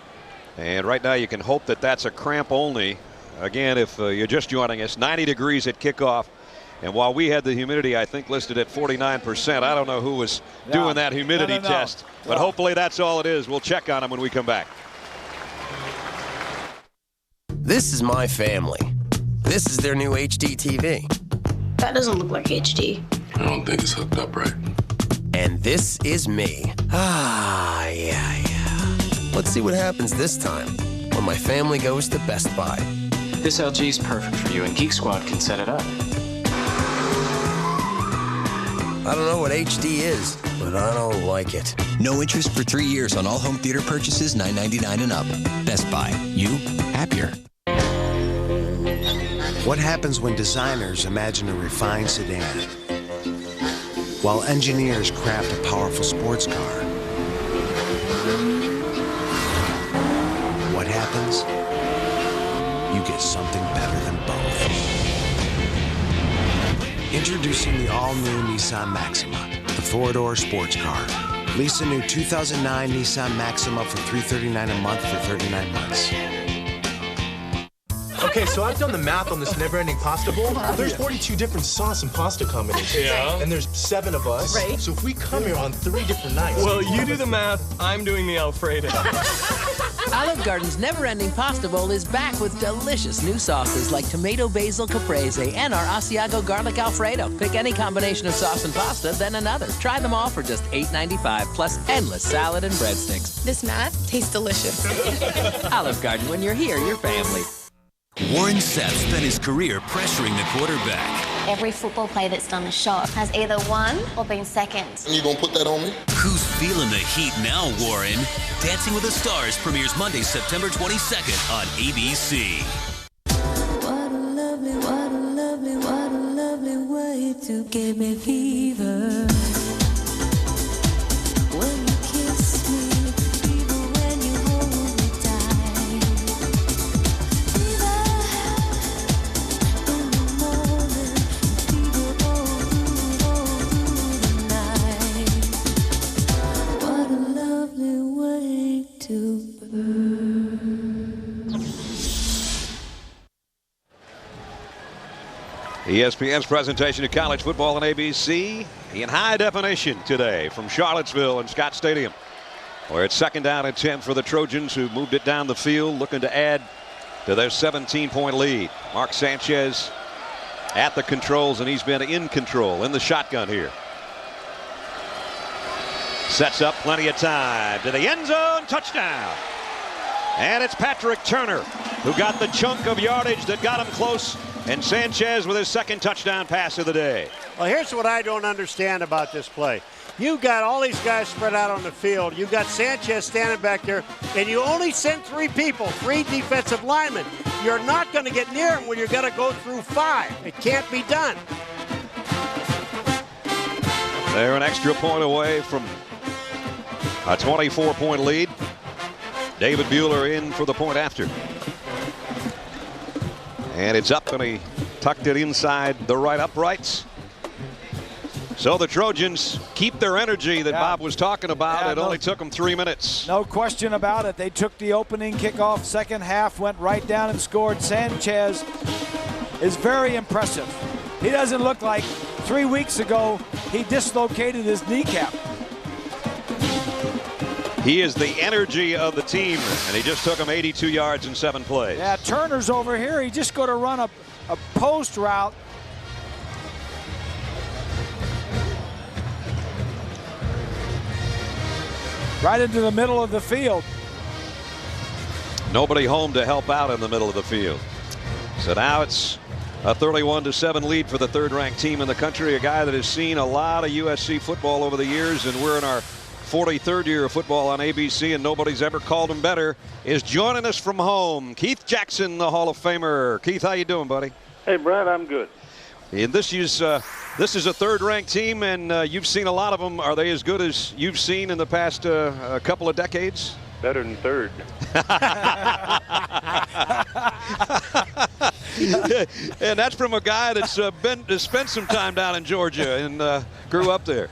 And right now you can hope that that's a cramp only. Again, if you're just joining us, 90 degrees at kickoff. And while we had the humidity, I think, listed at 49%, I don't know who was doing that humidity test. But hopefully that's all it is. We'll check on him when we come back. This is my family. This is their new HD TV. That doesn't look like HD. I don't think it's hooked up right. And this is me. Ah, yeah. Let's see what happens this time when my family goes to Best Buy. This LG is perfect for you, and Geek Squad can set it up. I don't know what HD is, but I don't like it. No interest for 3 years on all home theater purchases, $9.99 and up. Best Buy. You happier. What happens when designers imagine a refined sedan? while engineers craft a powerful sports car. What happens? You get something better than both. Introducing the all-new Nissan Maxima, the four-door sports car. Lease a new 2009 Nissan Maxima for $339 a month for 39 months. Okay, so I've done the math on this never-ending pasta bowl. There's 42 different sauce and pasta combinations. Yeah. And there's 7 of us. Right. So if we come here on 3 different nights... Well, you do the math, I'm doing the Alfredo. Olive Garden's never-ending pasta bowl is back with delicious new sauces like tomato basil caprese and our Asiago garlic Alfredo. Pick any combination of sauce and pasta, then another. Try them all for just $8.95, plus endless salad and breadsticks. This math tastes delicious. Olive Garden, when you're here, your family. Warren Sapp spent his career pressuring the quarterback. Every football player that's done a shot has either won or been second. And you gonna put that on me? Who's feeling the heat now, Warren? Dancing with the Stars premieres Monday, September 22nd on ABC. What a lovely, what a lovely, what a lovely way to give me fever. When you kiss me, fever when you hold me tight. Fever in the morning, fever all through the night. What a lovely way to burn. ESPN's presentation of college football on ABC in high definition today from Charlottesville and Scott Stadium, where it's 2nd down and 10 for the Trojans, who moved it down the field looking to add to their 17-point lead. Mark Sanchez at the controls, and he's been in control in the shotgun here. Sets up, plenty of time to the end zone, touchdown. And it's Patrick Turner who got the chunk of yardage that got him close, and Sanchez with his 2nd touchdown pass of the day. Well, here's what I don't understand about this play. You got all these guys spread out on the field. You got Sanchez standing back there, and you only sent 3 people, 3 defensive linemen. You're not going to get near him when you're going to go through 5. It can't be done. They're an extra point away from a 24-point lead. David Buehler in for the point after. And it's up, and he tucked it inside the right uprights. So the Trojans keep their energy that Bob was talking about. It only took them 3 minutes. No question about it. They took the opening kickoff, second half, went right down and scored. Sanchez is very impressive. He doesn't look like 3 weeks ago he dislocated his kneecap. He is the energy of the team, and he just took him 82 yards in 7 plays. Yeah, Turner's over here. He's just going to run a post route. Right into the middle of the field. Nobody home to help out in the middle of the field. So now it's a 31-7 lead for the 3rd-ranked team in the country. A guy that has seen a lot of USC football over the years, and we're in our 43rd year of football on ABC, and nobody's ever called him better, is joining us from home. Keith Jackson, the Hall of Famer. Keith, how you doing, buddy? Hey, Brad, I'm good. And this is a 3rd-ranked team, and you've seen a lot of them. Are they as good as you've seen in the past a couple of decades? Better than 3rd. And that's from a guy that's spent some time down in Georgia and grew up there.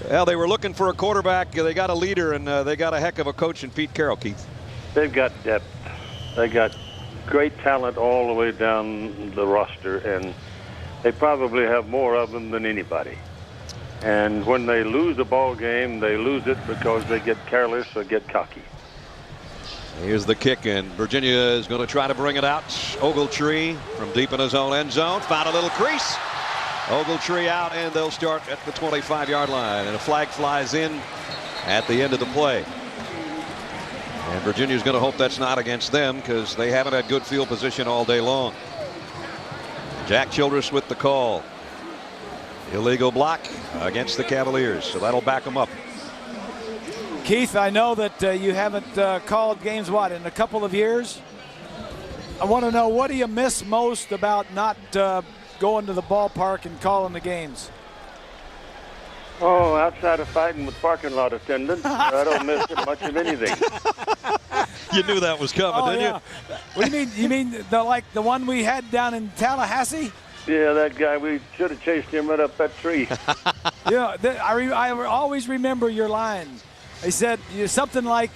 Well, they were looking for a quarterback. They got a leader, and they got a heck of a coach in Pete Carroll, Keith. They've got depth. They got great talent all the way down the roster, and they probably have more of them than anybody. And when they lose a ball game, they lose it because they get careless or get cocky. Here's the kick, and Virginia is going to try to bring it out. Ogletree from deep in his own end zone. Found a little crease. Ogletree out, and they'll start at the 25-yard line. And a flag flies in at the end of the play. And Virginia's going to hope that's not against them, because they haven't had good field position all day long. Jack Childress with the call. Illegal block against the Cavaliers, so that'll back them up. Keith, I know that you haven't called games, in a couple of years? I want to know, what do you miss most about not going to the ballpark and calling the games? Oh, outside of fighting with parking lot attendants, I don't miss much of anything. You knew that was coming, didn't you? What do you mean? You mean the one we had down in Tallahassee? Yeah, that guy. We should have chased him right up that tree. Yeah, I always remember your line. He said something like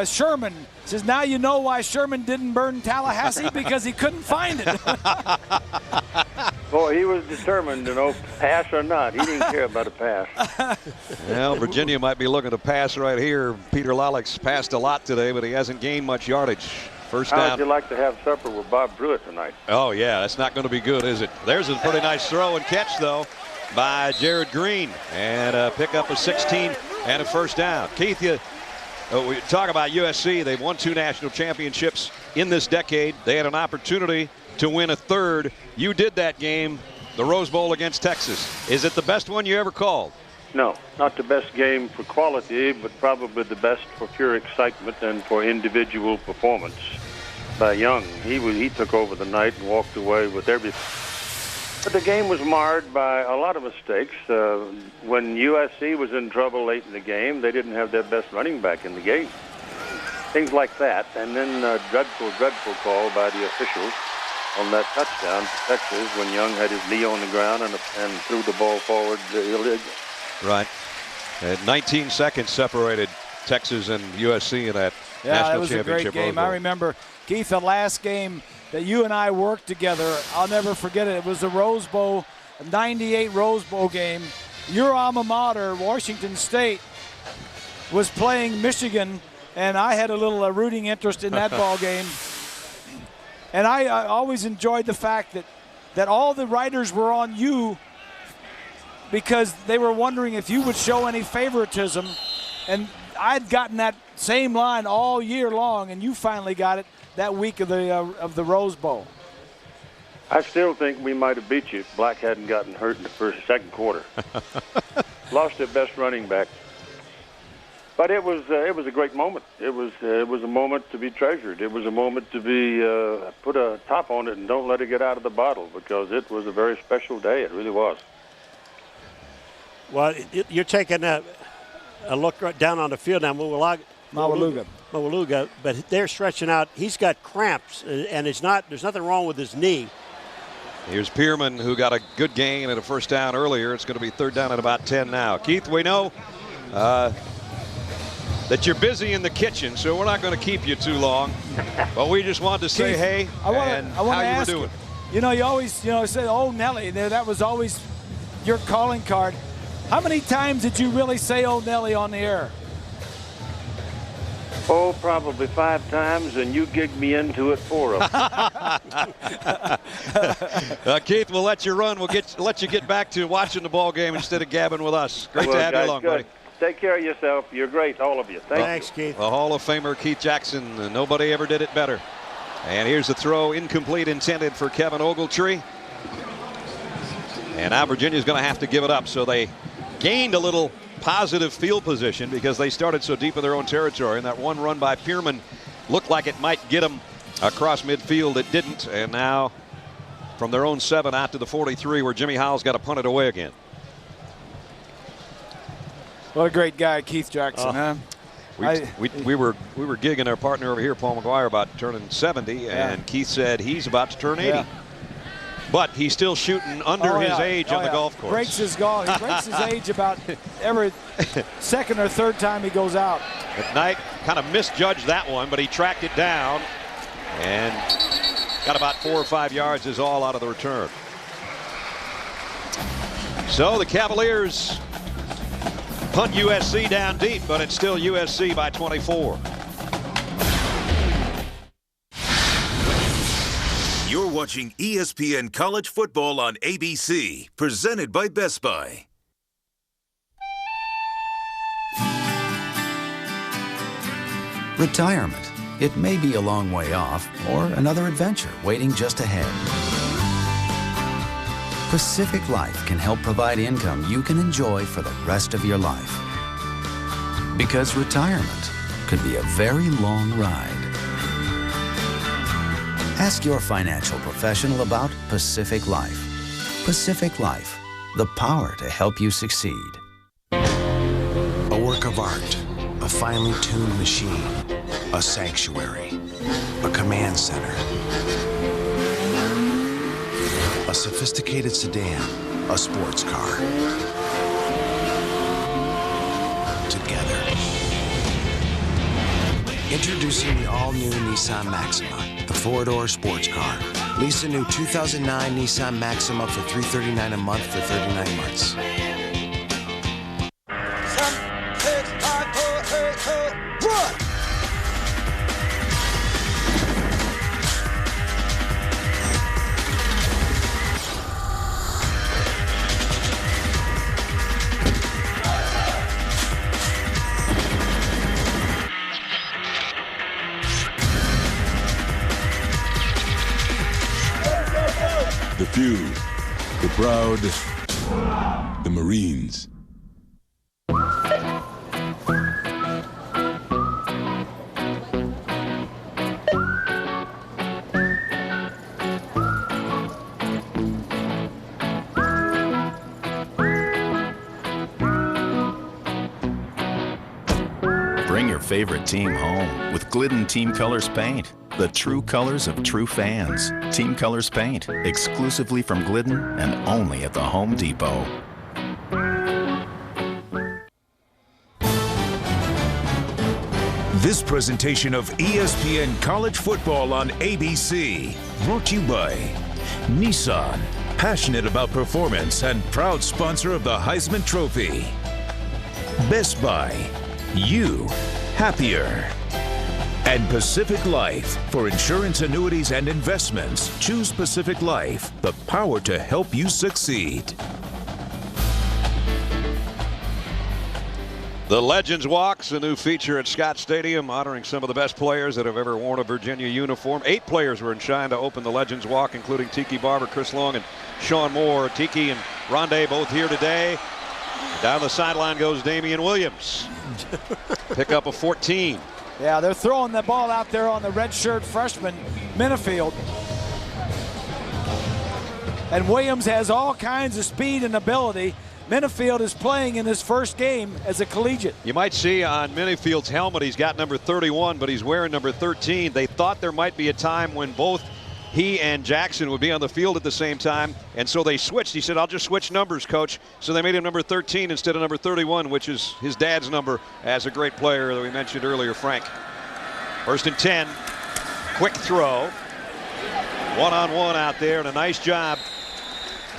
Sherman says, "Now you know why Sherman didn't burn Tallahassee, because he couldn't find it." Boy, he was determined, pass or not. He didn't care about a pass. Well, Virginia might be looking to pass right here. Peter Lollick's passed a lot today, but he hasn't gained much yardage. First down. How'd you like to have supper with Bob Pruitt tonight? Oh, yeah, that's not going to be good, is it? There's a pretty nice throw and catch, though, by Jared Green. And a pickup of 16 and a first down. Keith, we talk about USC. They've won 2 national championships in this decade. They had an opportunity to win a third. You did that game, the Rose Bowl against Texas. Is it the best one you ever called? No, not the best game for quality, but probably the best for pure excitement and for individual performance by Young. He took over the night and walked away with everything. But the game was marred by a lot of mistakes. When USC was in trouble late in the game, they didn't have their best running back in the game. Things like that. And then a dreadful call by the officials on that touchdown to Texas when Young had his knee on the ground and threw the ball forward illegally. Right. 19 seconds separated Texas and USC in that national championship. That was a great game. I remember, Keith, the last game that you and I worked together, I'll never forget it. It was the Rose Bowl, a 98 Rose Bowl game. Your alma mater, Washington State, was playing Michigan, and I had a little rooting interest in that ball game. And I always enjoyed the fact that all the writers were on you, because they were wondering if you would show any favoritism. And I'd gotten that same line all year long, and you finally got it that week of the Rose Bowl. I still think we might have beat you if Black hadn't gotten hurt in the second quarter. Lost their best running back. But it was a great moment. It was a moment to be treasured. It was a moment to be put a top on it and don't let it get out of the bottle, because it was a very special day. It really was. Well, you're taking a look right down on the field now. Mawuluga, but they're stretching out. He's got cramps, and there's nothing wrong with his knee. Here's Pierman, who got a good gain and a first down earlier. It's going to be third down at about 10 now. Keith, we know that you're busy in the kitchen, so we're not going to keep you too long. But we just wanted to say Keith, hey and how you were doing. You always say, "Oh, Nelly." That was always your calling card. How many times did you really say "Oh, Nelly" on the air? Oh, probably 5 times, and you gigged me into it 4 of them. Keith, we'll let you run. We'll let you get back to watching the ball game instead of gabbing with us. Great to have you along, buddy. Take care of yourself. You're great, all of you. Thanks, Keith. The Hall of Famer Keith Jackson. Nobody ever did it better. And here's the throw, incomplete, intended for Kevin Ogletree. And now Virginia's going to have to give it up. So they gained a little positive field position because they started so deep in their own territory. And that one run by Pierman looked like it might get them across midfield. It didn't. And now from their own 7 out to the 43, where Jimmy Howell's got to punt it away again. What a great guy, Keith Jackson, huh? We were gigging our partner over here, Paul McGuire, about turning 70, and Keith said he's about to turn 80. Yeah. But he's still shooting under his age on the golf course. He breaks his age about every second or third time he goes out. McKnight kind of misjudged that one, but he tracked it down and got about 4 or 5 yards is all out of the return. So the Cavaliers punt USC down deep, but it's still USC by 24. You're watching ESPN College Football on ABC, presented by Best Buy. Retirement. It may be a long way off, or another adventure waiting just ahead. Pacific Life can help provide income you can enjoy for the rest of your life. Because retirement could be a very long ride. Ask your financial professional about Pacific Life. Pacific Life. the power to help you succeed. A work of art, a finely tuned machine, a sanctuary, a command center, a sophisticated sedan, a sports car. Together. Introducing the all-new Nissan Maxima, the four-door sports car. Lease a new 2009 Nissan Maxima for $339 a month for 39 months. The few, the proud, the Marines. Bring your favorite team home with Glidden Team Colors paint. The true colors of true fans. Team Colors paint, exclusively from Glidden and only at the Home Depot. This presentation of ESPN College Football on ABC, brought to you by Nissan, passionate about performance and proud sponsor of the Heisman Trophy. Best Buy, you happier. And Pacific Life. For insurance, annuities, and investments, choose Pacific Life, the power to help you succeed. The Legends Walk's a new feature at Scott Stadium, honoring some of the best players that have ever worn a Virginia uniform. 8 players were in shine to open the Legends Walk, including Tiki Barber, Chris Long, and Sean Moore. Tiki and Rondé both here today. Down the sideline goes Damian Williams. Pick up a 14. Yeah, they're throwing the ball out there on the redshirt freshman, Minifield. And Williams has all kinds of speed and ability. Minifield is playing in his first game as a collegiate. You might see on Minifield's helmet he's got number 31, but he's wearing number 13. They thought there might be a time when both he and Jackson would be on the field at the same time, and so they switched. He said, I'll just switch numbers, coach. So they made him number 13 instead of number 31, which is his dad's number as a great player that we mentioned earlier, Frank. First and 10. Quick throw. One-on-one out there, and a nice job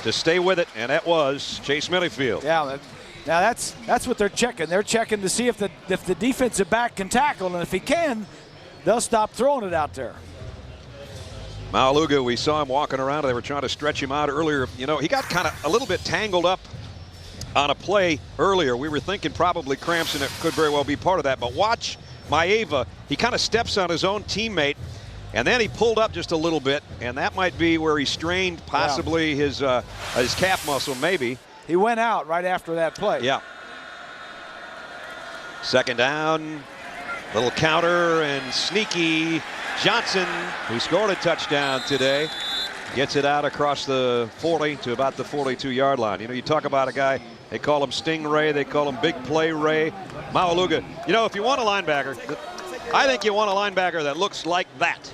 to stay with it, and that was Chase Minifield. Yeah, now that's what they're checking. They're checking to see if the defensive back can tackle, and if he can, they'll stop throwing it out there. Maualuga, we saw him walking around. They were trying to stretch him out earlier. You know, he got kind of a little bit tangled up on a play earlier. We were thinking probably cramps, and it could very well be part of that. But watch Maeva. He kind of steps on his own teammate, and then he pulled up just a little bit, and that might be where he strained possibly his calf muscle, maybe. He went out right after that play. Yeah. Second down, little counter, and sneaky Johnson, who scored a touchdown today, gets it out across the 40 to about the 42-yard line. You know, you talk about a guy, they call him Stingray, they call him Big Play Ray. Maualuga, you know, if you want a linebacker, I think you want a linebacker that looks like that.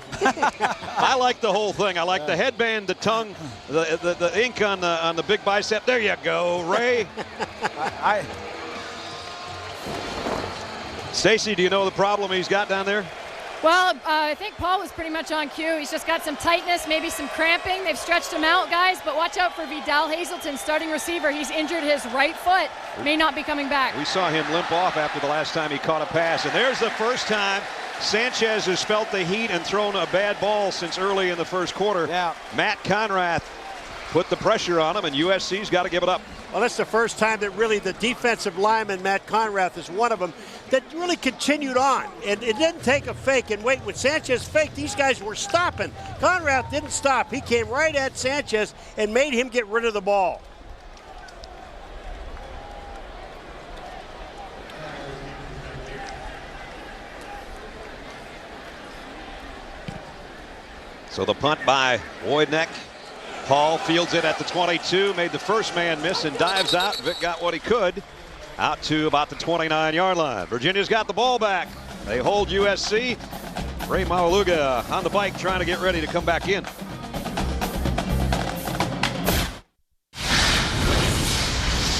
I like the whole thing. I like the headband, the tongue, the ink on the big bicep. There you go, Ray. Stacy, do you know the problem he's got down there? Well, I think Paul was pretty much on cue. He's just got some tightness, maybe some cramping. They've stretched him out, guys, but watch out for Vidal Hazelton, starting receiver. He's injured his right foot, may not be coming back. We saw him limp off after the last time he caught a pass, and there's the first time Sanchez has felt the heat and thrown a bad ball since early in the first quarter. Yeah. Matt Conrath put the pressure on him, and USC's got to give it up. Well, that's the first time that really the defensive lineman, Matt Conrath, is one of them, that really continued on. And it didn't take a fake and wait. When Sanchez faked, these guys were stopping. Conrath didn't stop. He came right at Sanchez and made him get rid of the ball. So the punt by Woidneck. Paul fields it at the 22, made the first man miss and dives out. Vic got what he could out to about the 29-yard line. Virginia's got the ball back. They hold USC. Ray Maualuga on the bike trying to get ready to come back in.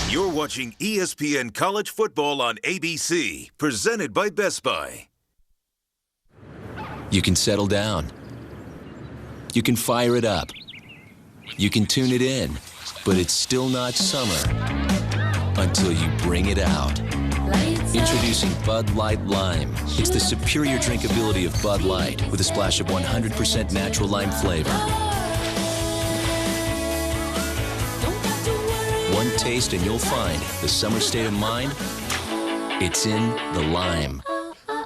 You're watching ESPN College Football on ABC, presented by Best Buy. You can settle down. You can fire it up. You can tune it in, but it's still not summer until you bring it out. Introducing Bud Light Lime. It's the superior drinkability of Bud Light with a splash of 100% natural lime flavor. One taste and you'll find the summer state of mind. It's in the lime.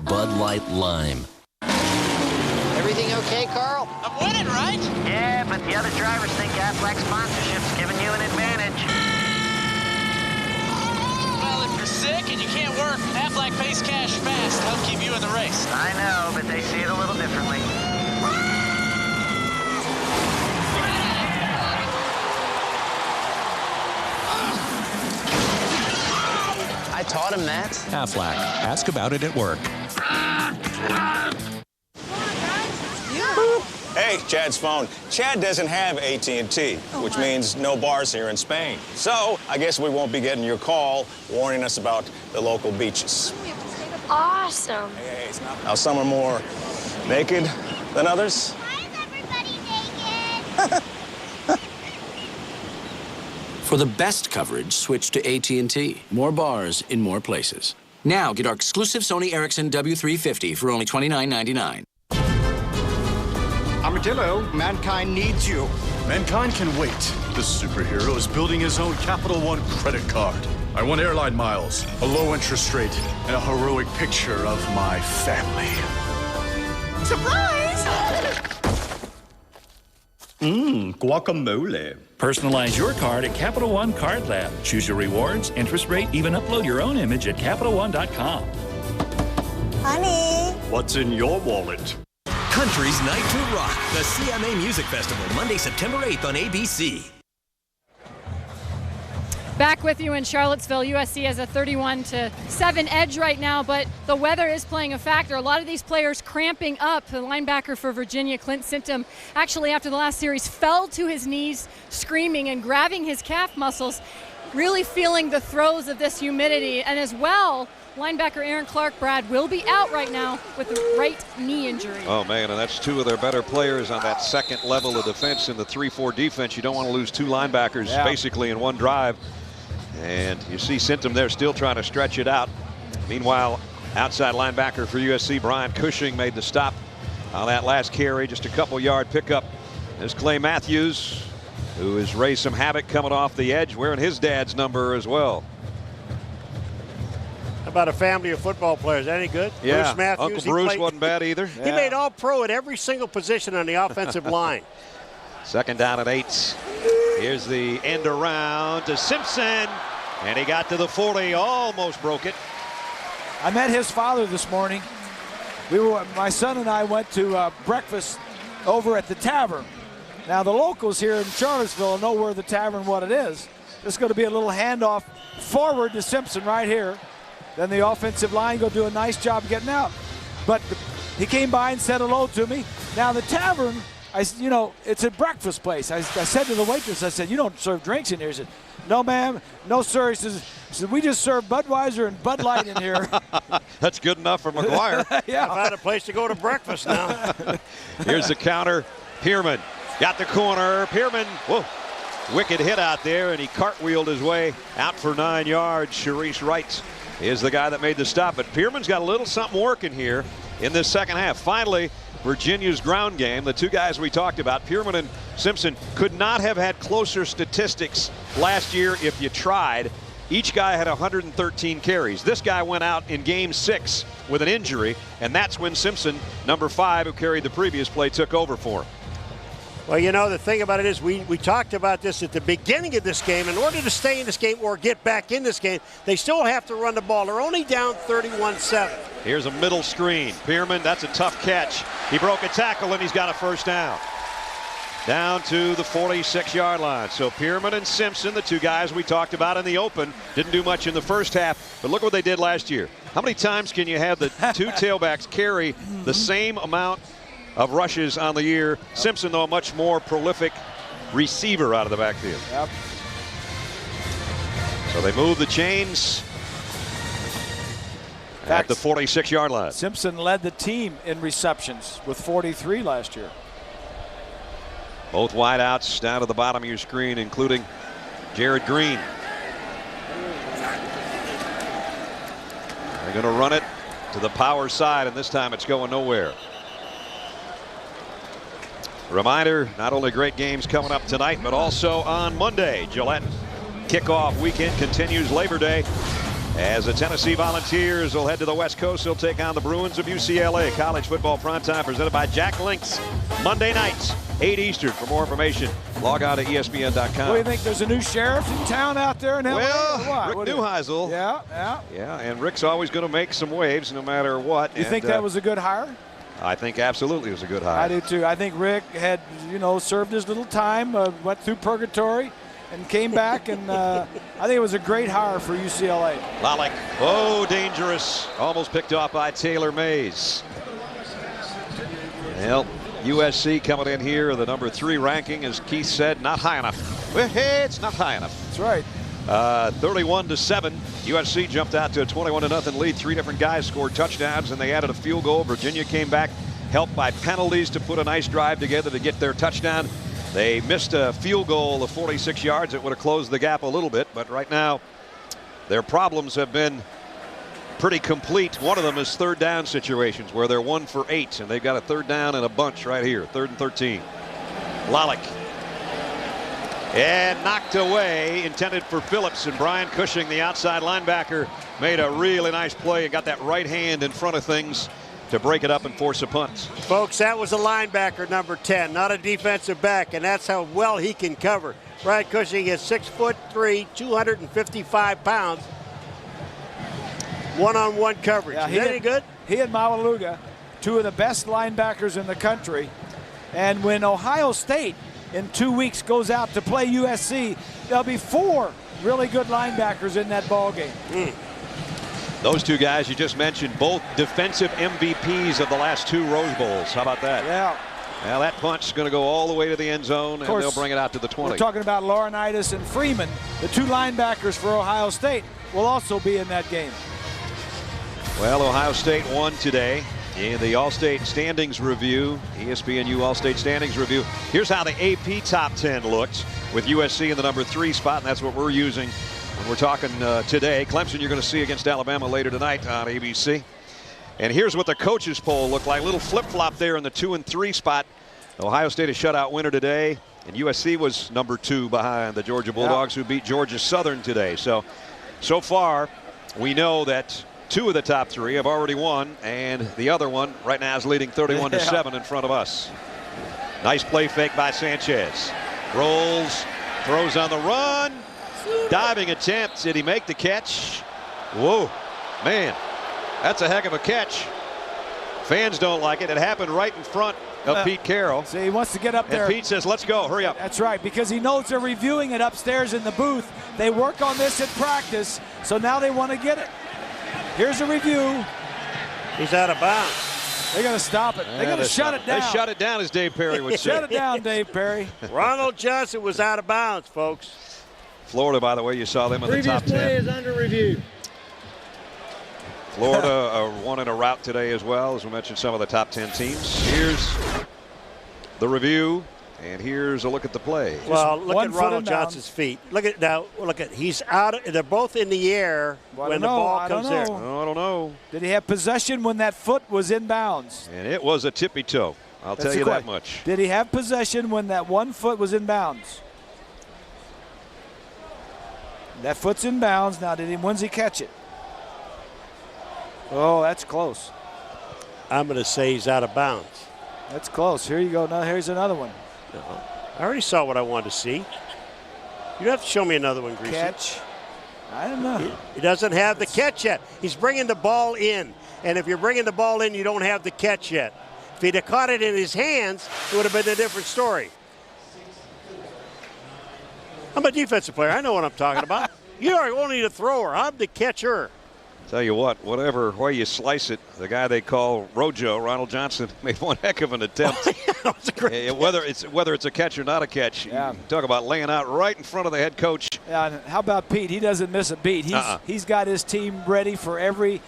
Bud Light Lime. Everything okay, Carl? I'm winning, right? Yeah, but the other drivers think Aflac sponsorship's giving you an advantage. Well, if you're sick and you can't work, Aflac pays cash fast to help keep you in the race. I know, but they see it a little differently. I taught him that. Aflac. Ask about it at work. Hey, Chad's phone. Chad doesn't have AT&T, which means no bars here in Spain. So I guess we won't be getting your call warning us about the local beaches. Awesome. Hey, now some are more naked than others. Why is everybody naked? For the best coverage, switch to AT&T. More bars in more places. Now get our exclusive Sony Ericsson W350 for only $29.99. Armadillo, mankind needs you. Mankind can wait. The superhero is building his own Capital One credit card. I want airline miles, a low interest rate, and a heroic picture of my family. Surprise! Guacamole. Personalize your card at Capital One Card Lab. Choose your rewards, interest rate, even upload your own image at CapitalOne.com. Honey. What's in your wallet? Country's Night to Rock, the CMA Music Festival, Monday, September 8th on ABC. Back with you in Charlottesville. USC has a 31-7 edge right now, but the weather is playing a factor. A lot of these players cramping up. The linebacker for Virginia, Clint Sintum, actually after the last series fell to his knees screaming and grabbing his calf muscles, really feeling the throes of this humidity. And as well, linebacker Aaron Clark-Brad will be out right now with a right knee injury. Oh, man, and that's two of their better players on that second level of defense in the 3-4 defense. You don't want to lose two linebackers basically in one drive. And you see Sintum there still trying to stretch it out. Meanwhile, outside linebacker for USC, Brian Cushing, made the stop on that last carry. Just a couple-yard pickup. There's Clay Matthews, who has raised some havoc coming off the edge, wearing his dad's number as well. How about a family of football players? Any good? Yeah, Bruce Matthews, Uncle Bruce wasn't bad either. He made all-pro at every single position on the offensive line. Second down and 8. Here's the end around to Simpson, and he got to the 40, almost broke it. I met his father this morning. My son and I went to breakfast over at the tavern. Now the locals here in Charlottesville know where the tavern, what it is. There's going to be a little handoff forward to Simpson right here. Then the offensive line go do a nice job getting out. But he came by and said hello to me. Now the tavern, it's a breakfast place. I said to the waitress, I said, you don't serve drinks in here. He said, no, ma'am, no, sir. He said, we just serve Budweiser and Bud Light in here. That's good enough for McGuire. Yeah. I've had a place to go to breakfast now. Here's the counter. Pierman got the corner. Pierman, whoa, wicked hit out there, and he cartwheeled his way out for 9 yards. Sharice Wright is the guy that made the stop, but Pierman's got a little something working here in this second half. Finally, Virginia's ground game, the two guys we talked about, Pierman and Simpson, could not have had closer statistics last year if you tried. Each guy had 113 carries. This guy went out in game 6 with an injury, and that's when Simpson, number 5, who carried the previous play, took over for him. Well, the thing about it is we talked about this at the beginning of this game. In order to stay in this game or get back in this game, they still have to run the ball. They're only down 31-7. Here's a middle screen. Pierman, that's a tough catch. He broke a tackle, and he's got a first down. down to the 46-yard line. So Pierman and Simpson, the two guys we talked about in the open, didn't do much in the first half, but look what they did last year. How many times can you have the two tailbacks carry the same amount of rushes on the year? Simpson, though, a much more prolific receiver out of the backfield. Yep. So they move the chains at the 46-yard line. Simpson led the team in receptions with 43 last year. Both wideouts down to the bottom of your screen, including Jared Green. They're going to run it to the power side, and this time it's going nowhere. Reminder, not only great games coming up tonight, but also on Monday. Gillette kickoff weekend continues Labor Day as the Tennessee Volunteers will head to the West Coast. They'll take on the Bruins of UCLA. College football primetime presented by Jack Links. Monday nights, 8 Eastern. For more information, log on to ESPN.com. What do you think? There's a new sheriff in town out there in LA? Well, Rick Neuheisel. Yeah, and Rick's always going to make some waves no matter what. You think that was a good hire? I think absolutely it was a good hire. I do too. I think Rick had, served his little time, went through purgatory, and came back, and I think it was a great hire for UCLA. Lalick, dangerous. Almost picked off by Taylor Mays. Well, USC coming in here, the number 3 ranking, as Keith said, not high enough. Well, hey, it's not high enough. That's right. 31-7. USC jumped out to a 21-0 lead. 3 different guys scored touchdowns, and they added a field goal. Virginia came back, helped by penalties to put a nice drive together to get their touchdown. They missed a field goal of 46 yards. It would have closed the gap a little bit, but right now their problems have been pretty complete. One of them is third down situations where they're 1 for 8, and they've got a third down and a bunch right here. 3rd and 13. Lalick. And knocked away, intended for Phillips, and Brian Cushing, the outside linebacker, made a really nice play and got that right hand in front of things to break it up and force a punt. Folks, that was a linebacker, number 10, not a defensive back, and that's how well he can cover. Brian Cushing is 6'3", 255 pounds. One-on-one coverage. Yeah, is that any good? He and Maualuga, 2 of the best linebackers in the country. And when Ohio State in 2 weeks goes out to play USC, there'll be 4 really good linebackers in that ball game. Those 2 guys you just mentioned, both defensive MVPs of the last 2 Rose Bowls. How about that? Yeah. Now that punch is going to go all the way to the end zone, and they'll bring it out to the 20. We're talking about Laurinaitis and Freeman. The 2 linebackers for Ohio State will also be in that game. Well, Ohio State won today in the All-State Standings Review, ESPNU All-State Standings Review. Here's how the AP Top 10 looked with USC in the number 3 spot, and that's what we're using when we're talking today. Clemson you're going to see against Alabama later tonight on ABC. And here's what the coaches poll looked like. A little flip-flop there in the 2 and 3 spot. Ohio State a shutout winner today, and USC was number 2 behind the Georgia Bulldogs, who beat Georgia Southern today. So far, we know that 2 of the top 3 have already won, and the other one right now is leading 31-7 in front of us. Nice play fake by Sanchez. Rolls, throws on the run. Diving attempt. Did he make the catch? Whoa, man, that's a heck of a catch. Fans don't like it. It happened right in front of Pete Carroll. See, he wants to get up there. And Pete says, let's go, hurry up. That's right, because he knows they're reviewing it upstairs in the booth. They work on this at practice, so now they want to get it. Here's a review. He's out of bounds. They're going to stop it. They're going to shut it down. They shut it down, as Dave Perry would say. Shut it down, Dave Perry. Ronald Johnson was out of bounds, folks. Florida, by the way, you saw them in the top 10. Previous play is under review. Florida won in a rout today as well, as we mentioned some of the top 10 teams. Here's the review, and here's a look at the play. Well, look at Ronald Johnson's feet. Look at now. Look at he's out. They're both in the air when the ball comes there. I don't know. Did he have possession when that foot was in bounds? And it was a tippy toe. I'll tell you that much. Did he have possession when that 1 foot was in bounds? That foot's in bounds. Now, when's he catch it? Oh, that's close. I'm going to say he's out of bounds. That's close. Here you go. Now here's another one. No, I already saw what I wanted to see. You don't have to show me another one, Greasy. Catch. I don't know. He doesn't have the catch yet. He's bringing the ball in. And if you're bringing the ball in, you don't have the catch yet. If he'd have caught it in his hands, it would have been a different story. I'm a defensive player. I know what I'm talking about. You are only the thrower. I'm the catcher. Tell you what, whatever way you slice it, the guy they call Rojo, Ronald Johnson, made one heck of an attempt. That was a great whether it's a catch or not a catch, yeah. Talk about laying out right in front of the head coach. Yeah, and how about Pete? He doesn't miss a beat. He's got his team ready for every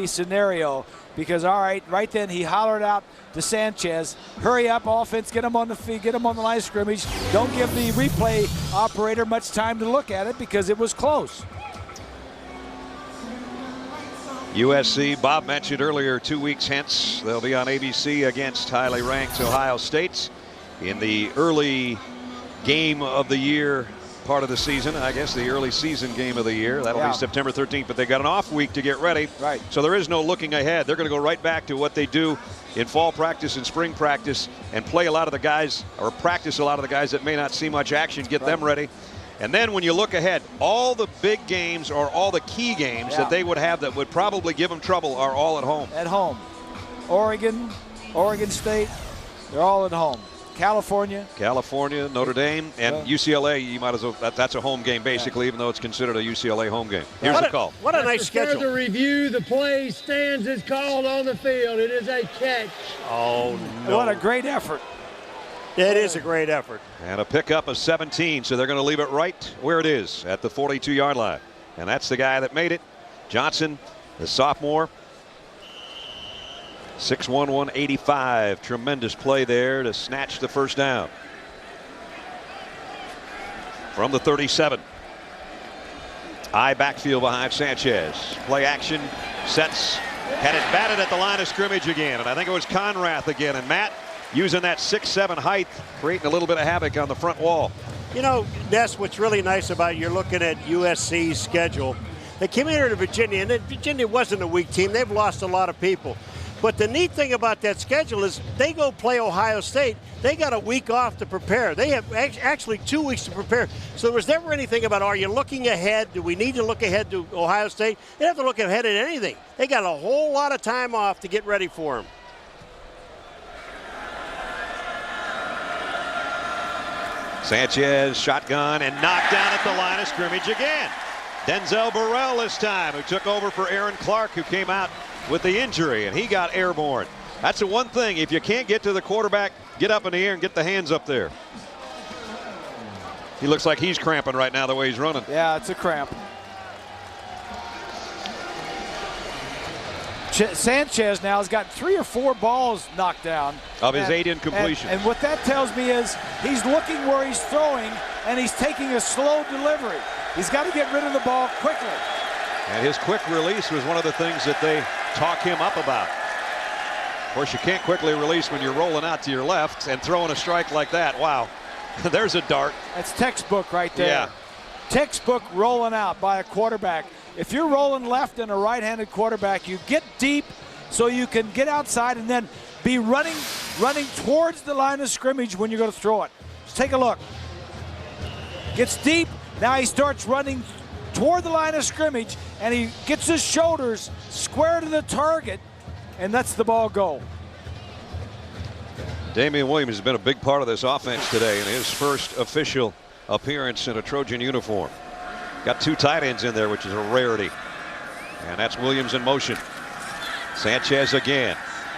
scenario. Because right then he hollered out to Sanchez, "Hurry up, offense! Get him on the feet, get him on the line of scrimmage. Don't give the replay operator much time to look at it because it was close." USC, Bob mentioned earlier, 2 weeks hence, they'll be on ABC against highly ranked Ohio State in the early game of the year part of the season. I guess the early season game of the year. That'll be September 13th, but they got an off week to get ready. Right. So there is no looking ahead. They're going to go right back to what they do in fall practice and spring practice and play a lot of the guys, or practice a lot of the guys that may not see much action, get them ready. And then when you look ahead, all the big games or all the key games that they would have that would probably give them trouble are all at home. At home. Oregon State, they're all at home. California, Notre Dame, and UCLA, you might as well, that's a home game basically, even though it's considered a UCLA home game. Here's the call. What a nice schedule. Further review, the play stands is called on the field. It is a catch. Oh, no. What a great effort. It is a great effort. And a pickup of 17, so they're going to leave it right where it is at the 42-yard line. And that's the guy that made it. Johnson, the sophomore. 6'1", 185. Tremendous play there to snatch the first down. From the 37. I backfield behind Sanchez. Play action, sets, had it batted at the line of scrimmage again. And I think it was Conrath again. And Matt, using that 6'7" height, creating a little bit of havoc on the front wall. You know, Ness, what's really nice about you're looking at USC's schedule. They came here to Virginia, and Virginia wasn't a weak team. They've lost a lot of people. But the neat thing about that schedule is they go play Ohio State. They got a week off to prepare. They have actually 2 weeks to prepare. So there was never anything about, are you looking ahead? Do we need to look ahead to Ohio State? They don't have to look ahead at anything. They got a whole lot of time off to get ready for them. Sanchez, shotgun, and knocked down at the line of scrimmage again. Denzel Burrell this time, who took over for Aaron Clark, who came out with the injury, and he got airborne. That's the one thing. If you can't get to the quarterback, get up in the air and get the hands up there. He looks like he's cramping right now the way he's running. Yeah, it's a cramp. Sanchez now has got 3 or 4 balls knocked down. Of his 8 incompletions. And what that tells me is he's looking where he's throwing, and he's taking a slow delivery. He's got to get rid of the ball quickly. And his quick release was one of the things that they talk him up about. Of course, you can't quickly release when you're rolling out to your left and throwing a strike like that. Wow. There's a dart. That's textbook right there. Yeah. Textbook rolling out by a quarterback. If you're rolling left and a right-handed quarterback, you get deep so you can get outside and then be running towards the line of scrimmage when you're going to throw it. Just take a look. Gets deep. Now he starts running toward the line of scrimmage, and he gets his shoulders square to the target and lets the ball go. Damian Williams has been a big part of this offense today in his first official appearance in a Trojan uniform. Got 2 tight ends in there, which is a rarity. And that's Williams in motion. Sanchez again.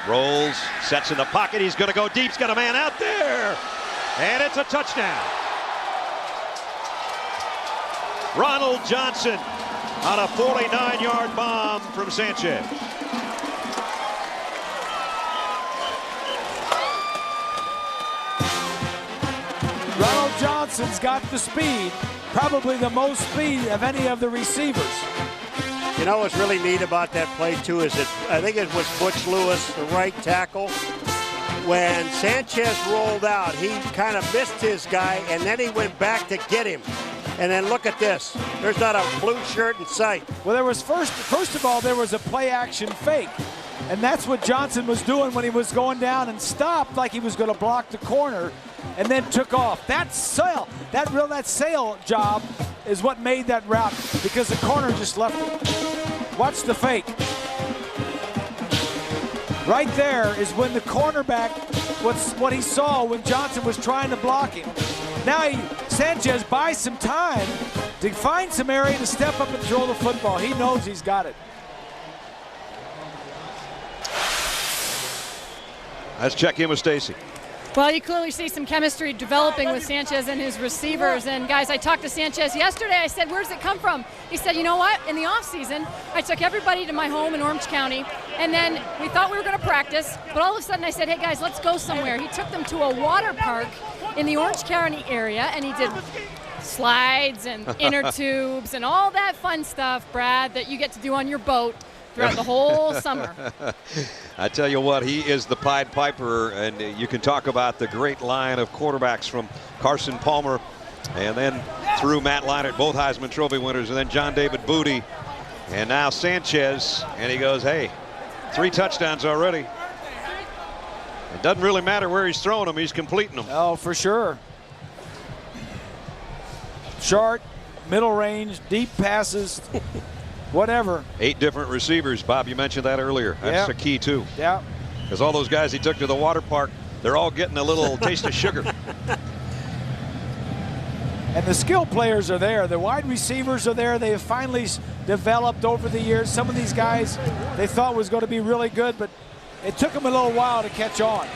Rolls, sets in the pocket. He's going to go deep. He's got a man out there. And it's a touchdown. Ronald Johnson on a 49-yard bomb from Sanchez. Ronald Johnson's got the speed, probably the most speed of any of the receivers. You know what's really neat about that play, too, is that I think it was Butch Lewis, the right tackle. When Sanchez rolled out, he kind of missed his guy, and then he went back to get him. And then look at this. There's not a blue shirt in sight. Well, there was first of all, there was a play-action fake. And that's what Johnson was doing when he was going down and stopped like he was going to block the corner and then took off. That sail job is what made that route because the corner just left it. Watch the fake. Right there is when the cornerback, what he saw when Johnson was trying to block him. Now Sanchez buys some time to find some area to step up and throw the football. He knows he's got it. Let's check in with Stacy. Well, you clearly see some chemistry developing with Sanchez and his receivers. And guys, I talked to Sanchez yesterday. I said, where's it come from? He said, you know what? In the offseason, I took everybody to my home in Orange County, and then we thought we were going to practice. But all of a sudden I said, hey guys, let's go somewhere. He took them to a water park in the Orange County area, and he did slides and inner tubes and all that fun stuff, Brad, that you get to do on your boat throughout the whole summer. I tell you what, he is the Pied Piper, and you can talk about the great line of quarterbacks from Carson Palmer and then through Matt Leinart, both Heisman Trophy winners, and then John David Booty, and now Sanchez, and he goes, hey, 3 touchdowns already. It doesn't really matter where he's throwing them, he's completing them. Oh, for sure. Short, middle range, deep passes. Whatever. 8 different receivers. Bob, you mentioned that earlier. That's the key, too. Yeah. Because all those guys he took to the water park, they're all getting a little taste of sugar. And the skill players are there. The wide receivers are there. They have finally developed over the years. Some of these guys they thought was going to be really good, but it took them a little while to catch on.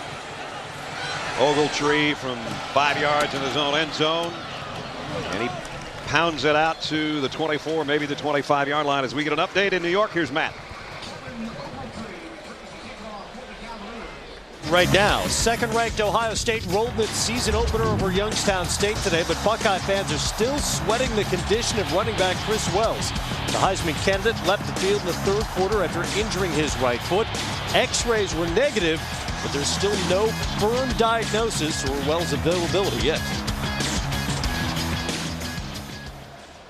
Ogletree from 5 yards in his own end zone. And he pounds it out to the 24, maybe the 25-yard line. As we get an update in New York, here's Matt. Right now, second-ranked Ohio State rolled its season opener over Youngstown State today, but Buckeye fans are still sweating the condition of running back Chris Wells. The Heisman candidate left the field in the third quarter after injuring his right foot. X-rays were negative, but there's still no firm diagnosis or Wells' availability yet.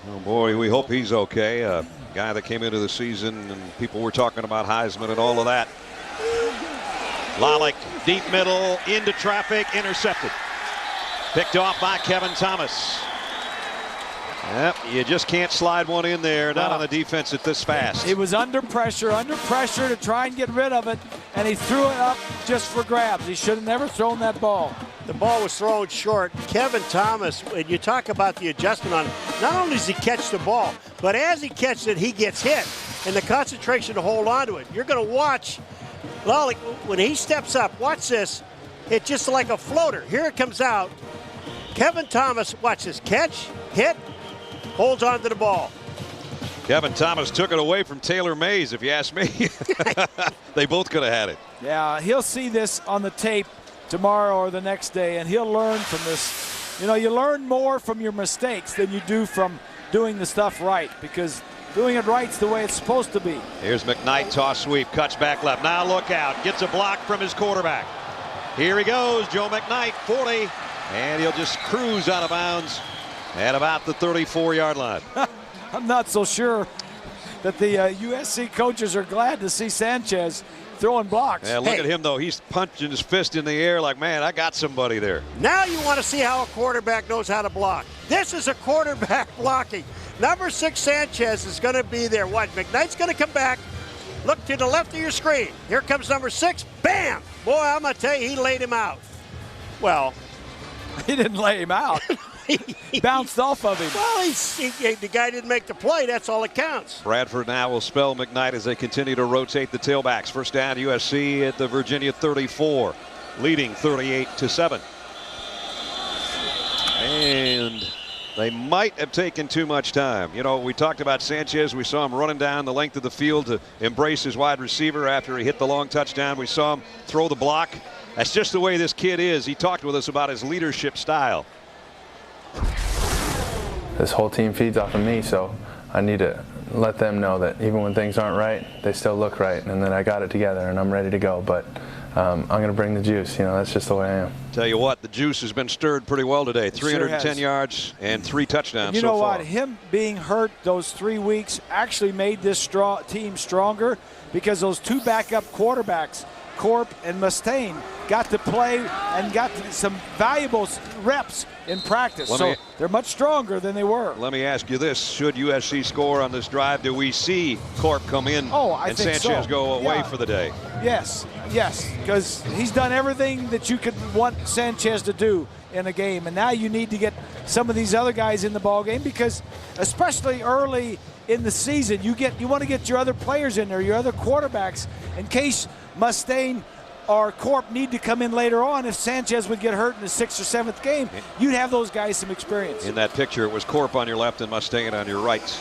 Oh boy, we hope he's okay. A guy that came into the season and people were talking about Heisman and all of that. Lalick, deep middle, into traffic, intercepted. Picked off by Kevin Thomas. Yep, you just can't slide one in there, not on the defense at this fast. He was under pressure to try and get rid of it, and he threw it up just for grabs. He should have never thrown that ball. The ball was thrown short. Kevin Thomas, when you talk about the adjustment on, not only does he catch the ball, but as he catches it, he gets hit. And the concentration to hold on to it. You're going to watch Lalick, when he steps up, watch this. It's just like a floater. Here it comes out. Kevin Thomas, watch this, catch, hit, holds on to the ball. Kevin Thomas took it away from Taylor Mays, if you ask me. They both could have had it. Yeah, he'll see this on the tape tomorrow or the next day, and he'll learn from this. You know, you learn more from your mistakes than you do from doing the stuff right, because doing it right's the way it's supposed to be. Here's McKnight, toss sweep, cuts back left. Now look out, gets a block from his quarterback. Here he goes, Joe McKnight, 40, and he'll just cruise out of bounds at about the 34-yard line. I'm not so sure that the USC coaches are glad to see Sanchez throwing blocks. Yeah, look at him, though. He's punching his fist in the air like, man, I got somebody there. Now you want to see how a quarterback knows how to block. This is a quarterback blocking. Number 6 Sanchez is going to be there. What? McKnight's going to come back. Look to the left of your screen. Here comes number 6. Bam! Boy, I'm going to tell you, he laid him out. Well, he didn't lay him out. He bounced off of him. Well, the guy didn't make the play. That's all that counts. Bradford now will spell McKnight as they continue to rotate the tailbacks. First down, USC at the Virginia 34, leading 38-7. And they might have taken too much time. You know, we talked about Sanchez. We saw him running down the length of the field to embrace his wide receiver after he hit the long touchdown. We saw him throw the block. That's just the way this kid is. He talked with us about his leadership style. This whole team feeds off of me, so I need to let them know that even when things aren't right, they still look right, and that I got it together and I'm ready to go. But I'm going to bring the juice. You know, that's just the way I am. Tell you what, the juice has been stirred pretty well today. 310 yards and 3 touchdowns so far. You know what? Him being hurt those 3 weeks actually made this team stronger, because those 2 backup quarterbacks, Corp and Mustaine, got to play and got some valuable reps in practice. So they're much stronger than they were. Let me ask you this. Should USC score on this drive, do we see Corp come in and Sanchez go away for the day? Yes, because he's done everything that you could want Sanchez to do in a game. And now you need to get some of these other guys in the ball game, because especially early in the season, you want to get your other players in there, your other quarterbacks, in case Mustaine or Corp need to come in later on. If Sanchez would get hurt in the 6th or 7th game, you'd have those guys some experience. In that picture, it was Corp on your left and Mustaine on your right.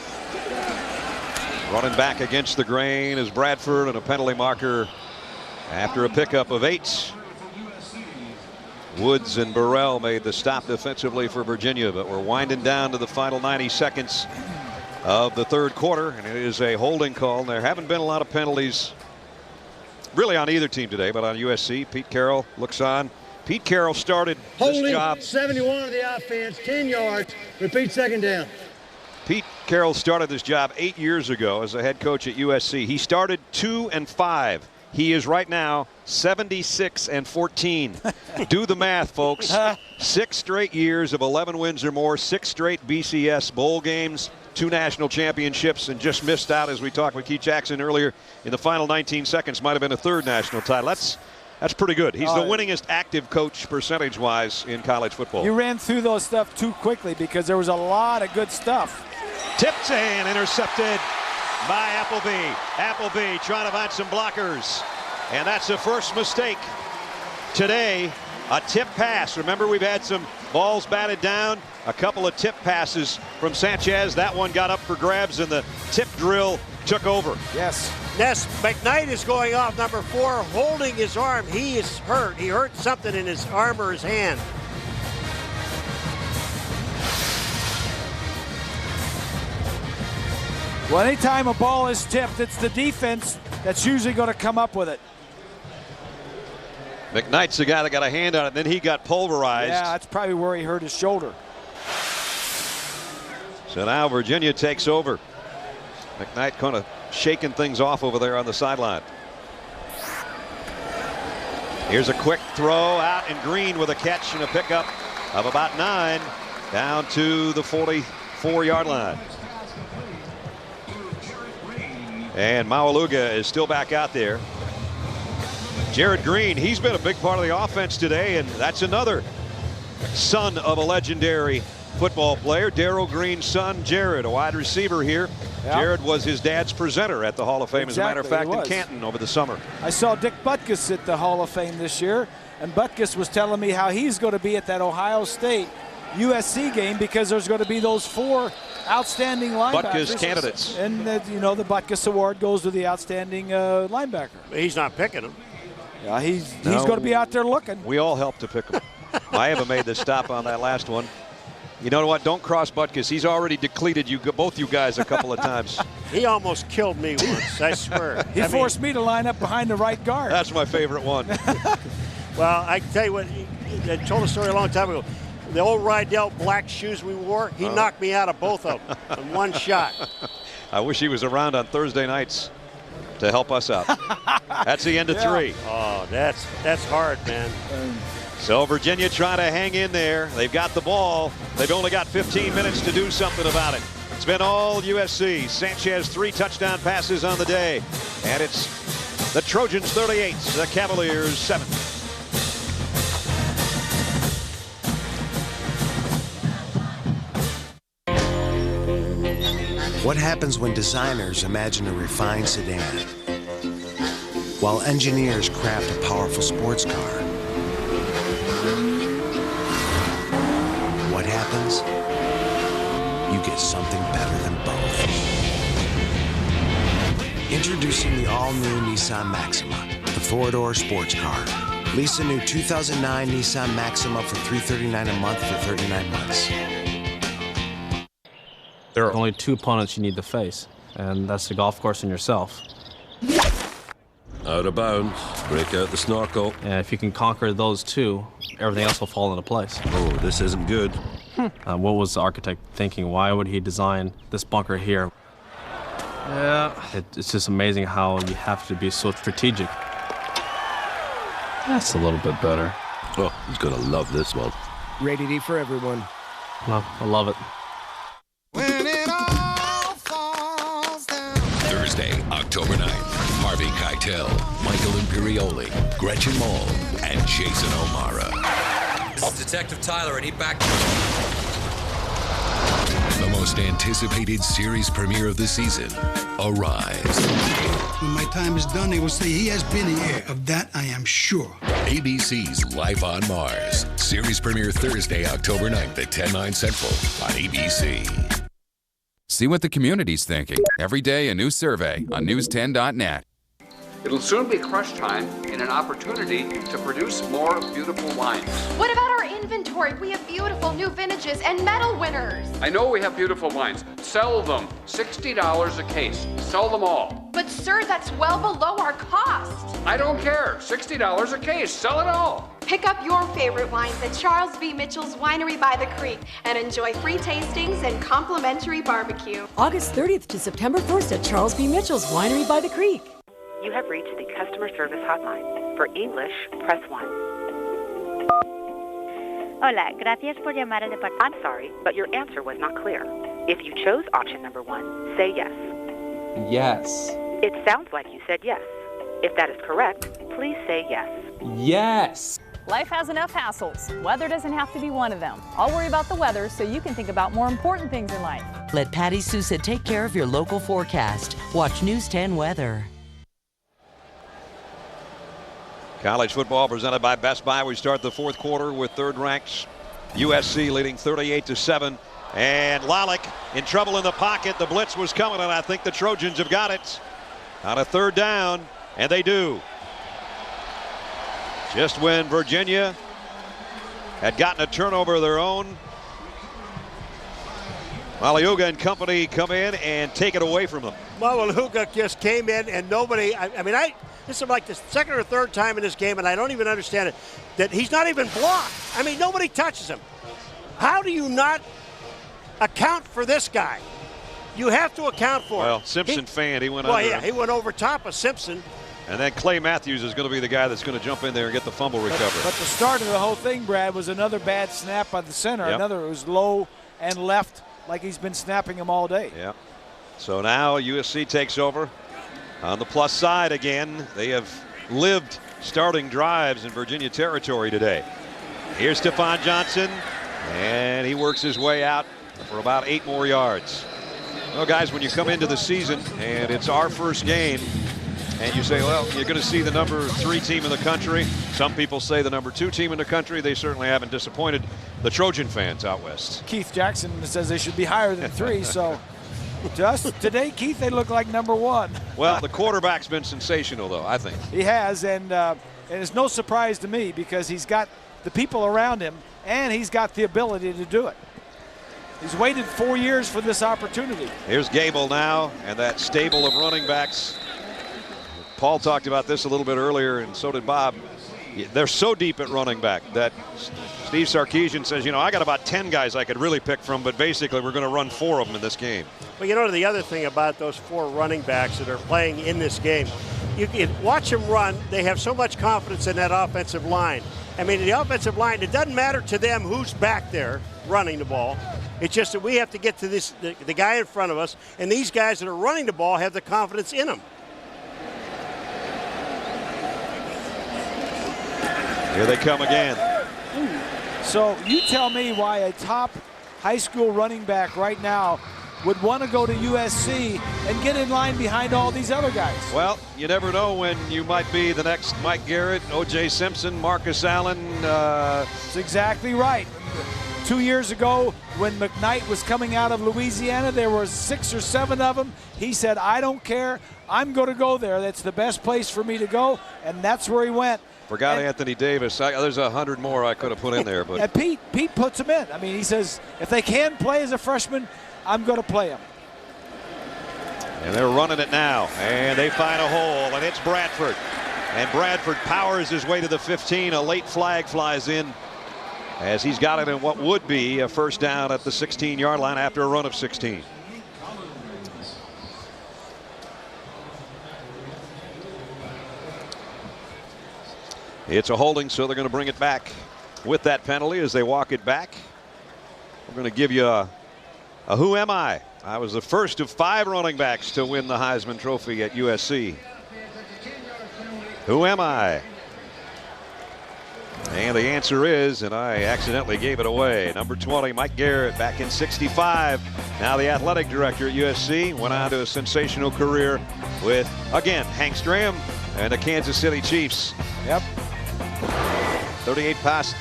Running back against the grain is Bradford, and a penalty marker after a pickup of 8. Woods and Burrell made the stop defensively for Virginia, but we're winding down to the final 90 seconds of the third quarter, and it is a holding call. There haven't been a lot of penalties really on either team today, but on USC, Pete Carroll looks on. Pete Carroll started this job. 71 of the offense, 10 yards. Repeat, second down. Pete Carroll started this job 8 years ago as a head coach at USC. He started 2-5. He is right now 76-14. Do the math, folks. 6 straight years of 11 wins or more, 6 straight BCS bowl games, 2 national championships, and just missed out, as we talked with Keith Jackson earlier, in the final 19 seconds. Might have been a 3rd national title. That's pretty good. He's the winningest active coach percentage-wise in college football. You ran through those stuff too quickly because there was a lot of good stuff. Tipped and intercepted by Appleby. Appleby trying to find some blockers. And that's the first mistake today. A tip pass. Remember, we've had some balls batted down. A couple of tip passes from Sanchez. That one got up for grabs, and the tip drill took over. Yes. Ness McKnight is going off, number 4, holding his arm. He is hurt. He hurt something in his arm or his hand. Well, anytime a ball is tipped, it's the defense that's usually going to come up with it. McKnight's the guy that got a hand on it, and then he got pulverized. Yeah, that's probably where he hurt his shoulder. So now Virginia takes over. McKnight kind of shaking things off over there on the sideline. Here's a quick throw out, and Green with a catch and a pickup of about 9 down to the 44-yard line. And Maualuga is still back out there. Jared Green, he's been a big part of the offense today, and that's another son of a legendary football player. Darryl Green's son, Jared, a wide receiver here. Yep. Jared was his dad's presenter at the Hall of Fame, as a matter of fact, in Canton over the summer. I saw Dick Butkus at the Hall of Fame this year, and Butkus was telling me how he's going to be at that Ohio State USC game because there's going to be those 4 outstanding linebackers. Butkus candidates. And, you know, the Butkus Award goes to the outstanding linebacker. He's not picking him. Yeah, he's going to be out there looking. We all helped to pick him. I haven't made the stop on that last one. You know what? Don't cross Butkus. He's already depleted both you guys a couple of times. He almost killed me once, I swear. He forced me to line up behind the right guard. That's my favorite one. Well, I tell you what, I told a story a long time ago. The old Rydell black shoes we wore, he knocked me out of both of them in one shot. I wish he was around on Thursday nights to help us out. That's the end of 3. Oh, that's hard, man. So Virginia trying to hang in there. They've got the ball. They've only got 15 minutes to do something about it. It's been all USC. Sanchez 3 touchdown passes on the day. And it's the Trojans 38, the Cavaliers 7. What happens when designers imagine a refined sedan, while engineers craft a powerful sports car? What happens? You get something better than both. Introducing the all-new Nissan Maxima, the 4-door sports car. Lease a new 2009 Nissan Maxima for $339 a month for 39 months. There are only 2 opponents you need to face, and that's the golf course and yourself. Out of bounds. Break out the snorkel. And if you can conquer those 2, everything else will fall into place. Oh, this isn't good. What was the architect thinking? Why would he design this bunker here? Yeah. It's just amazing how you have to be so strategic. That's a little bit better. Oh, he's gonna love this one. Rated E for everyone. Well, I love it. Thursday, October 9th, Harvey Keitel, Michael Imperioli, Gretchen Mol, and Jason O'Mara. This is Detective Tyler, and he back. most anticipated series premiere of the season arrives. When my time is done, they will say he has been here. Of that, I am sure. ABC's Life on Mars. Series premiere Thursday, October 9th at 10/9 Central on ABC. See what the community's thinking. Every day, a new survey on news10.net. It'll soon be crush time and an opportunity to produce more beautiful wines. What about our inventory? We have beautiful new vintages and medal winners. I know we have beautiful wines. Sell them. $60 a case. Sell them all. But sir, that's well below our cost. I don't care. $60 a case. Sell it all. Pick up your favorite wines at Charles B. Mitchell's Winery by the Creek and enjoy free tastings and complimentary barbecue. August 30th to September 1st at Charles B. Mitchell's Winery by the Creek. You have reached the customer service hotline. For English, press 1. Hola, gracias por llamar al departamento. I'm sorry, but your answer was not clear. If you chose option number 1, say yes. Yes. It sounds like you said yes. If that is correct, please say yes. Yes. Life has enough hassles. Weather doesn't have to be one of them. I'll worry about the weather so you can think about more important things in life. Let Patty Sousa take care of your local forecast. Watch News 10 Weather. College football presented by Best Buy. We start the fourth quarter with third-ranked USC leading 38-7. And Lalick in trouble in the pocket. The blitz was coming, and I think the Trojans have got it on a third down, and they do. Just when Virginia had gotten a turnover of their own, Maliuga and company come in and take it away from them. Maliuga just came in, and nobody, this is like the second or third time in this game, and I don't even understand it, that he's not even blocked. I mean, nobody touches him. How do you not account for this guy? You have to account for him. Well, Simpson fanned. He went well, under yeah, him. he went over top of Simpson. And then Clay Matthews is going to be the guy that's going to jump in there and get the fumble recovery. But the start of the whole thing, Brad, was another bad snap by the center. Yep. Another was low and left, like he's been snapping them all day. Yeah. So now USC takes over. On the plus side again, they have lived starting drives in Virginia territory today. Here's Stephon Johnson, and he works his way out for about 8 more yards. Well, guys, when you come into the season and it's our first game, and you say, well, you're going to see the number 3 team in the country. Some people say the number 2 team in the country. They certainly haven't disappointed the Trojan fans out west. Keith Jackson says they should be higher than 3, so to us today, Keith, they look like number 1. Well, the quarterback's been sensational, though, I think. He has, and it's no surprise to me because he's got the people around him, and he's got the ability to do it. He's waited 4 years for this opportunity. Here's Gable now, and that stable of running backs. Paul talked about this a little bit earlier, and so did Bob. They're so deep at running back that Steve Sarkisian says, I got about 10 guys I could really pick from, but basically we're going to run 4 of them in this game. Well, the other thing about those 4 running backs that are playing in this game, you can watch them run. They have so much confidence in that offensive line. I mean, the offensive line, it doesn't matter to them who's back there running the ball. It's just that we have to get to the guy in front of us, and these guys that are running the ball have the confidence in them. Here they come again. So you tell me why a top high school running back right now would want to go to USC and get in line behind all these other guys. Well, you never know when you might be the next Mike Garrett, O.J. Simpson, Marcus Allen. That's exactly right. 2 years ago, when McKnight was coming out of Louisiana, there were 6 or 7 of them. He said, I don't care. I'm going to go there. That's the best place for me to go. And that's where he went. Forgot Anthony Davis. There's 100 more I could have put in there. But and Pete puts him in. I mean, he says, if they can play as a freshman, I'm going to play them. And they're running it now. And they find a hole, and it's Bradford. And Bradford powers his way to the 15. A late flag flies in as he's got it in what would be a first down at the 16-yard line after a run of 16. It's a holding, so they're going to bring it back with that penalty as they walk it back. We're going to give you a who am I? I was the first of 5 running backs to win the Heisman Trophy at USC. Who am I? And the answer is, and I accidentally gave it away, number 20, Mike Garrett, back in '65. Now the athletic director at USC, went on to a sensational career with, again, Hank Stram and the Kansas City Chiefs. Yep. 38 pass.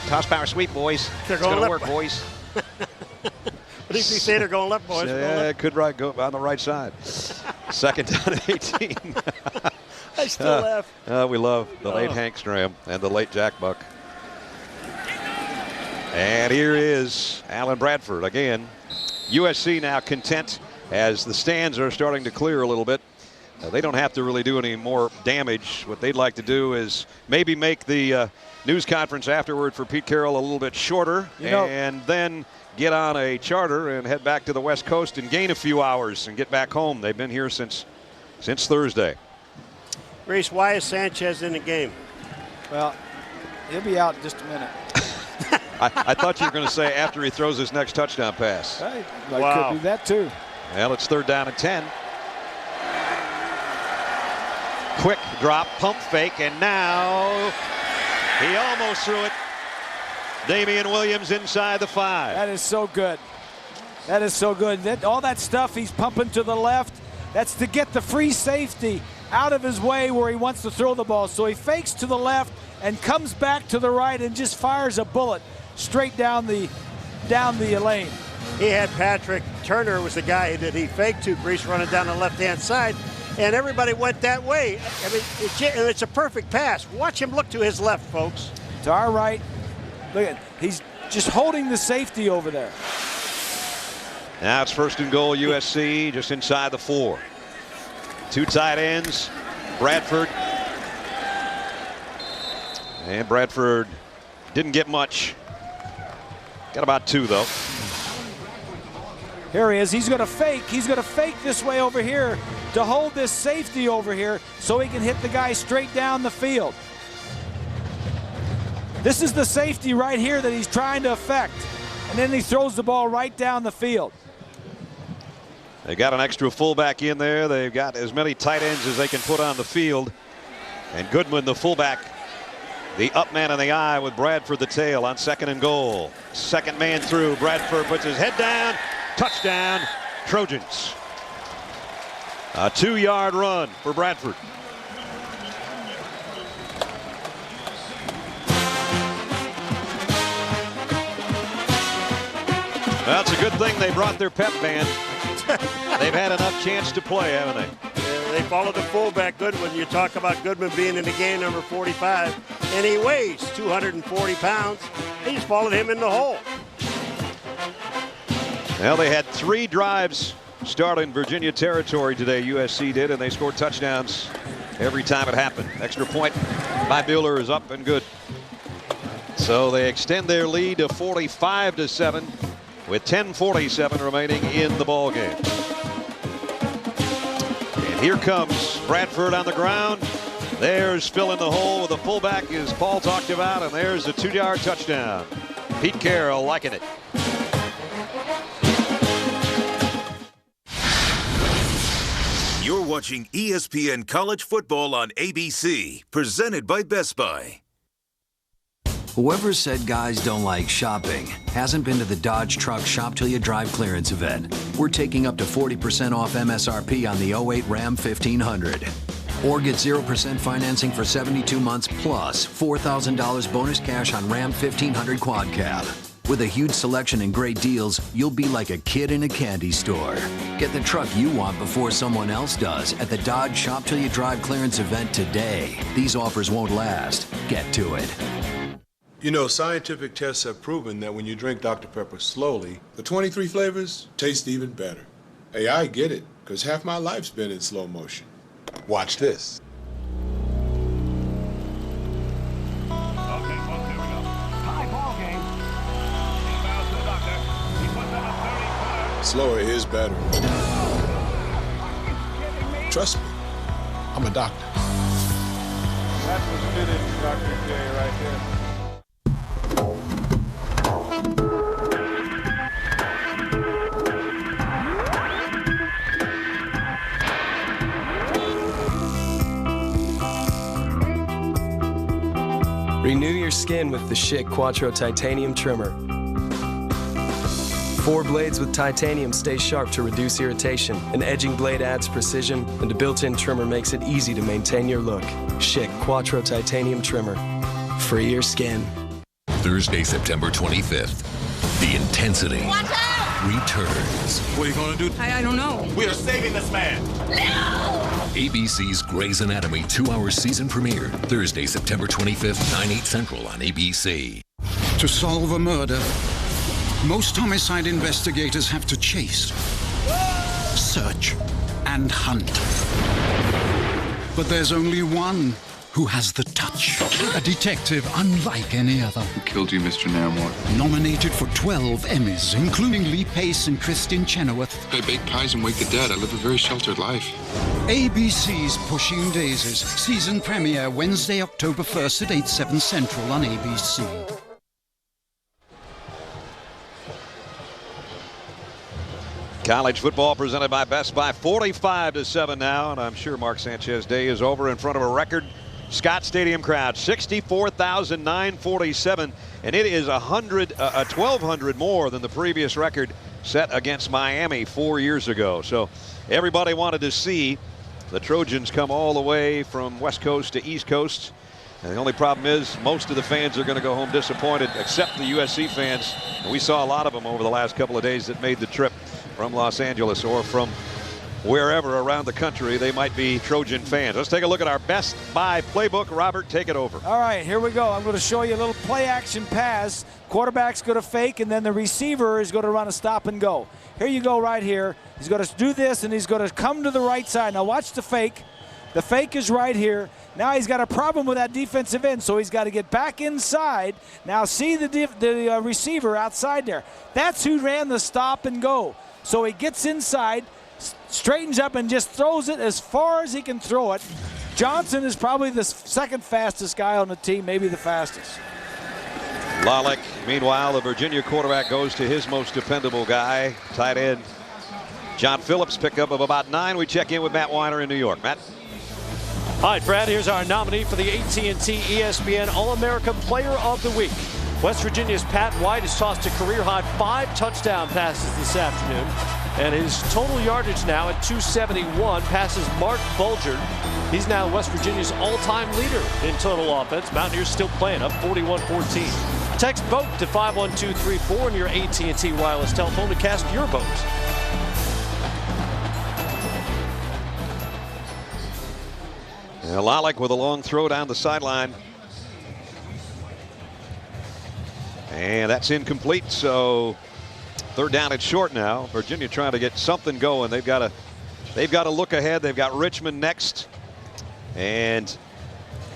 Toss power sweep, boys. They're it's going to left. work, boys. What did you say? They're going left, boys. Yeah, it could go on the right side. Second down and 18. I still laugh. We love the late Hank Stram and the late Jack Buck. And here is Alan Bradford again. USC now content as the stands are starting to clear a little bit. They don't have to really do any more damage. What they'd like to do is maybe make the news conference afterward for Pete Carroll a little bit shorter, and then get on a charter and head back to the West Coast and gain a few hours and get back home. They've been here since Thursday. Reese, why is Sanchez in the game? Well, he'll be out in just a minute. I thought you were going to say after he throws his next touchdown pass. Could be that too. Well, it's 3rd down and 10. Quick drop, pump fake, and now he almost threw it. Damian Williams inside the 5. That is so good. That is so good. All that stuff he's pumping to the left, that's to get the free safety out of his way where he wants to throw the ball. So he fakes to the left and comes back to the right and just fires a bullet straight down the lane. He had Patrick Turner was the guy that he faked to, Grease, running down the left-hand side, and everybody went that way. I mean, it's a perfect pass. Watch him look to his left, folks. To our right. Look at, he's just holding the safety over there. Now it's 1st and goal, USC, just inside the 4. 2 tight ends, Bradford. And Bradford didn't get much. Got about 2, though. Here he is. He's going to fake. He's going to fake this way over here to hold this safety over here so he can hit the guy straight down the field. This is the safety right here that he's trying to affect. And then he throws the ball right down the field. They got an extra fullback in there. They've got as many tight ends as they can put on the field. And Goodman, the fullback, the up man in the eye with Bradford the tail on 2nd and goal. Second man through. Bradford puts his head down. Touchdown, Trojans. A 2-yard run for Bradford. Well, it's a good thing they brought their pep band. They've had enough chance to play, haven't they? Yeah, they followed the fullback Goodwin. You talk about Goodman being in the game, number 45, and he weighs 240 pounds. They just followed him in the hole. Well, they had 3 drives start in Virginia territory today, USC did, and they scored touchdowns every time it happened. Extra point by Bueller is up and good. So they extend their lead to 45-7 with 10:47 remaining in the ball game. And here comes Bradford on the ground. There's Phil in the hole with the fullback, as Paul talked about, and there's a 2-yard touchdown. Pete Carroll liking it. You're watching ESPN College Football on ABC, presented by Best Buy. Whoever said guys don't like shopping hasn't been to the Dodge Truck Shop Till You Drive clearance event. We're taking up to 40% off MSRP on the 08 Ram 1500. Or get 0% financing for 72 months plus $4,000 bonus cash on Ram 1500 Quad Cab. With a huge selection and great deals, you'll be like a kid in a candy store. Get the truck you want before someone else does at the Dodge Shop Till You Drive clearance event today. These offers won't last. Get to it. You know, scientific tests have proven that when you drink Dr. Pepper slowly, the 23 flavors taste even better. Hey, I get it, because half my life's been in slow motion. Watch this. Slower is better. Trust me, I'm a doctor. That was a good introductory play right there. Renew your skin with the Schick Quattro Titanium Trimmer. 4 blades with titanium stay sharp to reduce irritation. An edging blade adds precision, and a built-in trimmer makes it easy to maintain your look. Schick Quattro Titanium Trimmer. Free your skin. Thursday, September 25th. The intensity returns. What are you going to do? I don't know. We are saving this man. No! ABC's Grey's Anatomy 2-hour season premiere. Thursday, September 25th, 9/8 Central on ABC. To solve a murder, most homicide investigators have to chase, search, and hunt. But there's only one who has the touch. A detective unlike any other. Who killed you, Mr. Nairmore? Nominated for 12 Emmys, including Lee Pace and Kristin Chenoweth. I bake pies and wake the dead. I live a very sheltered life. ABC's Pushing Daisies. Season premiere Wednesday, October 1st at 8/7 Central on ABC. College football presented by Best Buy, 45-7 now, and I'm sure Mark Sanchez Day is over in front of a record Scott Stadium crowd, 64,947, and it is 1,200 more than the previous record set against Miami 4 years ago. So everybody wanted to see the Trojans come all the way from West Coast to East Coast. And the only problem is most of the fans are going to go home disappointed, except the USC fans. And we saw a lot of them over the last couple of days that made the trip from Los Angeles or from wherever around the country they might be Trojan fans. Let's take a look at our Best Buy playbook. Robert, take it over. All right, here we go. I'm going to show you a little play action pass. Quarterback's going to fake, and then the receiver is going to run a stop and go. Here you go right here. He's going to do this, and he's going to come to the right side. Now watch the fake. The fake is right here. Now he's got a problem with that defensive end, so he's got to get back inside. Now see the receiver outside there. That's who ran the stop and go. So he gets inside, straightens up, and just throws it as far as he can throw it. Johnson is probably the second fastest guy on the team, maybe the fastest. Lalick, meanwhile, the Virginia quarterback goes to his most dependable guy, tight end John Phillips, pickup of about 9. We check in with Matt Weiner in New York. Matt. All right, Brad, here's our nominee for the AT&T ESPN All-American Player of the Week. West Virginia's Pat White has tossed a career-high 5 touchdown passes this afternoon, and his total yardage now at 271 passes Mark Bulger. He's now West Virginia's all-time leader in total offense. Mountaineers still playing up 41-14. Text BOAT to 51234 on your AT&T wireless telephone to cast your vote. Lalick with a long throw down the sideline. And that's incomplete, so 3rd down and short now. Virginia trying to get something going. They've got to look ahead. They've got Richmond next. And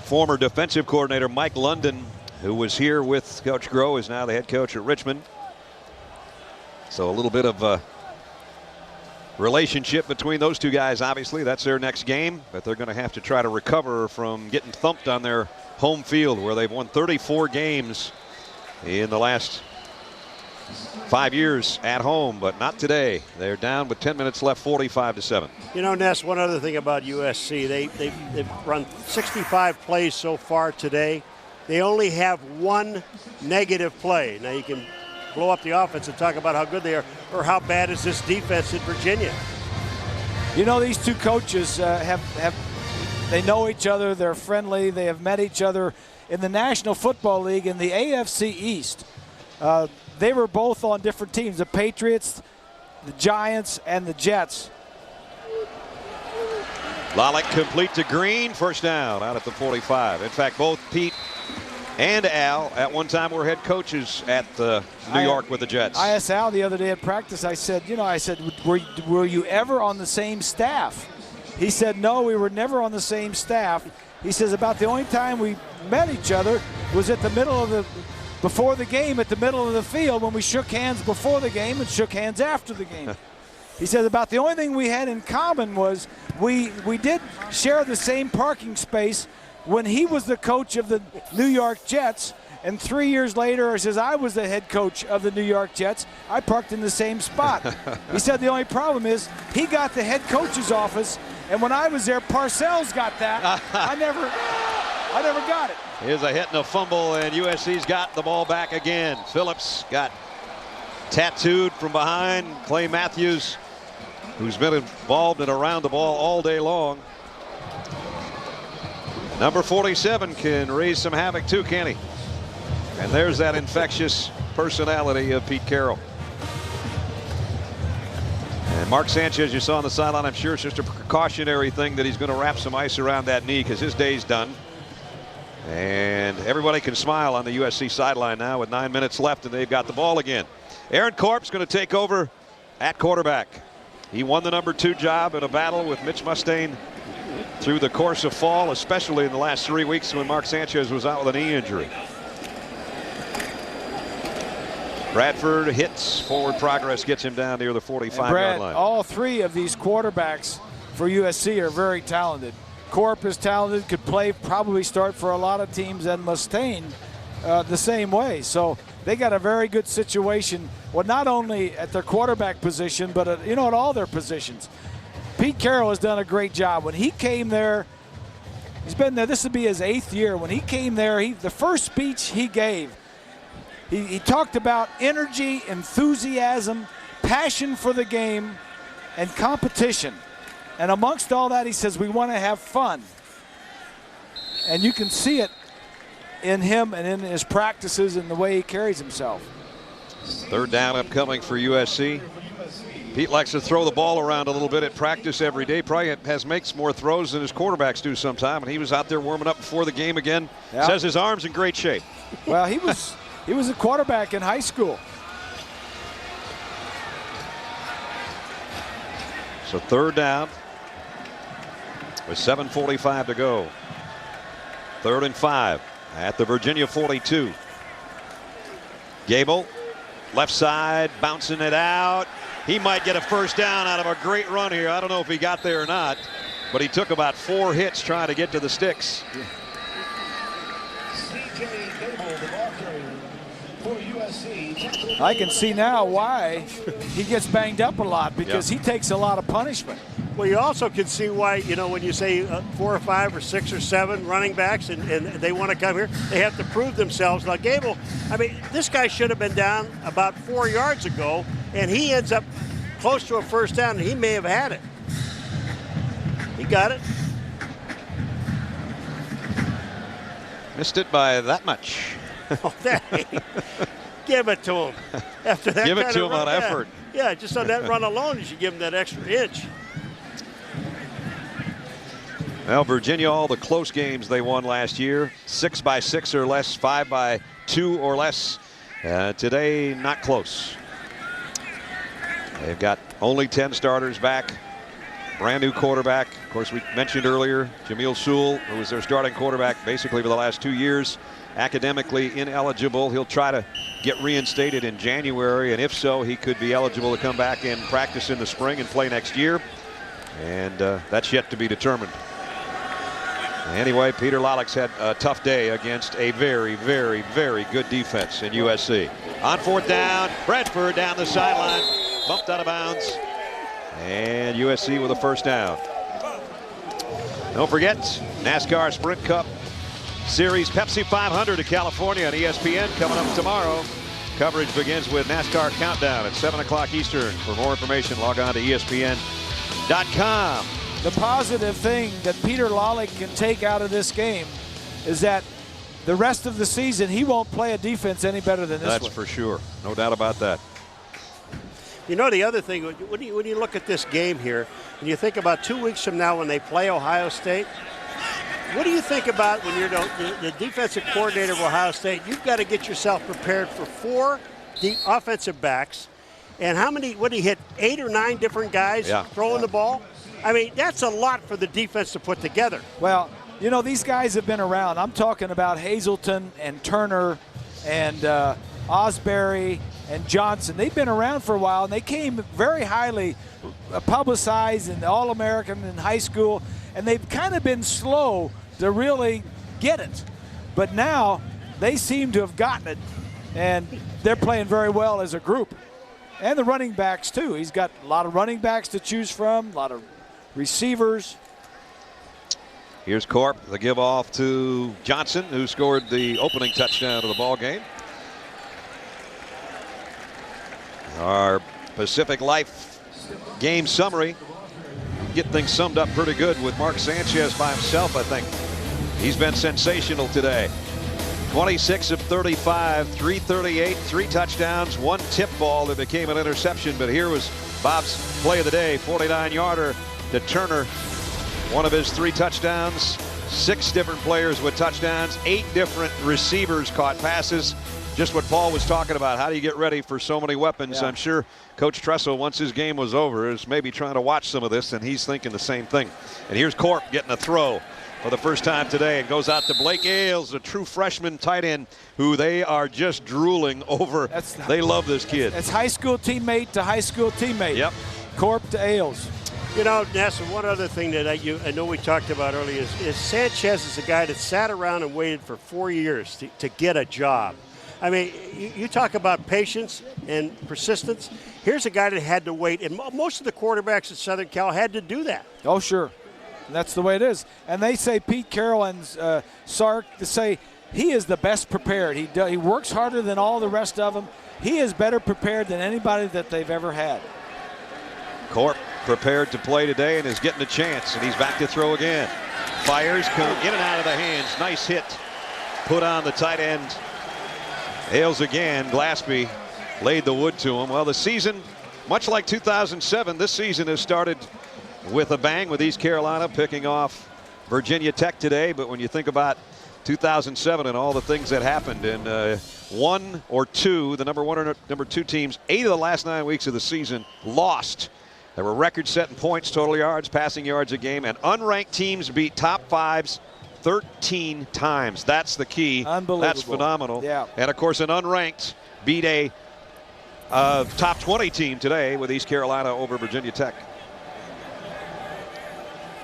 former defensive coordinator Mike London, who was here with Coach Groh, is now the head coach at Richmond. So a little bit of a relationship between those two guys, obviously. That's their next game, but they're going to have to try to recover from getting thumped on their home field, where they've won 34 games in the last 5 years at home, but not today. They're down with 10 minutes left, 45-7. You know, Ness, one other thing about USC, they've run 65 plays so far today. They only have 1 negative play. Now you can blow up the offense and talk about how good they are, or how bad is this defense in Virginia. You know, these two coaches they know each other, they're friendly, they have met each other in the National Football League in the AFC East. They were both on different teams, the Patriots, the Giants, and the Jets. Lalick complete to Green, first down out at the 45. In fact, both Pete and Al at one time were head coaches at New York with the Jets. I asked Al the other day at practice, I said, were you ever on the same staff? He said, no, we were never on the same staff. He says about the only time we met each other was at the middle of before the game, at the middle of the field, when we shook hands before the game and shook hands after the game. He says about the only thing we had in common was we did share the same parking space when he was the coach of the New York Jets. And 3 years later, he says, I was the head coach of the New York Jets. I parked in the same spot. He said the only problem is he got the head coach's office, and when I was there, Parcells got that. I never got it. Here's a hit and a fumble, and USC's got the ball back again. Phillips got tattooed from behind. Clay Matthews, who's been involved and around the ball all day long. Number 47 can raise some havoc too, can he? And there's that infectious personality of Pete Carroll. And Mark Sanchez, you saw on the sideline, I'm sure it's just a precautionary thing that he's going to wrap some ice around that knee because his day's done. And everybody can smile on the USC sideline now with 9 minutes left, and they've got the ball again. Aaron Corp's going to take over at quarterback. He won the number 2 job in a battle with Mitch Mustaine through the course of fall, especially in the last 3 weeks when Mark Sanchez was out with a knee injury. Bradford hits forward progress, gets him down near the 45-yard line. All 3 of these quarterbacks for USC are very talented. Corp is talented, could play, probably start for a lot of teams, and Mustaine the same way. So they got a very good situation. Well, not only at their quarterback position, but at all their positions. Pete Carroll has done a great job. When he came there, he's been there. This would be his 8th year. When he came there, the first speech he gave, he talked about energy, enthusiasm, passion for the game, and competition. And amongst all that, he says, we want to have fun. And you can see it in him and in his practices and the way he carries himself. 3rd down upcoming for USC. Pete likes to throw the ball around a little bit at practice every day. Probably makes more throws than his quarterbacks do sometime. And he was out there warming up before the game again. Yeah. Says his arm's in great shape. Well, he was a quarterback in high school. So 3rd down with 7:45 to go. 3rd and 5 at the Virginia 42. Gable, left side, bouncing it out. He might get a first down out of a great run here. I don't know if he got there or not, but he took about 4 hits trying to get to the sticks. I can see now why he gets banged up a lot, because he takes a lot of punishment. Well, you also can see why, when you say 4 or 5 or 6 or 7 running backs and they want to come here, they have to prove themselves. Now, Gable, this guy should have been down about 4 yards ago, and he ends up close to a first down, and he may have had it. He got it. Missed it by that much. Oh, give it to him. After that, give it to him on effort. Yeah, just on that run alone, you should give him that extra inch. Well, Virginia, all the close games they won last year, 6 by 6 or less, 5 by 2 or less. Today, not close. They've got only 10 starters back. Brand new quarterback. Of course, we mentioned earlier Jamil Sewell, who was their starting quarterback basically for the last 2 years. Academically ineligible. He'll try to get reinstated in January, and if so, he could be eligible to come back and practice in the spring and play next year. And that's yet to be determined. Anyway, Peter Lollick's had a tough day against a very, very, very good defense in USC. On 4th down, Bradford down the sideline, bumped out of bounds, and USC with a first down. Don't forget, NASCAR Sprint Cup Series Pepsi 500 to California on ESPN coming up tomorrow. Coverage begins with NASCAR Countdown at 7 o'clock Eastern. For more information, log on to ESPN.com. The positive thing that Peter Lollick can take out of this game is that the rest of the season he won't play a defense any better than this one. That's for sure. No doubt about that. The other thing, when you look at this game here, and you think about 2 weeks from now when they play Ohio State, what do you think about when you're the defensive coordinator of Ohio State? You've got to get yourself prepared for 4 offensive backs. And what did he hit? 8 or 9 different guys throwing the ball? That's a lot for the defense to put together. Well, these guys have been around. I'm talking about Hazelton and Turner and Osbury and Johnson. They've been around for a while, and they came very highly publicized and All-American in high school, and they've kind of been slow to really get it. But now they seem to have gotten it, and they're playing very well as a group. And the running backs, too. He's got a lot of running backs to choose from, a lot of receivers. Here's Corp, the give off to Johnson, who scored the opening touchdown of the ball game. Our Pacific Life game summary. Get things summed up pretty good with Mark Sanchez by himself, I think. He's been sensational today. 26 of 35, 338, 3 touchdowns, 1 tip ball that became an interception. But here was Bob's play of the day, 49-yarder to Turner. One of his 3 touchdowns, 6 different players with touchdowns, 8 different receivers caught passes. Just what Paul was talking about. How do you get ready for so many weapons? I'm sure Coach Tressel, once his game was over, is maybe trying to watch some of this, and he's thinking the same thing. And here's Corp getting a throw for the first time today. It goes out to Blake Ailes, a true freshman tight end who they are just drooling over. They love this kid. It's high school teammate to high school teammate. Yep. Corp to Ailes. You know, Nessa, one other thing that I know we talked about earlier is Sanchez is a guy that sat around and waited for 4 years to get a job. I mean, you talk about patience and persistence. Here's a guy that had to wait, and most of the quarterbacks at Southern Cal had to do that. Oh, sure. That's the way it is. And they say Pete Carroll and Sark to say he is the best prepared. He works harder than all the rest of them. He is better prepared than anybody that they've ever had. Corp prepared to play today and is getting a chance, and he's back to throw again. Fires, come in and out of the hands. Nice hit put on the tight end. Ailes again. Glaspie laid the wood to him. Well, the season, much like 2007, this season has started with a bang with East Carolina picking off Virginia Tech today. But when you think about 2007 and all the things that happened in 1 or 2, the number 1 or number 2 teams, 8 of the last 9 weeks of the season lost. There were record-setting points, total yards, passing yards a game, and unranked teams beat top 5s 13 times. That's the key. Unbelievable. That's phenomenal. Yeah. And of course, an unranked beat a top 20 team today with East Carolina over Virginia Tech.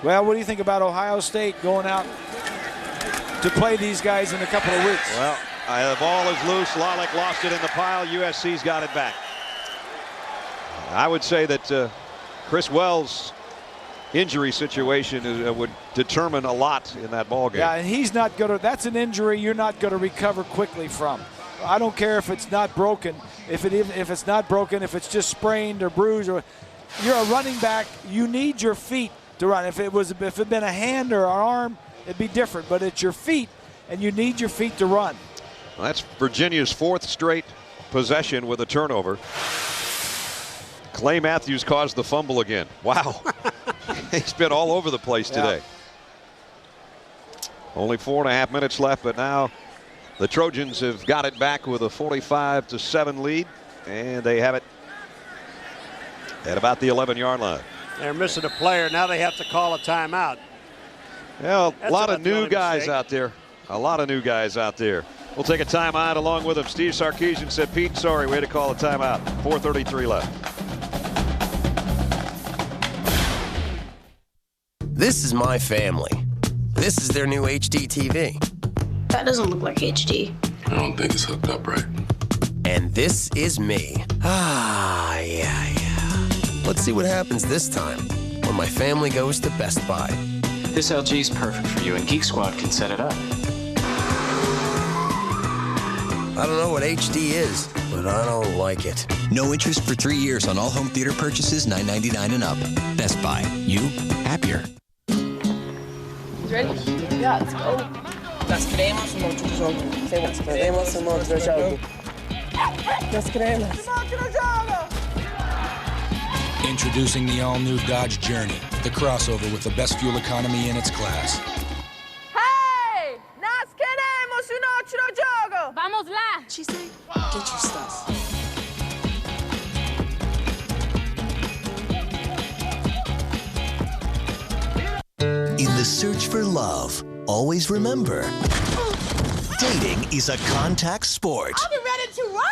Well, what do you think about Ohio State going out to play these guys in a couple of weeks? Well, the ball is loose. Lalick lost it in the pile. USC's got it back. I would say that Chris Wells' injury situation would determine a lot in that ball game. Yeah, and he's not going to. That's an injury you're not going to recover quickly from. I don't care if it's not broken. If it's not broken, if it's just sprained or bruised, or you're a running back, you need your feet to run. If it had been a hand or an arm, it'd be different. But it's your feet, and you need your feet to run. Well, that's Virginia's 4th straight possession with a turnover. Clay Matthews caused the fumble again. Wow. He's been all over the place today. Only 4.5 minutes left, but now the Trojans have got it back with a 45-7 lead, and they have it at about the 11-yard line. They're missing a player. Now they have to call a timeout. Well, a lot of new guys out there. A lot of new guys out there. We'll take a timeout along with them. Steve Sarkisian said, Pete, sorry, we had to call a timeout. 4:33 left. This is my family. This is their new HD TV. That doesn't look like HD. I don't think it's hooked up right. And this is me. Ah, yeah. Let's see what happens this time when my family goes to Best Buy. This LG is perfect for you, and Geek Squad can set it up. I don't know what HD is, but I don't like it. No interest for 3 years on all home theater purchases, $9.99 and up. Best Buy. You happier. Ready? Yeah, let's go. Las cremas un otro jogo. Say las cremas un otro jogo. Las cremas. Introducing the all-new Dodge Journey, the crossover with the best fuel economy in its class. Hey! Nas queremos un otro jogo. Vamos lá. She said, get your stuff. In the search for love, always remember, dating is a contact sport. I'll be ready to rock!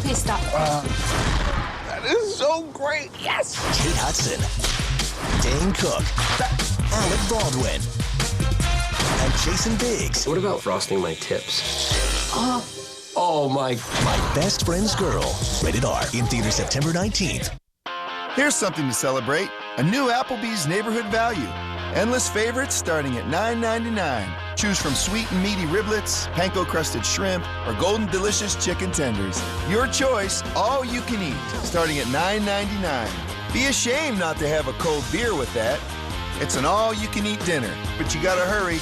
Please stop. That is so great. Yes! Kate Hudson, Dane Cook, Alec Baldwin, and Jason Biggs. What about frosting my tips? Oh my Best Friend's Girl. Rated R. In theaters September 19th. Here's something to celebrate. A new Applebee's Neighborhood Value. Endless favorites starting at $9.99. Choose from sweet and meaty riblets, panko-crusted shrimp, or golden delicious chicken tenders. Your choice, all you can eat, starting at $9.99. Be ashamed not to have a cold beer with that. It's an all-you-can-eat dinner, but you gotta hurry.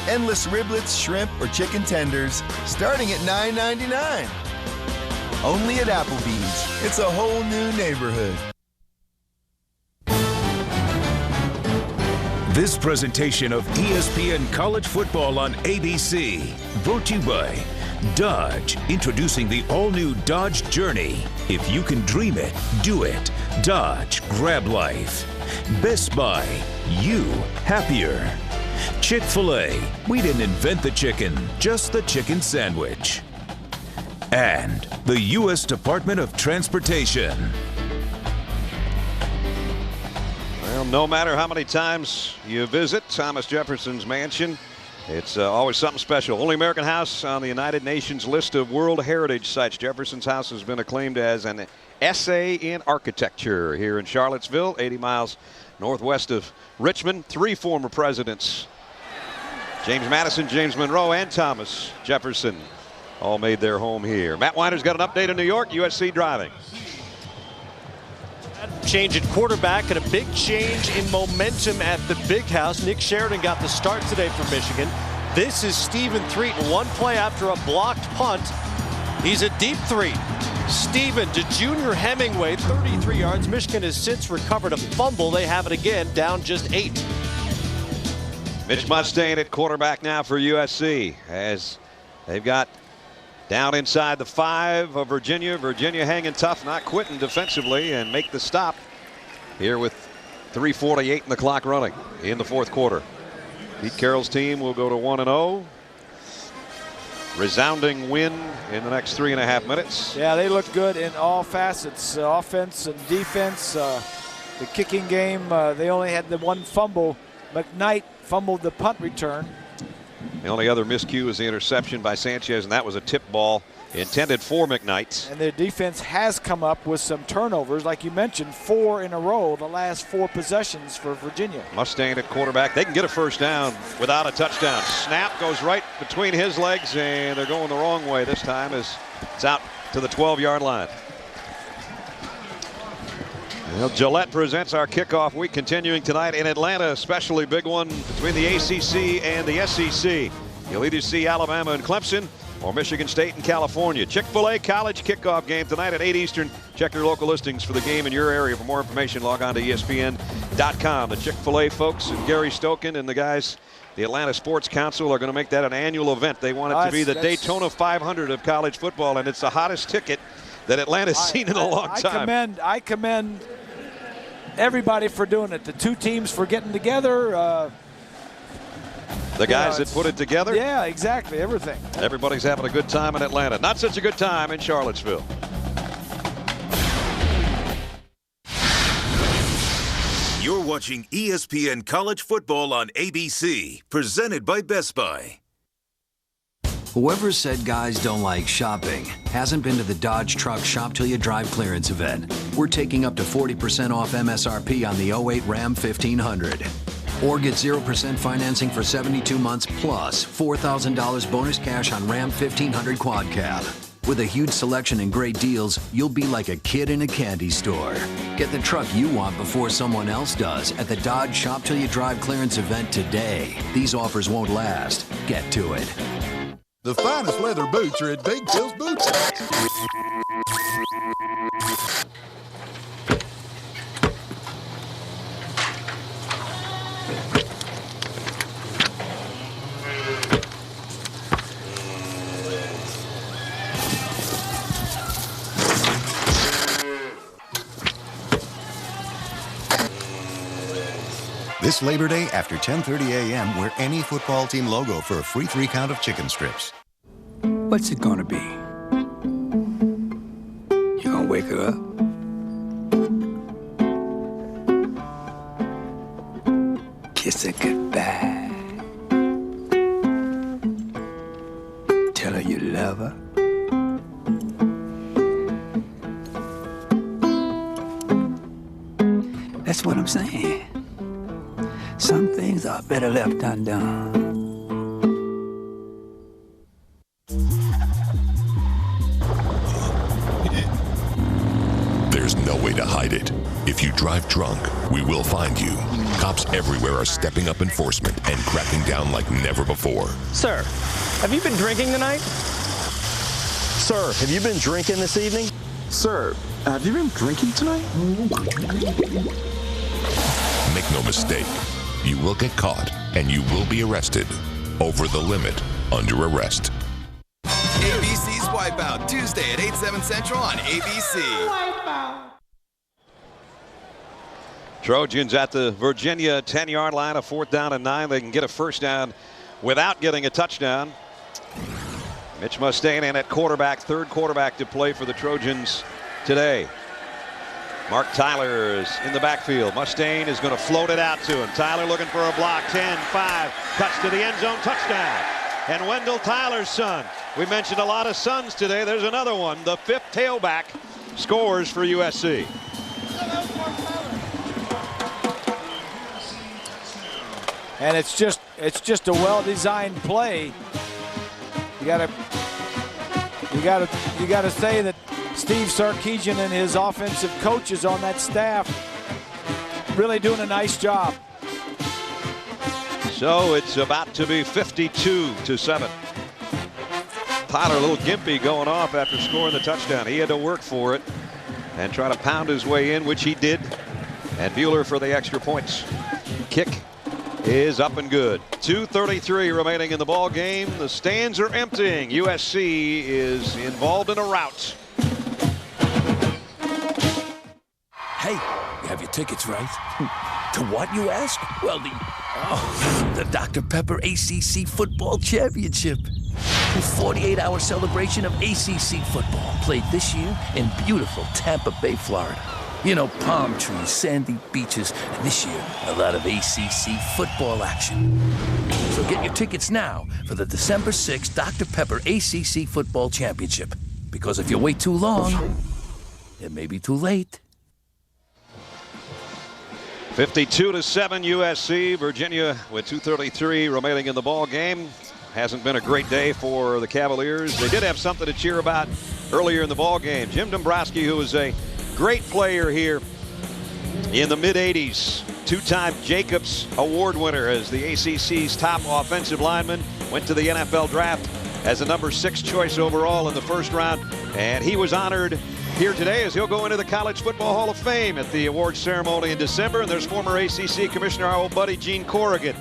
Endless riblets, shrimp, or chicken tenders, starting at $9.99. Only at Applebee's. It's a whole new neighborhood. This presentation of ESPN College Football on ABC, brought to you by Dodge, introducing the all-new Dodge Journey. If you can dream it, do it. Dodge, grab life. Best Buy, you happier. Chick-fil-A, we didn't invent the chicken, just the chicken sandwich. And the U.S. Department of Transportation. Well, no matter how many times you visit Thomas Jefferson's mansion, it's always something special. Only American house on the United Nations list of World Heritage Sites. Jefferson's house has been acclaimed as an essay in architecture here in Charlottesville, 80 miles northwest of Richmond. 3 former presidents, James Madison, James Monroe, and Thomas Jefferson, all made their home here. Matt Weiner's got an update in New York. USC driving. Change at quarterback and a big change in momentum at the big house. Nick Sheridan got the start today for Michigan. This is Stephen Threaton, one play after a blocked punt. He's a deep 3. Stephen to Junior Hemingway, 33 yards. Michigan has since recovered a fumble. They have it again, down just 8. Mitch Mustaine at quarterback now for USC, as they've got down inside the 5 of Virginia. Virginia hanging tough, not quitting defensively, and make the stop here with 3:48 in the clock running in the 4th quarter. Pete Carroll's team will go to 1-0. Resounding win in the next 3.5 minutes. Yeah, they look good in all facets, offense and defense. The kicking game, they only had the 1 fumble. McKnight fumbled the punt return. The only other miscue was the interception by Sanchez, and that was a tip ball intended for McKnight. And their defense has come up with some turnovers, like you mentioned, 4 in a row, the last 4 possessions for Virginia. Mustaine at quarterback. They can get a first down without a touchdown. Snap goes right between his legs, and they're going the wrong way this time as it's out to the 12-yard line. Well, Gillette presents our kickoff week continuing tonight in Atlanta, especially big one between the ACC and the SEC. You'll either see Alabama and Clemson or Michigan State and California. Chick-fil-A college kickoff game tonight at 8 Eastern. Check your local listings for the game in your area. For more information, log on to ESPN.com. The Chick-fil-A folks and Gary Stokin and the guys, the Atlanta Sports Council, are going to make that an annual event. They want it to be the Daytona 500 of college football, and it's the hottest ticket that Atlanta's seen in a long time. I commend everybody for doing it. The 2 teams for getting together. The guys that put it together? Yeah, exactly. Everything. Everybody's having a good time in Atlanta. Not such a good time in Charlottesville. You're watching ESPN College Football on ABC, presented by Best Buy. Whoever said guys don't like shopping hasn't been to the Dodge Truck Shop Till You Drive clearance event. We're taking up to 40% off MSRP on the 08 Ram 1500. Or get 0% financing for 72 months plus $4,000 bonus cash on Ram 1500 Quad Cab. With a huge selection and great deals, you'll be like a kid in a candy store. Get the truck you want before someone else does at the Dodge Shop Till You Drive clearance event today. These offers won't last. Get to it. The finest leather boots are at Big Phil's Boot Sacks. This Labor Day after 10:30 a.m., wear any football team logo for a free 3 count of chicken strips. What's it gonna be? You gonna wake her up? Kiss her goodbye. Tell her you love her. what I'm saying. Some things are better left undone. There's no way to hide it. If you drive drunk, we will find you. Cops everywhere are stepping up enforcement and cracking down like never before. Sir, have you been drinking tonight? Sir, have you been drinking this evening? Sir, have you been drinking tonight? Make no mistake, you will get caught and you will be arrested. Over the limit, under arrest. ABC's Wipeout, Tuesday at 8, 7 Central on ABC. Trojans at the Virginia 10-yard line, a 4th down and 9. They can get a first down without getting a touchdown. Mitch Mustaine in at quarterback, 3rd quarterback to play for the Trojans today. Mark Tyler is in the backfield. Mustaine is going to float it out to him. Tyler looking for a block. 10, 5, cuts to the end zone, touchdown. And Wendell Tyler's son. We mentioned a lot of sons today. There's another one. The 5th tailback scores for USC. And it's just a well-designed play. You gotta say that Steve Sarkisian and his offensive coaches on that staff really doing a nice job. So it's about to be 52-7. Tyler a little gimpy going off after scoring the touchdown. He had to work for it and try to pound his way in, which he did. And Bueller for the extra points. Kick is up and good. 2:33 remaining in the ball game. The stands are emptying. USC is involved in a rout. Hey, you have your tickets, right? To what, you ask? Well, the Dr. Pepper ACC Football Championship. A 48-hour celebration of ACC football played this year in beautiful Tampa Bay, Florida. You know, palm trees, sandy beaches, and this year, a lot of ACC football action. So get your tickets now for the December 6th Dr. Pepper ACC Football Championship. Because if you wait too long, it may be too late. 52-7 USC. Virginia with 2:33 remaining in the ball game. Hasn't been a great day for the Cavaliers. They did have something to cheer about earlier in the ball game. Jim Dombrowski, who was a great player here in the mid-'80s, 2-time Jacobs Award winner as the ACC's top offensive lineman, went to the NFL draft as the number 6 choice overall in the 1st round, and he was honored here today as he'll go into the College Football Hall of Fame at the awards ceremony in December. And there's former ACC Commissioner, our old buddy Gene Corrigan,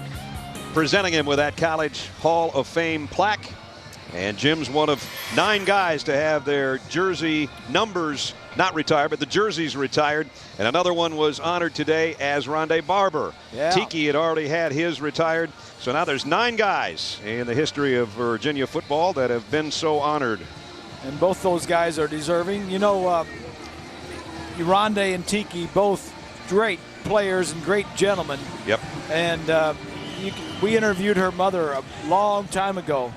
presenting him with that College Hall of Fame plaque. And Jim's one of 9 guys to have their jersey numbers not retired, but the jerseys retired. And another one was honored today as Rondé Barber. Yeah. Tiki had already had his retired. So now there's 9 guys in the history of Virginia football that have been so honored. And both those guys are deserving. You know, Rondé and Tiki, both great players and great gentlemen. Yep. And we interviewed her mother a long time ago.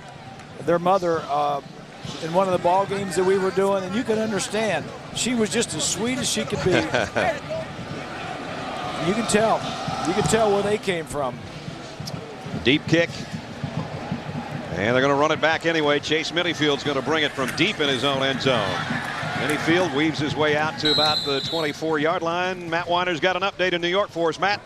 Their mother in one of the ball games that we were doing, and you can understand she was just as sweet as she could be. You can tell where they came from. Deep kick, and they're going to run it back anyway. Chase Minifield's going to bring it from deep in his own end zone. Minifield weaves his way out to about the 24-yard line. Matt Weiner's got an update in New York for us. Matt.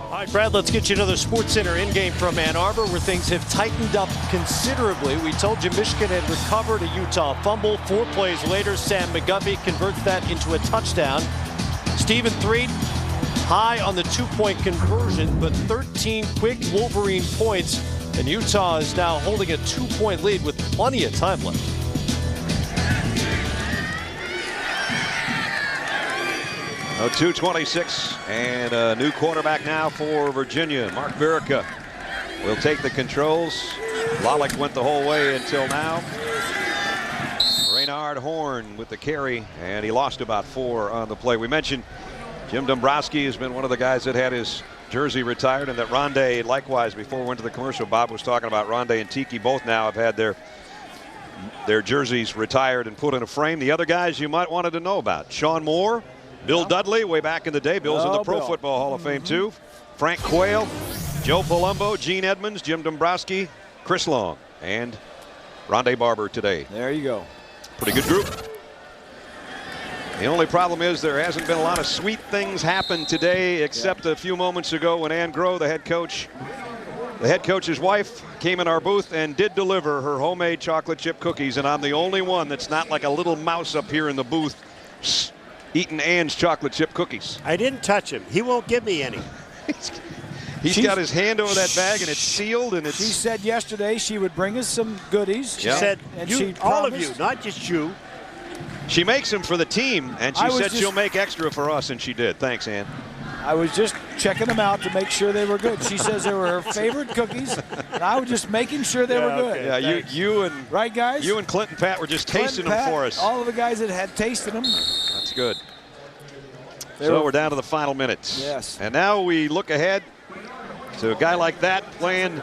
All right, Brad, let's get you another Sports Center in-game from Ann Arbor where things have tightened up considerably. We told you Michigan had recovered a Utah fumble. 4 plays later, Sam McGuffey converts that into a touchdown. Stephen Threet high on the 2-point conversion, but 13 quick Wolverine points, and Utah is now holding a 2-point lead with plenty of time left. Oh, 2:26 and a new quarterback now for Virginia. Mark Verica will take the controls. Lalick went the whole way until now. Raynard Horn with the carry, and he lost about 4 on the play. We mentioned Jim Dombrowski has been one of the guys that had his jersey retired, and that Rondé likewise, before we went to the commercial, Bob was talking about Rondé and Tiki both now have had their jerseys retired and put in a frame. The other guys you might wanted to know about: Sean Moore, Bill Dudley, way back in the day. Bill's in the Pro Football Hall of Fame, too. Frank Quayle, Joe Palumbo, Gene Edmonds, Jim Dombrowski, Chris Long, and Rondé Barber today. There you go. Pretty good group. The only problem is there hasn't been a lot of sweet things happen today, except a few moments ago when Ann Groh, the head coach's wife, came in our booth and did deliver her homemade chocolate chip cookies, and I'm the only one that's not like a little mouse up here in the booth eating Ann's chocolate chip cookies. I didn't touch him. He won't give me any. He's got his hand over that bag, and it's sealed. And she said yesterday she would bring us some goodies. She said, all of you, not just you. She makes them for the team, and she said she'll make extra for us, and she did. Thanks, Ann. I was just checking them out to make sure they were good. She says they were her favorite cookies, and I was just making sure they were good. Yeah, you and right, guys. You and Clint and Pat were just tasting them for us. All of the guys that had tasted them. That's good. So we're down to the final minutes. Yes. And now we look ahead to a guy like that playing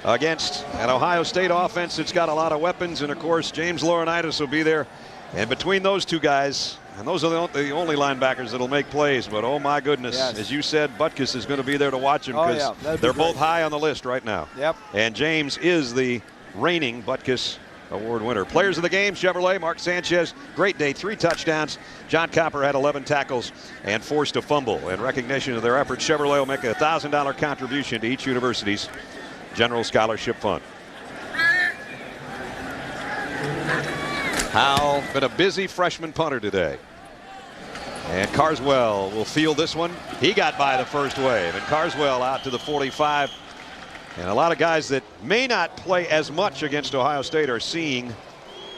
against an Ohio State offense that's got a lot of weapons, and of course James Laurinaitis will be there. And between those two guys, and those are the only linebackers that'll make plays, but oh my goodness, as you said, Butkus is going to be there to watch him because they're both high on the list right now. Yep. And James is the reigning Butkus Award winner. Players of the game: Chevrolet, Mark Sanchez, great day, 3 touchdowns. John Copper had 11 tackles and forced a fumble. In recognition of their efforts, Chevrolet will make a $1,000 contribution to each university's general scholarship fund. Howell been a busy freshman punter today. And Carswell will field this one. He got by the first wave, and Carswell out to the 45. And a lot of guys that may not play as much against Ohio State are seeing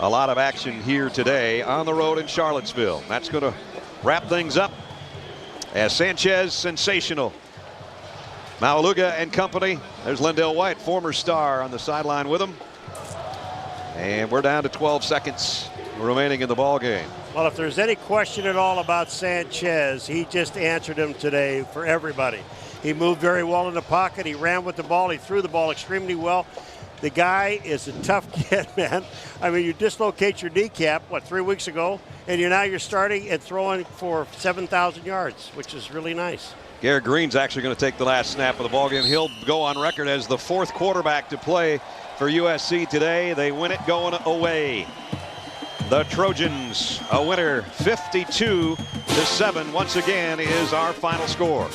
a lot of action here today on the road in Charlottesville. That's going to wrap things up as Sanchez, sensational. Maualuga and company. There's Lindell White, former star, on the sideline with him. And we're down to 12 seconds remaining in the ball game. Well, if there's any question at all about Sanchez, he just answered him today for everybody. He moved very well in the pocket. He ran with the ball. He threw the ball extremely well. The guy is a tough kid, man. I mean, you dislocate your kneecap, 3 weeks ago, and you're starting and throwing for 7,000 yards, which is really nice. Garrett Green's actually going to take the last snap of the ball game. He'll go on record as the 4th quarterback to play for USC today. They win it going away. The Trojans, a winner, 52-7. Once again is our final score.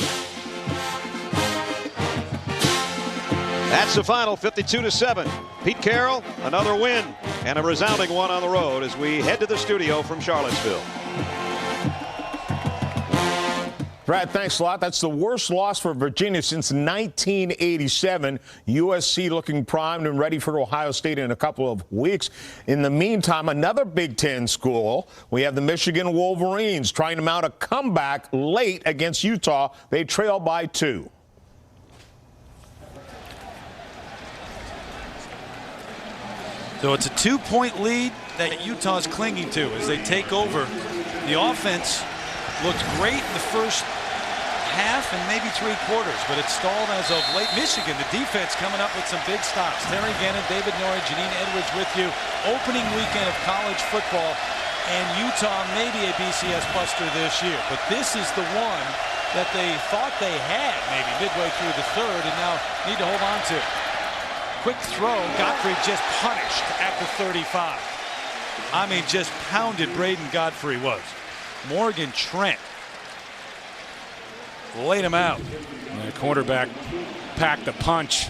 That's the final, 52-7. Pete Carroll, another win and a resounding one on the road as we head to the studio from Charlottesville. Brad, thanks a lot. That's the worst loss for Virginia since 1987. USC looking primed and ready for Ohio State in a couple of weeks. In the meantime, another Big Ten school. We have the Michigan Wolverines trying to mount a comeback late against Utah. They trail by 2. So it's a 2-point lead that Utah's clinging to as they take over. The offense looked great in the first half and maybe 3 quarters, but it stalled as of late. Michigan, the defense coming up with some big stops. Terry Gannon, David Norrie, Janine Edwards with you. Opening weekend of college football, and Utah may be a BCS buster this year, but this is the one that they thought they had maybe midway through the 3rd and now need to hold on to. Quick throw, Godfrey just punished at the 35. I mean, just pounded Braden Godfrey was. Morgan Trent laid him out. And the quarterback packed the punch.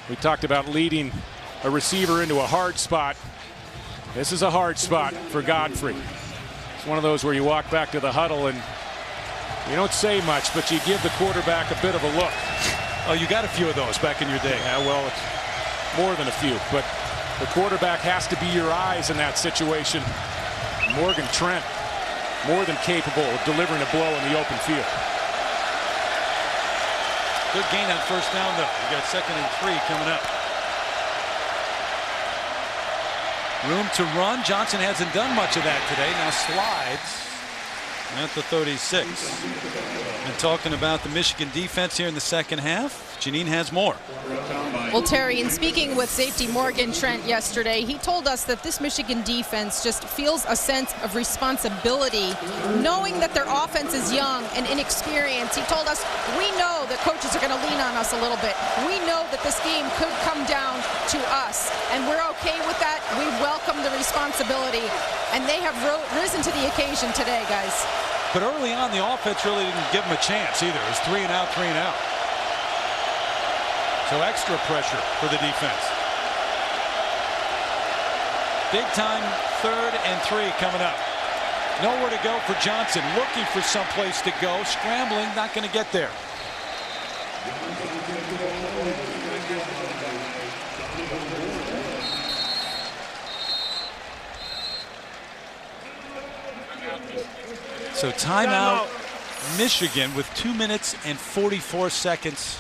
We talked about leading a receiver into a hard spot. This is a hard spot for Godfrey. It's one of those where you walk back to the huddle and you don't say much, but you give the quarterback a bit of a look. Oh, you got a few of those back in your day. Yeah, well, it's more than a few, but the quarterback has to be your eyes in that situation. Morgan Trent, more than capable of delivering a blow in the open field. Good gain on first down, though. We got 2nd and 3 coming up. Room to run. Johnson hasn't done much of that today. Now slides at the 36. And talking about the Michigan defense here in the second half. Janine has more. Well, Terry, in speaking with safety Morgan Trent yesterday, he told us that this Michigan defense just feels a sense of responsibility, knowing that their offense is young and inexperienced. He told us, we know that coaches are going to lean on us a little bit. We know that this game could come down to us, and we're okay with that. We welcome the responsibility, and they have risen to the occasion today, guys. But early on, the offense really didn't give them a chance either. It was 3 and out, 3 and out. So extra pressure for the defense. Big time 3rd and 3 coming up. Nowhere to go for Johnson. Looking for someplace to go. Scrambling, not going to get there. So timeout, Michigan with 2 minutes and 44 seconds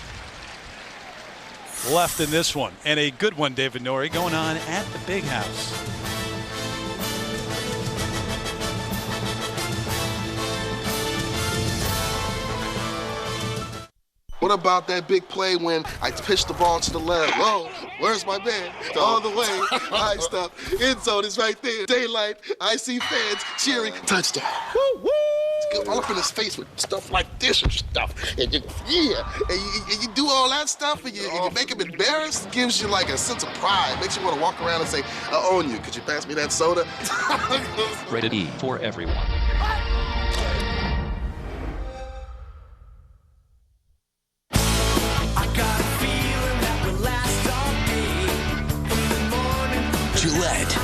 left in this one. And a good one, David Norrie, going on at the Big House. What about that big play when I pitched the ball to the left? Whoa, where's my man? All the way. High stuff. End zone is right there. Daylight. I see fans cheering. Touchdown. Woo, woo. All up in his face with stuff like this and stuff. And you do all that stuff and you make him embarrassed. Gives you like a sense of pride. Makes you want to walk around and say, I own you. Could you pass me that soda? Rated E for everyone. Gillette,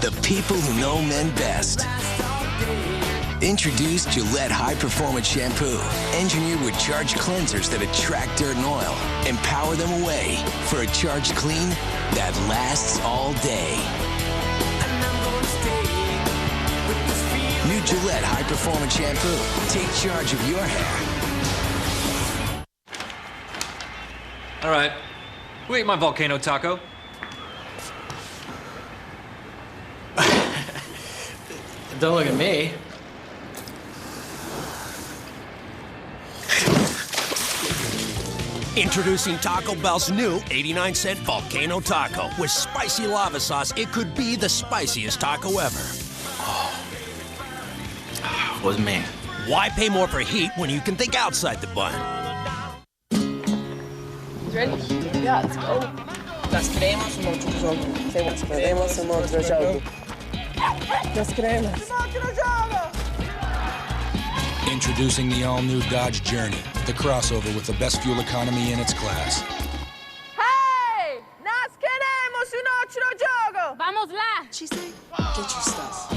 the people who know men best. Introduce Gillette High Performance Shampoo, engineered with charged cleansers that attract dirt and oil and power them away for a charged clean that lasts all day. New Gillette High Performance Shampoo. Take charge of your hair. All right, who ate my volcano taco? Don't look at me. Introducing Taco Bell's new 89-cent Volcano Taco. With spicy lava sauce, it could be the spiciest taco ever. Was me. Why pay more for heat when you can think outside the bun? Ready? Yeah, let's go. Las cremas un outro jogo. Tem umas cremas um outro jogo. Las cremas. Introducing the all-new Dodge Journey, the crossover with the best fuel economy in its class. Hey! Nós queremos um outro jogo. Vamos lá. She said, get your stuff.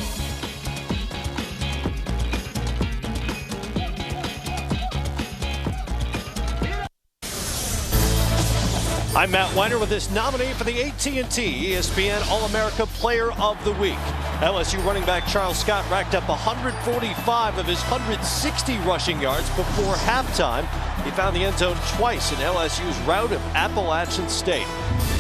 I'm Matt Weiner with this nominee for the AT&T ESPN All-America Player of the Week. LSU running back Charles Scott racked up 145 of his 160 rushing yards before halftime. He found the end zone twice in LSU's rout of Appalachian State.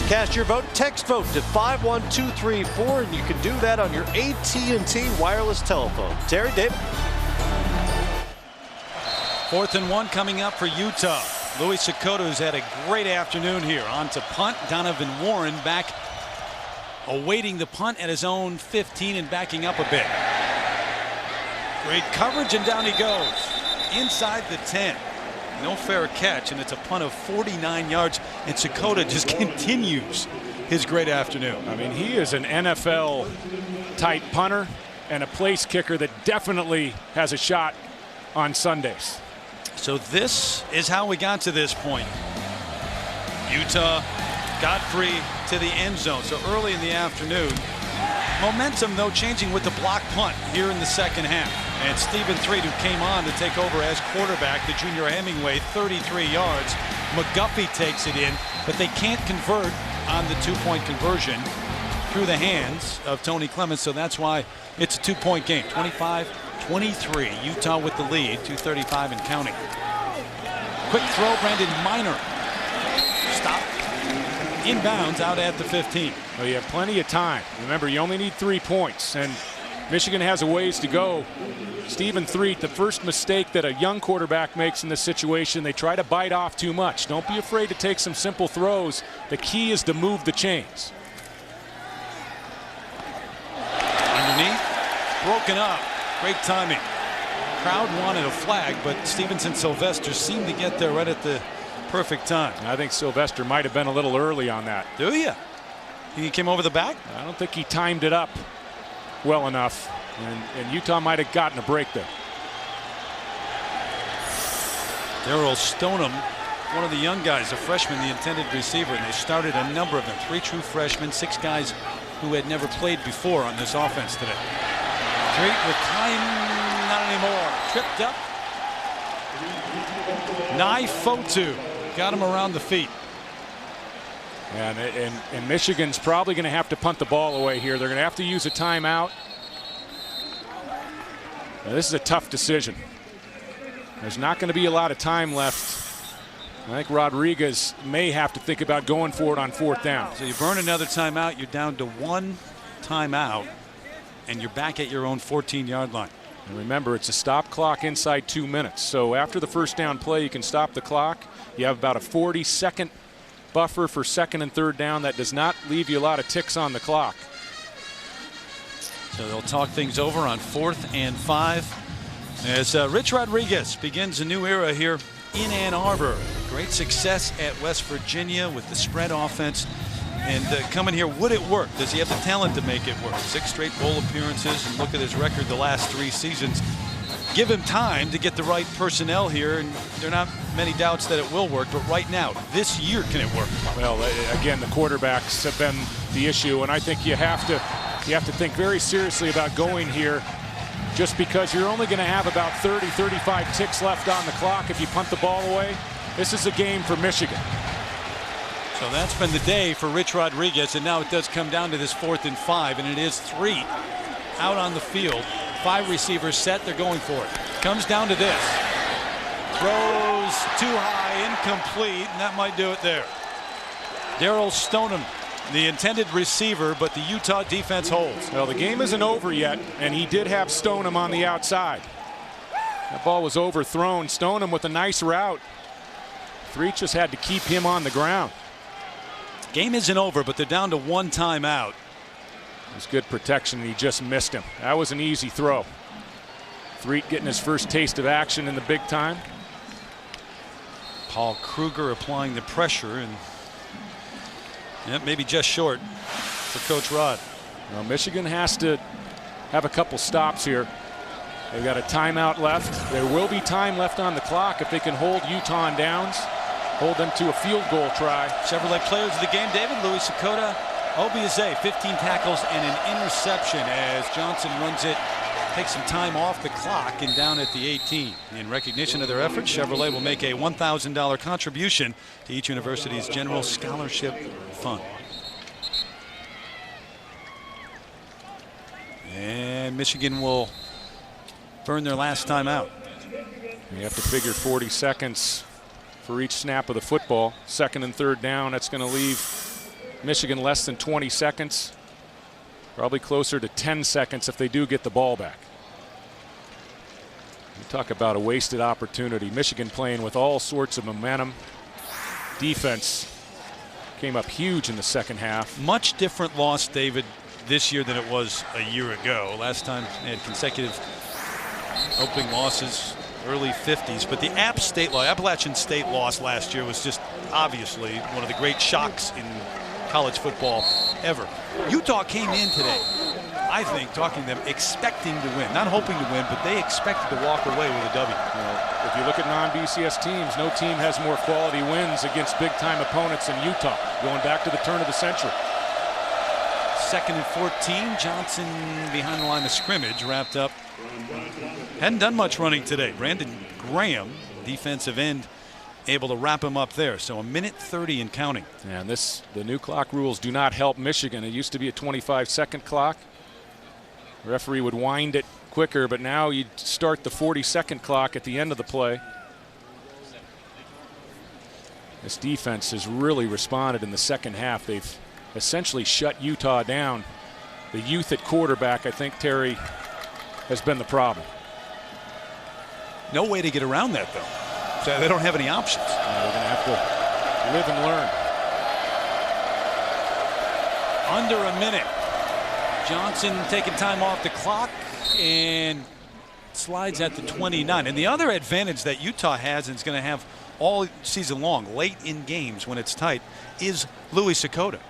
Cast your vote, text vote to 51234, and you can do that on your AT&T wireless telephone. Terry, David. 4th and 1 coming up for Utah. Louis Sokoto's had a great afternoon here. On to punt. Donovan Warren back awaiting the punt at his own 15 and backing up a bit. Great coverage, and down he goes. Inside the 10. No fair catch, and it's a punt of 49 yards, and Sokota just continues his great afternoon. I mean, he is an NFL-type punter and a place kicker that definitely has a shot on Sundays. So this is how we got to this point. Utah got free to the end zone. So early in the afternoon. Momentum, though, changing with the block punt here in the second half. And Stephen Threed, who came on to take over as quarterback, the junior Hemingway, 33 yards. McGuffey takes it in, but they can't convert on the two-point conversion through the hands of Tony Clements. So that's why it's a two-point game. 25-23. Utah with the lead. 2:35 and counting. Quick throw, Brandon Minor. Stop. Inbounds out at the 15. Well, you have plenty of time. Remember, you only need 3 points. And Michigan has a ways to go. Stephen Threet, the first mistake that a young quarterback makes in this situation, they try to bite off too much. Don't be afraid to take some simple throws. The key is to move the chains. Underneath, broken up. Great timing. Crowd wanted a flag, but Stevens and Sylvester seemed to get there right at the perfect time. I think Sylvester might have been a little early on that. Do you? Think he came over the back? I don't think he timed it up well enough, and Utah might have gotten a break there. Daryl Stoneham, one of the young guys, a freshman, the intended receiver, and they started a number of them. 3 true freshmen, 6 guys who had never played before on this offense today. Threet with time, not anymore. Tripped up. Naifotu got him around the feet. And Michigan's probably going to have to punt the ball away here. They're going to have to use a timeout. Now, this is a tough decision. There's not going to be a lot of time left. I think Rodriguez may have to think about going for it on 4th down. So you burn another timeout, you're down to 1 timeout, and you're back at your own 14-yard line. And remember, it's a stop clock inside 2 minutes. So after the first down play, you can stop the clock. You have about a 40-second buffer for 2nd and 3rd down. That does not leave you a lot of ticks on the clock. So they'll talk things over on 4th and 5 as Rich Rodriguez begins a new era here in Ann Arbor. Great success at West Virginia with the spread offense. And coming here, would it work? Does he have the talent to make it work? 6 straight bowl appearances, and look at his record the last 3 seasons. Give him time to get the right personnel here, and there are not many doubts that it will work. But right now, this year, can it work? Well, again, the quarterbacks have been the issue, and I think you have to think very seriously about going here, just because you're only going to have about 30, 35 ticks left on the clock if you punt the ball away. This is a game for Michigan. So that's been the day for Rich Rodriguez, and now it does come down to this 4th and 5, and it is Threet out on the field. 5 receivers set, they're going for it. Comes down to this. Throws too high, incomplete, and that might do it there. Daryl Stoneham, the intended receiver, but the Utah defense holds. Well, the game isn't over yet, and he did have Stoneham on the outside. That ball was overthrown. Stoneham with a nice route. Threet just had to keep him on the ground. Game isn't over, but they're down to 1 timeout. It was good protection, and he just missed him. That was an easy throw. Threet getting his first taste of action in the big time. Paul Kruger applying the pressure, and maybe just short for Coach Rod. Well, Michigan has to have a couple stops here. They've got a timeout left. There will be time left on the clock if they can hold Utah on downs, hold them to a field goal try. Chevrolet players of the game, David. Louis Sakota, Obiase, 15 tackles and an interception as Johnson runs it, takes some time off the clock and down at the 18. In recognition of their efforts, Chevrolet will make a $1,000 contribution to each university's general scholarship fund. And Michigan will burn their last time out. You have to figure 40 seconds for each snap of the football. 2nd and 3rd down, that's going to leave Michigan less than 20 seconds. Probably closer to 10 seconds if they do get the ball back. You talk about a wasted opportunity. Michigan playing with all sorts of momentum. Defense came up huge in the second half. Much different loss, David, this year than it was a year ago. Last time they had consecutive opening losses, early 50s. But the Appalachian State loss last year was just obviously one of the great shocks in college football ever. Utah came in today, I think, talking to them, expecting to win. Not hoping to win, but they expected to walk away with a W. If you look at non-BCS teams, no team has more quality wins against big-time opponents than Utah, going back to the turn of the century. 2nd and 14. Johnson behind the line of scrimmage, wrapped up. Hadn't done much running today. Brandon Graham, defensive end, able to wrap him up there. So 1:30 and counting. And the new clock rules do not help Michigan. It used to be a 25-second clock. The referee would wind it quicker, but now you start the 40-second clock at the end of the play. This defense has really responded in the second half. They've essentially shut Utah down the youth at quarterback, I think, Terry, has been the problem. No way to get around that, though. So they don't have any options. They're going to have to live and learn. Under a minute. Johnson taking time off the clock and slides at the 29. And the other advantage that Utah has and is going to have all season long, late in games when it's tight, is Louis Sakota.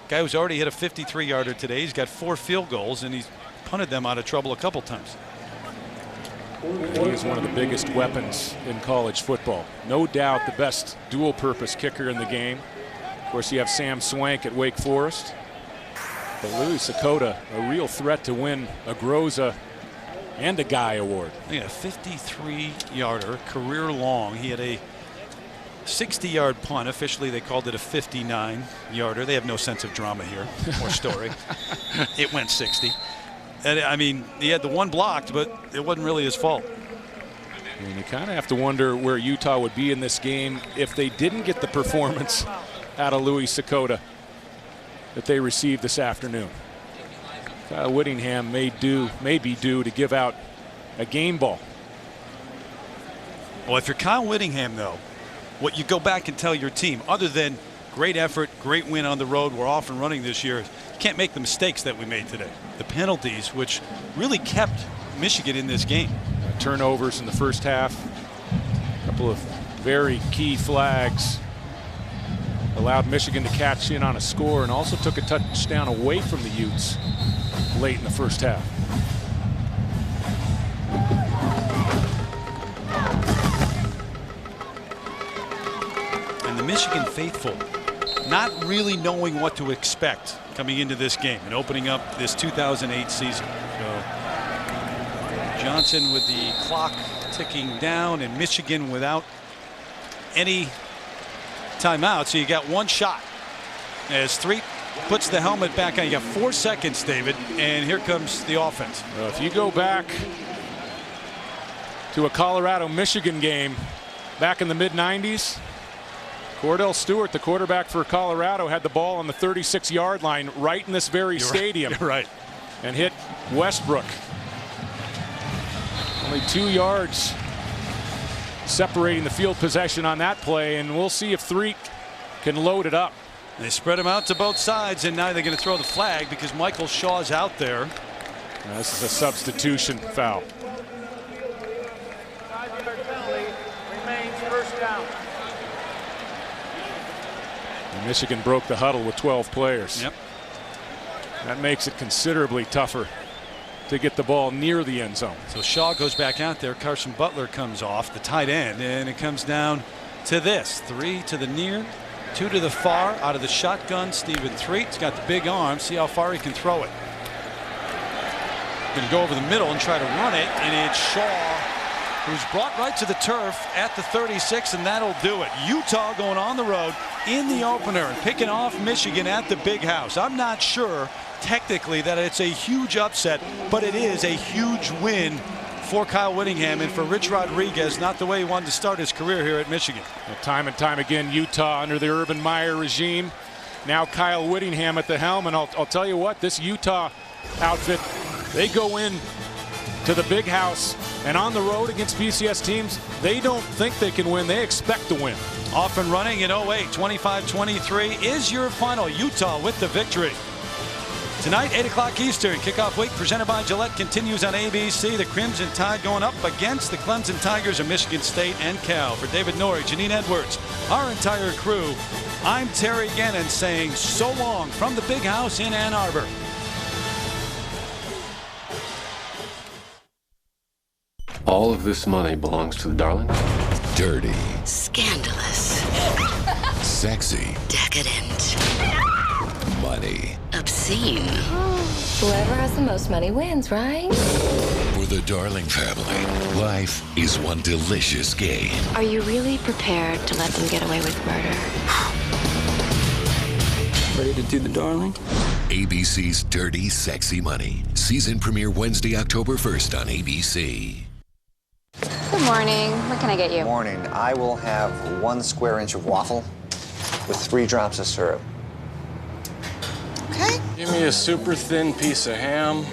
Guy who's already hit a 53-yarder today. He's got 4 field goals, and he's punted them out of trouble a couple times. He is one of the biggest weapons in college football. No doubt the best dual-purpose kicker in the game. Of course, you have Sam Swank at Wake Forest. But Louis Sakota, a real threat to win a Groza and a Guy Award. He had a 53-yarder, career long. He had a 60-yard punt. Officially, they called it a 59-yarder. They have no sense of drama here or story. It went 60. And, I mean, he had the one blocked, but it wasn't really his fault. And you kind of have to wonder where Utah would be in this game if they didn't get the performance out of Louis Sakota that they received this afternoon. Kyle Whittingham may be due to give out a game ball. Well, if you're Kyle Whittingham, though, what you go back and tell your team, other than great effort, great win on the road, we're off and running this year, you can't make the mistakes that we made today. The penalties, which really kept Michigan in this game. Turnovers in the first half, a couple of very key flags allowed Michigan to catch in on a score and also took a touchdown away from the Utes late in the first half. And the Michigan faithful not really knowing what to expect coming into this game and opening up this 2008 season. So Johnson with the clock ticking down and Michigan without any timeout. So you got one shot as Threet puts the helmet back on. You got 4 seconds, David, and here comes the offense. Well, if you go back to a Colorado-Michigan game back in the mid-90s, Cordell Stewart, the quarterback for Colorado, had the ball on the 36-yard line right in this very stadium. You're right. And hit Westbrook. Only 2 yards separating the field possession on that play, and we'll see if Threet can load it up. They spread him out to both sides, and now they're going to throw the flag because Michael Shaw's out there. Now, this is a substitution foul. 5-yard penalty remains first down. And Michigan broke the huddle with 12 players. Yep. That makes it considerably tougher to get the ball near the end zone. So Shaw goes back out there. Carson Butler comes off, the tight end, and it comes down to this. 3 to the near, 2 to the far. Out of the shotgun, Stephen Threet's got the big arm. See how far he can throw it. Going to go over the middle and try to run it, and it's Shaw who's brought right to the turf at the 36, and that'll do it. Utah going on the road in the opener and picking off Michigan at the Big House. I'm not sure technically that it's a huge upset, but it is a huge win for Kyle Whittingham and for Rich Rodriguez, not the way he wanted to start his career here at Michigan. Well, time and time again, Utah under the Urban Meyer regime. Now Kyle Whittingham at the helm, and I'll tell you what, this Utah outfit, they go in to the Big House and on the road against BCS teams, they don't think they can win, they expect to win. Off and running in 08, 25-23 is your final. Utah with the victory. Tonight, 8 o'clock Eastern, kickoff week presented by Gillette continues on ABC. The Crimson Tide going up against the Clemson Tigers of Michigan State and Cal. For David Norrie, Janine Edwards, our entire crew, I'm Terry Gannon saying so long from the Big House in Ann Arbor. All of this money belongs to the Darlings? Dirty. Scandalous. Sexy. Decadent. Money. Obscene. Whoever has the most money wins, right? For the Darling family, life is one delicious game. Are you really prepared to let them get away with murder? Ready to do the Darling? ABC's Dirty Sexy Money. Season premiere Wednesday, October 1st on ABC. Good morning. What can I get you? Morning. I will have 1 square inch of waffle with 3 drops of syrup. Okay. Give me a super thin piece of ham,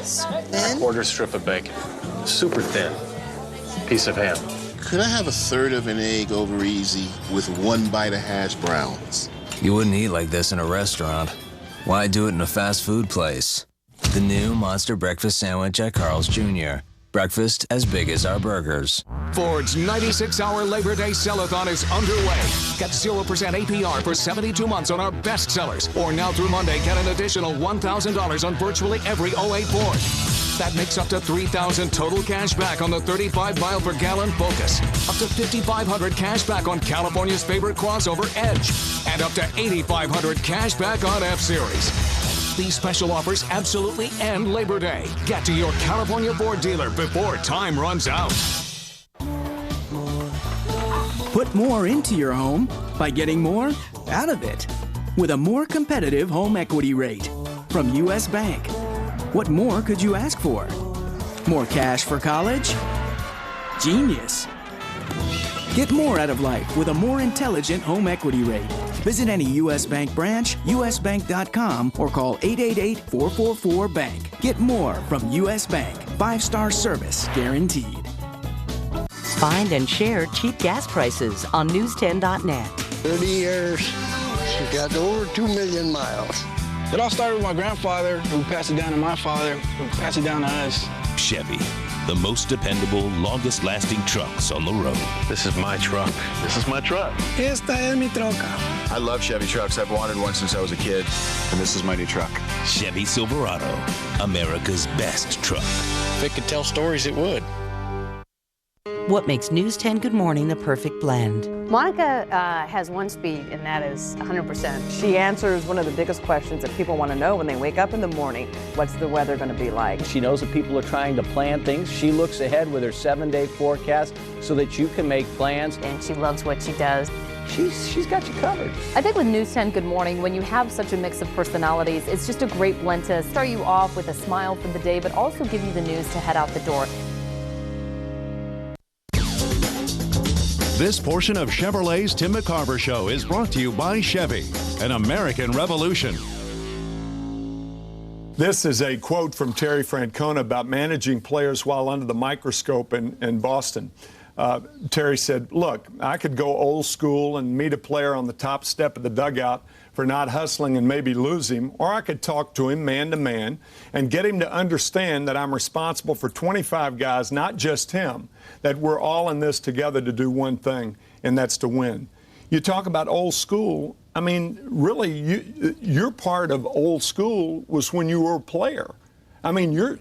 a quarter strip of bacon. Super thin piece of ham. Could I have a third of an egg over easy with 1 bite of hash browns? You wouldn't eat like this in a restaurant. Why do it in a fast food place? The new Monster Breakfast Sandwich at Carl's Jr. Breakfast as big as our burgers. Ford's 96-hour Labor Day Sell-a-thon is underway. Get 0% APR for 72 months on our best sellers. Or now through Monday, get an additional $1,000 on virtually every 08 Ford. That makes up to $3,000 total cash back on the 35-mile-per-gallon Focus. Up to $5,500 cash back on California's favorite crossover Edge. And up to $8,500 cash back on F-Series. These special offers absolutely end Labor Day. Get to your California Ford dealer before time runs out. Put more into your home by getting more out of it with a more competitive home equity rate from U.S. Bank. What more could you ask for? More cash for college? Genius. Get more out of life with a more intelligent home equity rate. Visit any U.S. Bank branch, usbank.com, or call 888-444-BANK. Get more from U.S. Bank. 5-star service guaranteed. Find and share cheap gas prices on news10.net. 30 years. She got over 2 million miles. It all started with my grandfather, who passed it down to my father, who passed it down to us. Chevy, the most dependable, longest-lasting trucks on the road. This is my truck. This is my truck. Esta es mi troca. I love Chevy trucks. I've wanted one since I was a kid, and this is my new truck. Chevy Silverado, America's best truck. If it could tell stories, it would. What makes News 10 Good Morning the perfect blend? Monica has one speed, and that is 100%. She answers one of the biggest questions that people want to know when they wake up in the morning. What's the weather going to be like? She knows that people are trying to plan things. She looks ahead with her 7-day forecast so that you can make plans. And she loves what she does. She's got you covered. I think with News 10 Good Morning, when you have such a mix of personalities, it's just a great blend to start you off with a smile for the day, but also give you the news to head out the door. This portion of Chevrolet's Tim McCarver Show is brought to you by Chevy, an American revolution. This is a quote from Terry Francona about managing players while under the microscope in Boston. Terry said, look, I could go old school and meet a player on the top step of the dugout for not hustling and maybe lose him, or I could talk to him man to man and get him to understand that I'm responsible for 25 guys, not just him, that we're all in this together to do one thing, and that's to win. You talk about old school. I mean, really, your part of old school was when you were a player. I mean, your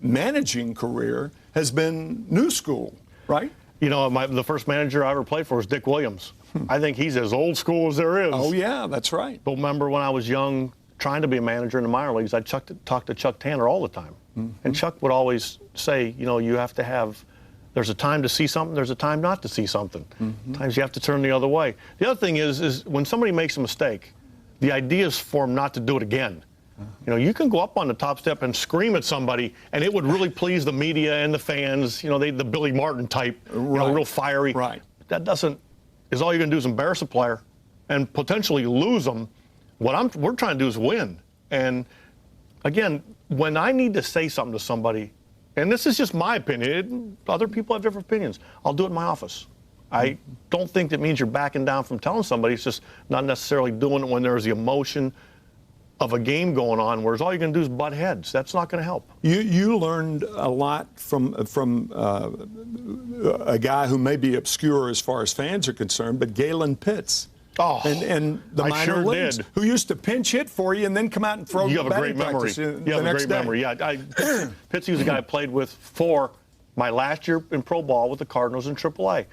managing career has been new school, right? You know, the first manager I ever played for was Dick Williams. I think he's as old school as there is. Oh, yeah, that's right. But remember when I was young, trying to be a manager in the minor leagues, I'd talk to Chuck Tanner all the time. Mm-hmm. And Chuck would always say, you know, you have to have, there's a time to see something, there's a time not to see something. Mm-hmm. Sometimes you have to turn the other way. The other thing is when somebody makes a mistake, the idea is for them not to do it again. You know, you can go up on the top step and scream at somebody, and it would really please the media and the fans. You know, the Billy Martin type, you know, real fiery. Right. That is all you're going to do is embarrass a player and potentially lose them. What we're trying to do is win. And again, when I need to say something to somebody, and this is just my opinion, other people have different opinions, I'll do it in my office. I don't think that means you're backing down from telling somebody. It's just not necessarily doing it when there's the emotion of a game going on, whereas all you're going to do is butt heads. That's not going to help. You learned a lot from a guy who may be obscure as far as fans are concerned, but Galen Pitts. Oh, and the minor leagues, who used to pinch hit for you and then come out and throw. You have a great memory. You have a great memory. Yeah, Pitts was a guy I played with for my last year in pro ball with the Cardinals in AAA.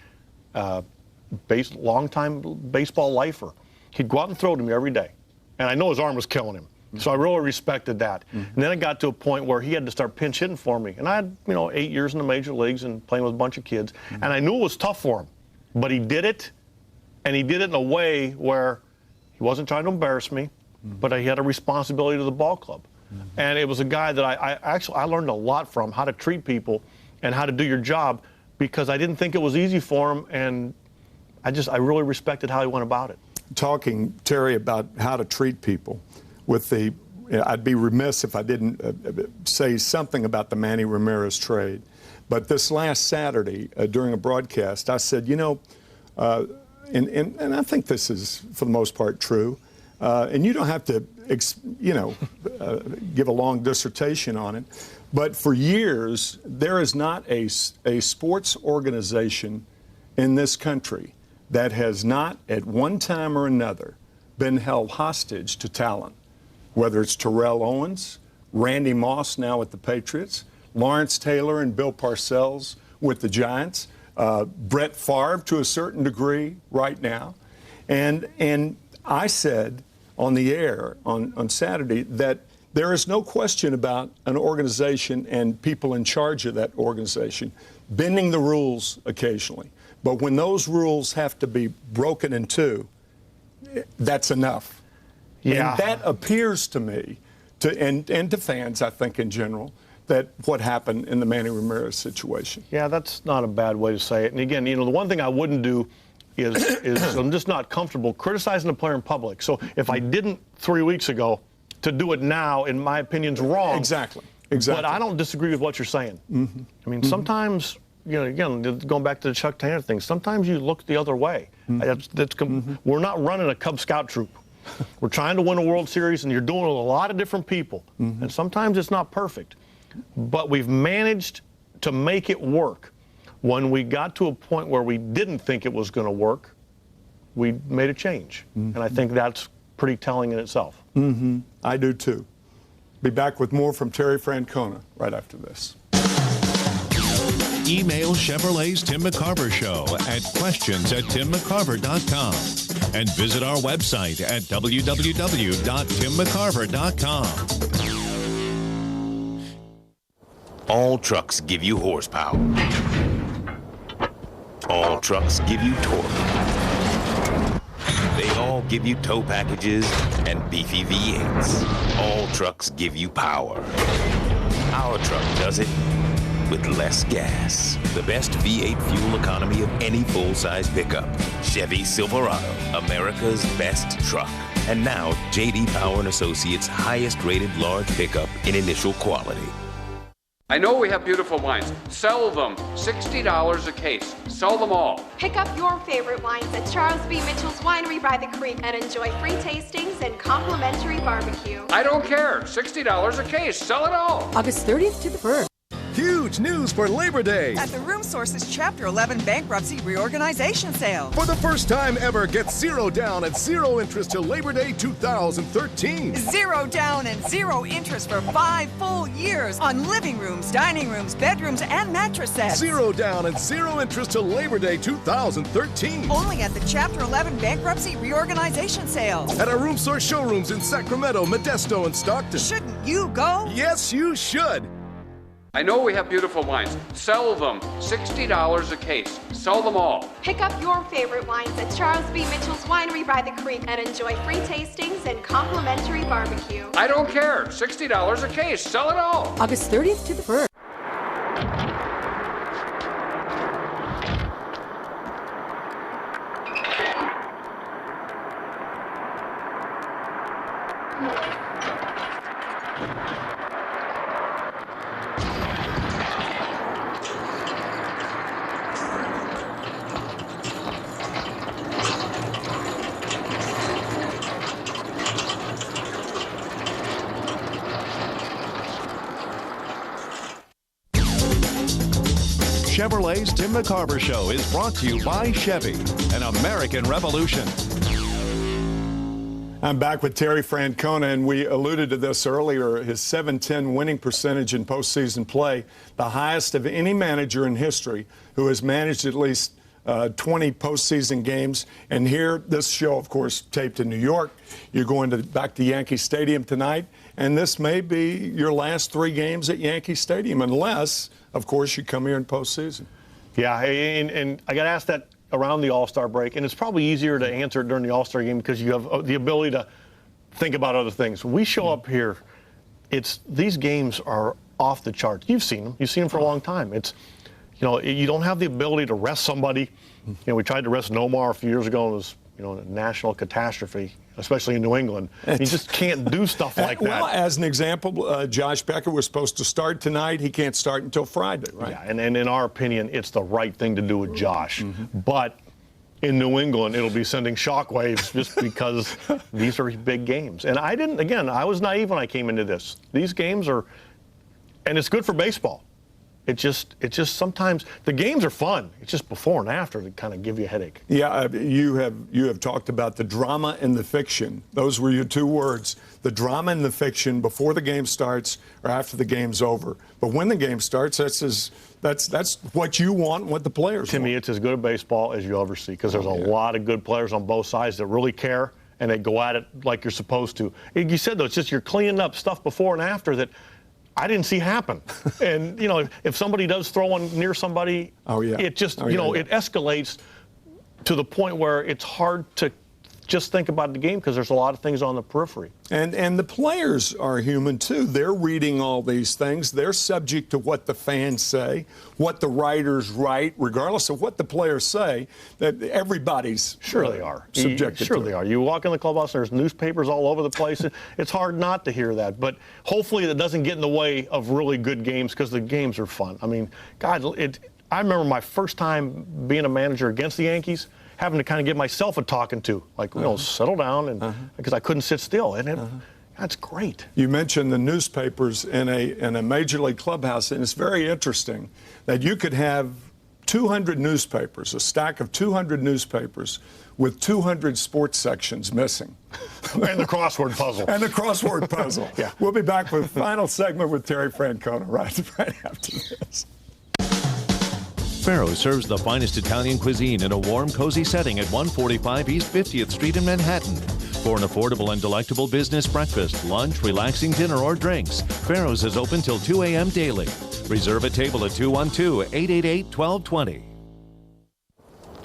Long-time baseball lifer. He'd go out and throw to me every day. And I know his arm was killing him. So I really respected that. And then it got to a point where he had to start pinch hitting for me. And I had, 8 years in the major leagues and playing with a bunch of kids. And I knew it was tough for him. But he did it, and he did it in a way where he wasn't trying to embarrass me, but he had a responsibility to the ball club. And it was a guy that I learned a lot from, how to treat people and how to do your job, because I didn't think it was easy for him, and I really respected how he went about it. Talking, Terry, about how to treat people with the I'd be remiss if I didn't say something about the Manny Ramirez trade. But this last Saturday, during a broadcast, I said, you know, and I think this is, for the most part, true, and you don't have to, give a long dissertation on it, but for years, there is not a sports organization in this country that has not, at one time or another, been held hostage to talent, whether it's Terrell Owens, Randy Moss now with the Patriots, Lawrence Taylor and Bill Parcells with the Giants, Brett Favre to a certain degree right now. And I said on the air on Saturday that there is no question about an organization and people in charge of that organization bending the rules occasionally. But when those rules have to be broken in two, that's enough. Yeah. And that appears to me, and to fans, I think, in general, that what happened in the Manny Ramirez situation. Yeah, that's not a bad way to say it. And again, the one thing I wouldn't do is I'm just not comfortable criticizing a player in public. So if I didn't 3 weeks ago, to do it now, in my opinion, is wrong. Exactly. But I don't disagree with what you're saying. Mm-hmm. I mean, sometimes, again, going back to the Chuck Tanner thing, sometimes you look the other way. Mm-hmm. We're not running a Cub Scout troop. We're trying to win a World Series, and you're doing it with a lot of different people. Mm-hmm. And sometimes it's not perfect. But we've managed to make it work. When we got to a point where we didn't think it was going to work, we made a change. Mm-hmm. And I think that's pretty telling in itself. Mm-hmm. I do too. Be back with more from Terry Francona right after this. Email Chevrolet's Tim McCarver Show at questions@timmccarver.com and visit our website at www.timmccarver.com. All trucks give you horsepower. All trucks give you torque. They all give you tow packages and beefy V8s. All trucks give you power. Our truck does it with less gas. The best V8 fuel economy of any full-size pickup. Chevy Silverado, America's best truck. And now, J.D. Power & Associates' highest-rated large pickup in initial quality. I know we have beautiful wines. Sell them. $60 a case. Sell them all. Pick up your favorite wines at Charles B. Mitchell's Winery by the Creek and enjoy free tastings and complimentary barbecue. I don't care. $60 a case. Sell it all. August 30th to the 1st. Huge news for Labor Day. At the Room Source's Chapter 11 Bankruptcy Reorganization Sale. For the first time ever, get 0 down and 0 interest till Labor Day 2013. 0 down and 0 interest for 5 full years on living rooms, dining rooms, bedrooms, and mattress sets. 0 down and 0 interest till Labor Day 2013. Only at the Chapter 11 Bankruptcy Reorganization Sale. At our Room Source showrooms in Sacramento, Modesto, and Stockton. Shouldn't you go? Yes, you should. I know we have beautiful wines. Sell them. $60 a case. Sell them all. Pick up your favorite wines at Charles B. Mitchell's Winery by the Creek and enjoy free tastings and complimentary barbecue. I don't care. $60 a case. Sell it all. August 30th to the 1st. Chevrolet's Tim McCarver Show is brought to you by Chevy, an American Revolution. I'm back with Terry Francona, and we alluded to this earlier. His .710 winning percentage in postseason play, the highest of any manager in history who has managed at least 20 postseason games. And here, this show, of course, taped in New York. You're going back to Yankee Stadium tonight, and this may be your last 3 games at Yankee Stadium, unless, of course, you come here in postseason. Yeah, and I got asked that around the All-Star break, and it's probably easier to answer it during the All-Star game because you have the ability to think about other things. When we show up here, these games are off the charts. You've seen them. You've seen them for a long time. You don't have the ability to rest somebody. We tried to rest Nomar a few years ago, and it was a national catastrophe, especially in New England. You just can't do stuff like that. Well, as an example, Josh Becker was supposed to start tonight. He can't start until Friday, right? Yeah, and in our opinion, it's the right thing to do with Josh. But in New England, it'll be sending shockwaves just because these are big games. And I was naive when I came into this. These games are, and it's good for baseball. It just sometimes the games are fun. It's just before and after that kind of give you a headache. Yeah, you have talked about the drama and the fiction. Those were your two words: the drama and the fiction before the game starts or after the game's over. But when the game starts, that's what you want, what the players want. To me, it's as good a baseball as you'll ever see because there's a lot of good players on both sides that really care and they go at it like you're supposed to. You said though, it's just you're cleaning up stuff before and after that I didn't see happen. And, if somebody does throw one near somebody, it just, it escalates to the point where it's hard to just think about the game because there's a lot of things on the periphery. And the players are human, too. They're reading all these things. They're subject to what the fans say, what the writers write, regardless of what the players say, that everybody's they are. Subjected Sure to they it. are. You walk in the clubhouse, there's newspapers all over the place. It's hard not to hear that. But hopefully that doesn't get in the way of really good games because the games are fun. I mean, God, I remember my first time being a manager against the Yankees, having to kind of give myself a talking to, like, settle down, and because I couldn't sit still. And that's great. You mentioned the newspapers in a major league clubhouse, and it's very interesting that you could have 200 newspapers, a stack of 200 newspapers with 200 sports sections missing. And the crossword puzzle. And the crossword puzzle. Yeah. We'll be back with the final segment with Terry Francona right after this. Pharaoh serves the finest Italian cuisine in a warm, cozy setting at 145 East 50th Street in Manhattan. For an affordable and delectable business breakfast, lunch, relaxing dinner, or drinks, Pharaoh's is open till 2 a.m. daily. Reserve a table at 212-888-1220.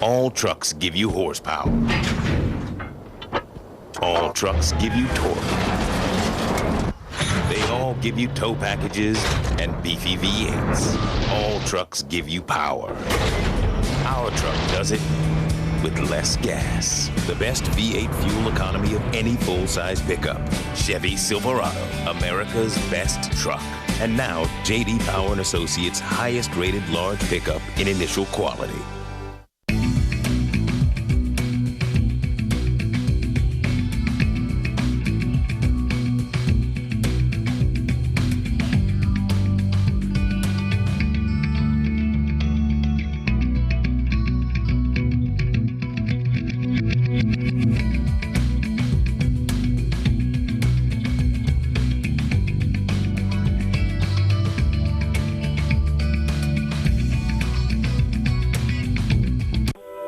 All trucks give you horsepower. All trucks give you torque. They all give you tow packages and beefy V8s. All trucks give you power. Our truck does it with less gas. The best V8 fuel economy of any full-size pickup. Chevy Silverado, America's best truck. And now, J.D. Power & Associates' highest-rated large pickup in initial quality.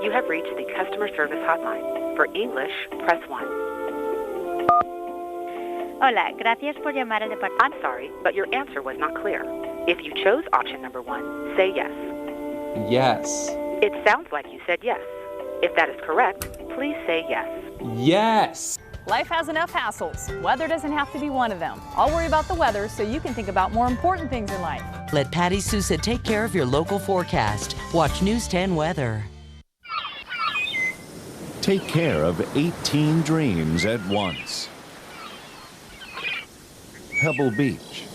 You have reached the customer service hotline. For English, press 1. Hola, gracias por llamar al departamento. I'm sorry, but your answer was not clear. If you chose option number 1, say yes. Yes. It sounds like you said yes. If that is correct, please say yes. Yes. Life has enough hassles. Weather doesn't have to be one of them. I'll worry about the weather so you can think about more important things in life. Let Patty Sousa take care of your local forecast. Watch News 10 Weather. Take care of 18 dreams at once. Pebble Beach.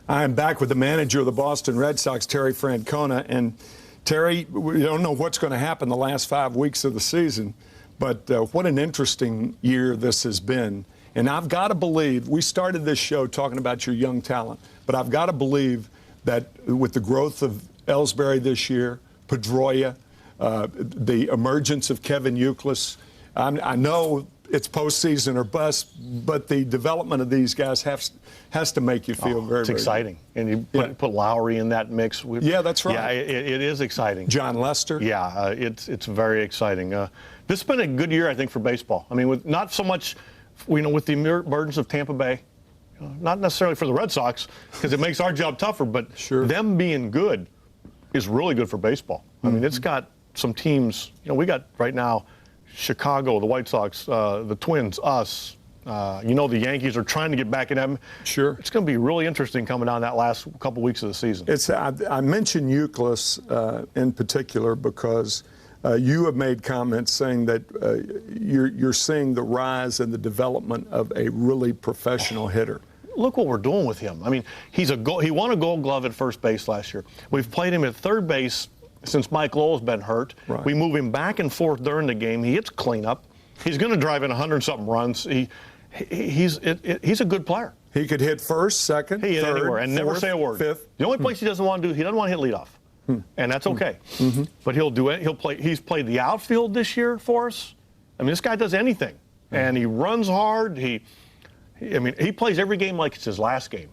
I'm back with the manager of the Boston Red Sox, Terry Francona. And Terry, we don't know what's going to happen the last 5 weeks of the season, but what an interesting year this has been. And I've got to believe, we started this show talking about your young talent, but I've got to believe that with the growth of Ellsbury this year, Pedroia, the emergence of Kevin Youkilis, I know it's postseason or bust, but the development of these guys has to make you feel very, it's very exciting. Good. And you put Lowry in that mix. Yeah, that's right. Yeah, it is exciting. John Lester. Yeah, it's very exciting. This has been a good year, I think, for baseball. I mean, with not so much, with the emergence of Tampa Bay, not necessarily for the Red Sox, because it makes our job tougher, but them being good is really good for baseball. I mean, it's got some teams, we got right now Chicago, the White Sox, the Twins, us. The Yankees are trying to get back in them. Sure. It's going to be really interesting coming down that last couple weeks of the season. I mentioned Youkilis in particular because You have made comments saying that you're seeing the rise and the development of a really professional hitter. Look what we're doing with him. I mean, he won a Gold Glove at first base last year. We've played him at third base since Mike Lowell's been hurt. Right. We move him back and forth during the game. He hits cleanup. He's going to drive in 100-something runs. He's a good player. He could hit first, second, he hit third, anywhere and fourth, never say a word. Fifth. The only place he doesn't want to do, he doesn't want to hit leadoff. And that's okay. But he'll do it. He's played the outfield this year for us. I mean, this guy does anything. And he runs hard. He plays every game like it's his last game.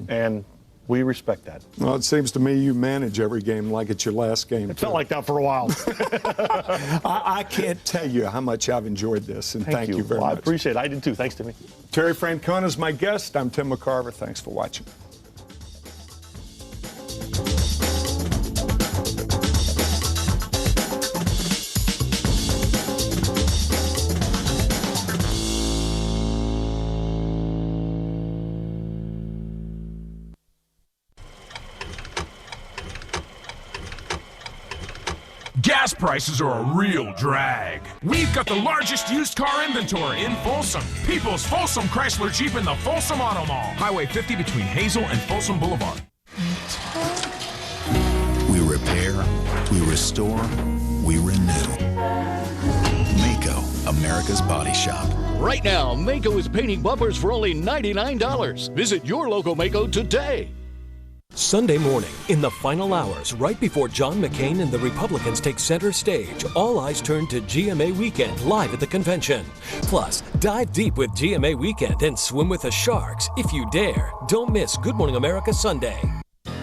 And we respect that. Well, it seems to me you manage every game like it's your last game. It felt like that for a while. I can't tell you how much I've enjoyed this, and thank you very much. I appreciate it. I did too. Thanks, Timmy. Terry Francona is my guest. I'm Tim McCarver. Thanks for watching. Gas prices are a real drag. We've got the largest used car inventory in Folsom. People's Folsom Chrysler Jeep in the Folsom Auto Mall. Highway 50 between Hazel and Folsom Boulevard. We repair, we restore, we renew. Maaco, America's Body Shop. Right now, Maaco is painting bumpers for only $99. Visit your local Maaco today. Sunday morning, in the final hours, right before John McCain and the Republicans take center stage, all eyes turn to GMA Weekend live at the convention. Plus, dive deep with GMA Weekend and swim with the sharks if you dare. Don't miss Good Morning America Sunday.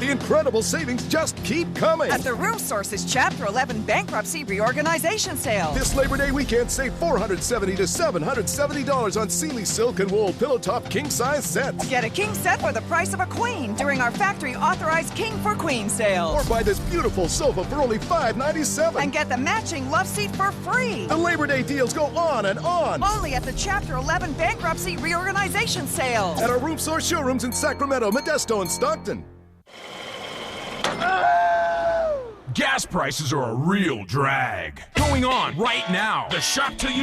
The incredible savings just keep coming. At the Room Sources Chapter 11 Bankruptcy Reorganization Sale. This Labor Day weekend, save $470 to $770 on Sealy silk and wool pillow top king size sets. Get a king set for the price of a queen during our factory authorized King for Queen sale. Or buy this beautiful sofa for only $597. And get the matching love seat for free. The Labor Day deals go on and on. Only at the Chapter 11 Bankruptcy Reorganization Sale. At our Room Source showrooms in Sacramento, Modesto, and Stockton. Gas prices are a real drag. Going on right now. The Shop Till You